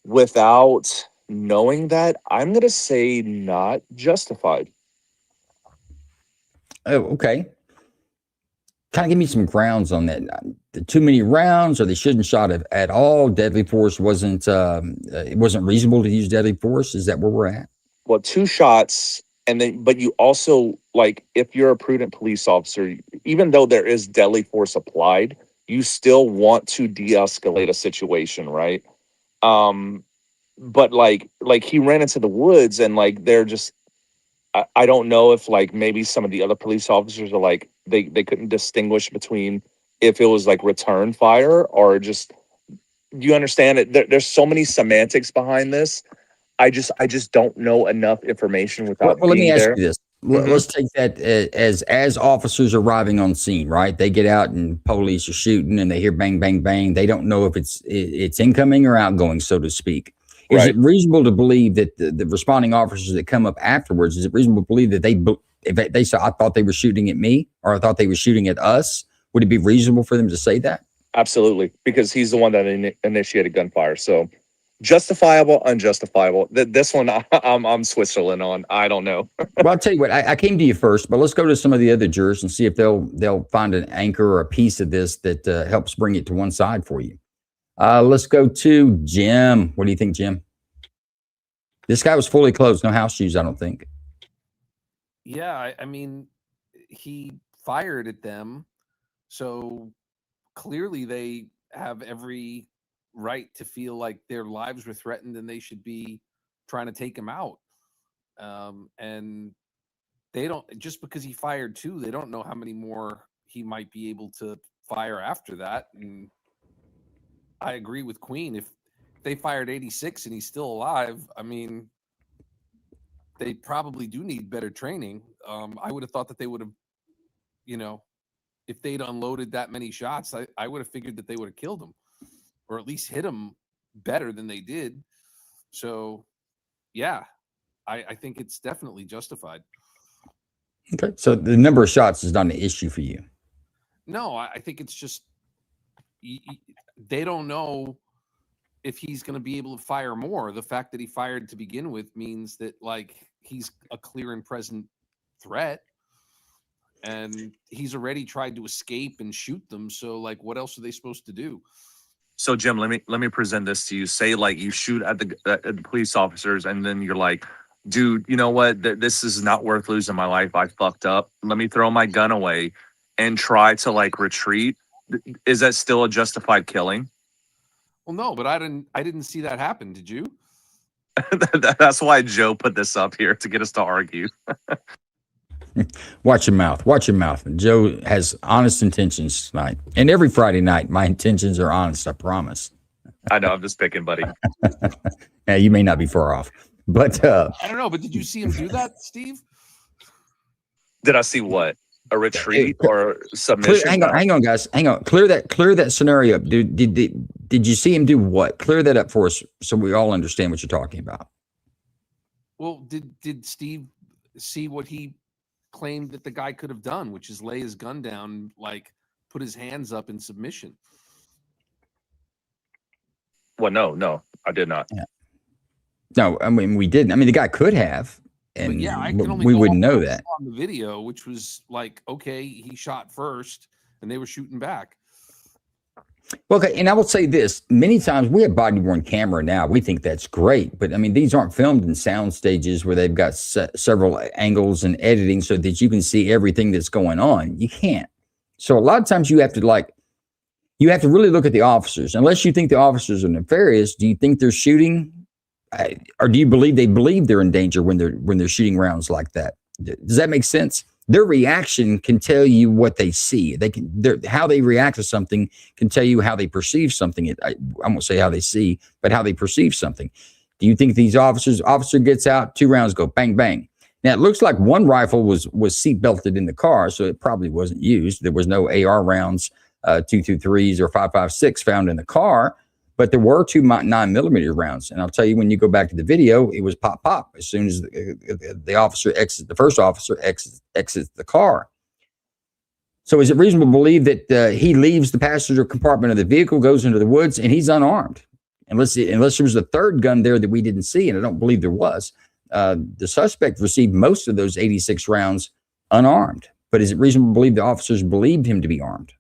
[SPEAKER 15] without knowing that, I'm going to say not justified.
[SPEAKER 7] Oh, okay. Kind of give me some grounds on that. Too many rounds, or they shouldn't shot at all. Deadly force wasn't. It wasn't reasonable to use deadly force. Is that where we're at?
[SPEAKER 15] Well, two shots, but you also, like, if you're a prudent police officer, even though there is deadly force applied, you still want to de-escalate a situation, right? But like he ran into the woods, and like they're just. I don't know if like maybe some of the other police officers are like they couldn't distinguish between if it was like return fire or just, you understand it. There's so many semantics behind this. I just don't know enough information without.
[SPEAKER 7] Well, let me ask
[SPEAKER 15] there.
[SPEAKER 7] you this.
[SPEAKER 15] Mhm.
[SPEAKER 7] Let's take that as officers arriving on scene, right? They get out and police are shooting and they hear bang, bang, bang. They don't know if it's incoming or outgoing, so to speak. Is it reasonable to believe that the responding officers that come up afterwards, is it reasonable to believe that if they saw, I thought they were shooting at me, or I thought they were shooting at us? Would it be reasonable for them to say that?
[SPEAKER 15] Absolutely, because he's the one that initiated gunfire. So justifiable, unjustifiable. This one I'm Switzerland on. I don't know.
[SPEAKER 7] Well, I'll tell you what, I came to you first, but let's go to some of the other jurors and see if they'll find an anchor or a piece of this that helps bring it to one side for you. Let's go to Jim. What do you think, Jim? This guy was fully clothed, no house shoes, I don't think.
[SPEAKER 16] Yeah, I mean, he fired at them, so clearly they have every right to feel like their lives were threatened and they should be trying to take him out. And they don't, just because he fired two, they don't know how many more he might be able to fire after that. And I agree with Queen. If they fired 86 and he's still alive, I mean, they probably do need better training. I would have thought that they would have, if they'd unloaded that many shots, I would have figured that they would have killed him or at least hit him better than they did. So, yeah, I think it's definitely justified.
[SPEAKER 7] Okay. So the number of shots is not an issue for you.
[SPEAKER 16] No, I think it's just they don't know if he's going to be able to fire more. The fact that he fired to begin with means that like he's a clear and present threat. and he's already tried to escape and shoot them. So like, what else are they supposed to do?
[SPEAKER 15] So Jim, let me present this to you. Say like you shoot at the police officers, and then you're like, dude, you know what? This is not worth losing my life. I fucked up. Let me throw my gun away and try to like retreat. Is that still a justified killing?
[SPEAKER 16] Well, no, but I didn't see that happen. Did you?
[SPEAKER 15] That's why Joe put this up here to get us to argue.
[SPEAKER 7] Watch your mouth. Watch your mouth. Joe has honest intentions tonight. And every Friday night, my intentions are honest, I promise.
[SPEAKER 15] I know, I'm just picking, buddy.
[SPEAKER 7] Yeah, you may not be far off. But
[SPEAKER 16] I don't know, but did you see him do that, Steve?
[SPEAKER 15] Did I see what? A retreat or submission?
[SPEAKER 7] Hang on, guys. Hang on. Clear that scenario up, dude. Did you see him do what? Clear that up for us so we all understand what you're talking about.
[SPEAKER 16] Well, did Steve see what he claimed that the guy could have done, which is lay his gun down, like put his hands up in submission?
[SPEAKER 15] Well, no, I did not.
[SPEAKER 7] Yeah. No, I mean, we didn't. I mean, the guy could have, and
[SPEAKER 16] yeah, I can only
[SPEAKER 7] we
[SPEAKER 16] go
[SPEAKER 7] wouldn't
[SPEAKER 16] off
[SPEAKER 7] know that.
[SPEAKER 16] on the video, which was like, okay, he shot first and they were shooting back.
[SPEAKER 7] Well, okay, and I will say this: many times we have body-worn camera now. We think that's great, but I mean, these aren't filmed in sound stages where they've got several angles and editing so that you can see everything that's going on. You can't. So a lot of times you have to really look at the officers. Unless you think the officers are nefarious, do you think they're shooting, or do you believe they're in danger when they're shooting rounds like that? Does that make sense? Their reaction can tell you what they see. How they react to something can tell you how they perceive something. I won't say how they see, but how they perceive something. Do you think these officer gets out, 2 rounds go, bang, bang. Now, it looks like one rifle was seat belted in the car, so it probably wasn't used. There was no AR rounds, 223s or 5.56 found in the car, but there were 2 9mm rounds. And I'll tell you, when you go back to the video, it was pop, pop as soon as the first officer exits the car. So is it reasonable to believe that he leaves the passenger compartment of the vehicle, goes into the woods, and he's unarmed? Unless there was a third gun there that we didn't see, and I don't believe there was. The suspect received most of those 86 rounds unarmed. But is it reasonable to believe the officers believed him to be armed?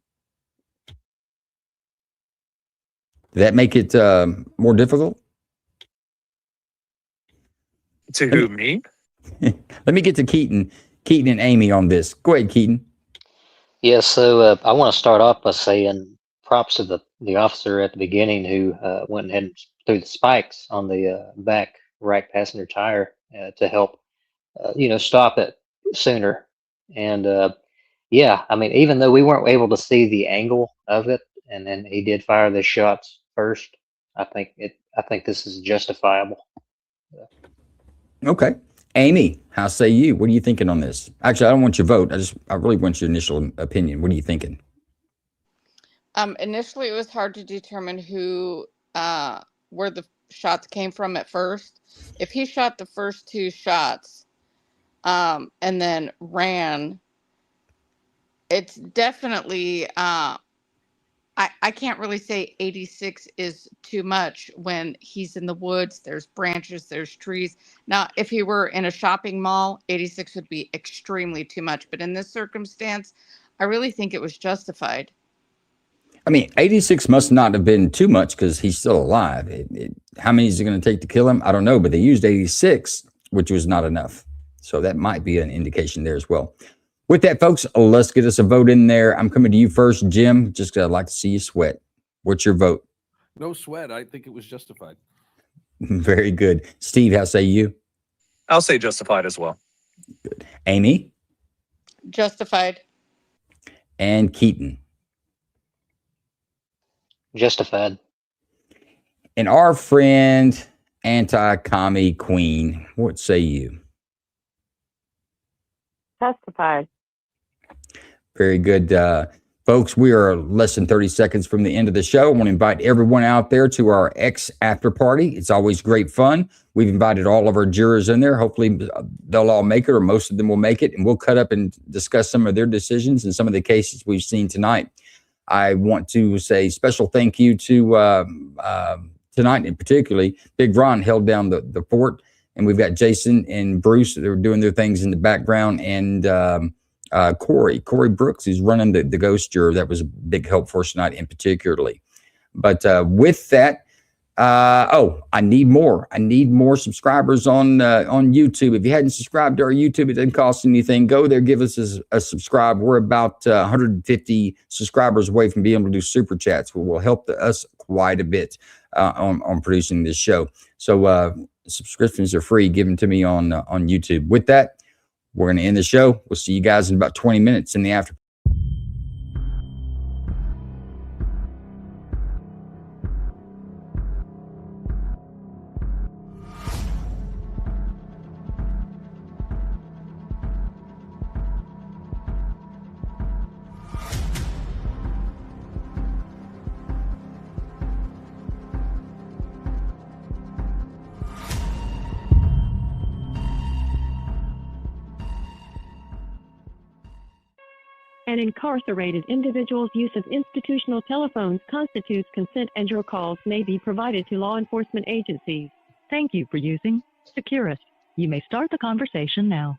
[SPEAKER 7] Did that make it more difficult?
[SPEAKER 15] To who, me?
[SPEAKER 7] Let me get to Keaton and Amy on this. Go ahead, Keaton.
[SPEAKER 12] Yeah, so I want to start off by saying props to the officer at the beginning who went ahead and threw the spikes on the back right passenger tire to help, stop it sooner. And yeah, I mean, even though we weren't able to see the angle of it, and then he did fire the shots first, I think this is justifiable.
[SPEAKER 7] Okay. Amy, how say you? What are you thinking on this? Actually, I don't want your vote. I really want your initial opinion. What are you thinking?
[SPEAKER 14] Initially, it was hard to determine where the shots came from at first. If he shot the first 2 shots and then ran, it's definitely I can't really say 86 is too much when he's in the woods. There's branches, there's trees. Now, if he were in a shopping mall, 86 would be extremely too much. But in this circumstance, I really think it was justified.
[SPEAKER 7] I mean, 86 must not have been too much because he's still alive. How many is it going to take to kill him? I don't know, but they used 86, which was not enough. So that might be an indication there as well. With that, folks, let's get us a vote in there. I'm coming to you first, Jim. Just I'd like to see you sweat. What's your vote?
[SPEAKER 16] No sweat. I think it was justified.
[SPEAKER 7] Very good. Steve, how say you?
[SPEAKER 15] I'll say justified as well.
[SPEAKER 7] Good. Amy?
[SPEAKER 14] Justified.
[SPEAKER 7] And Keaton?
[SPEAKER 12] Justified.
[SPEAKER 7] And our friend, anti-commie queen, what say you?
[SPEAKER 13] Justified.
[SPEAKER 7] Very good. Folks, we are less than 30 seconds from the end of the show. I want to invite everyone out there to our X after party. It's always great fun. We've invited all of our jurors in there. Hopefully they'll all make it, or most of them will make it, and we'll cut up and discuss some of their decisions and some of the cases we've seen tonight. I want to say special thank you to tonight, and particularly Big Ron held down the fort, and we've got Jason and Bruce that are doing their things in the background, and Corey Brooks, who's running the Ghost Juror. That was a big help for us tonight in particularly. But with that, I need more. I need more subscribers on YouTube. If you hadn't subscribed to our YouTube, it doesn't cost anything. Go there, give us a subscribe. We're about 150 subscribers away from being able to do super chats, which will help us quite a bit on producing this show. So subscriptions are free, given to me on YouTube. With that, we're going to end the show. We'll see you guys in about 20 minutes in the after.
[SPEAKER 6] An incarcerated individual's use of institutional telephones constitutes consent, and your calls may be provided to law enforcement agencies.
[SPEAKER 20] Thank you for using Securus. You may start the conversation now.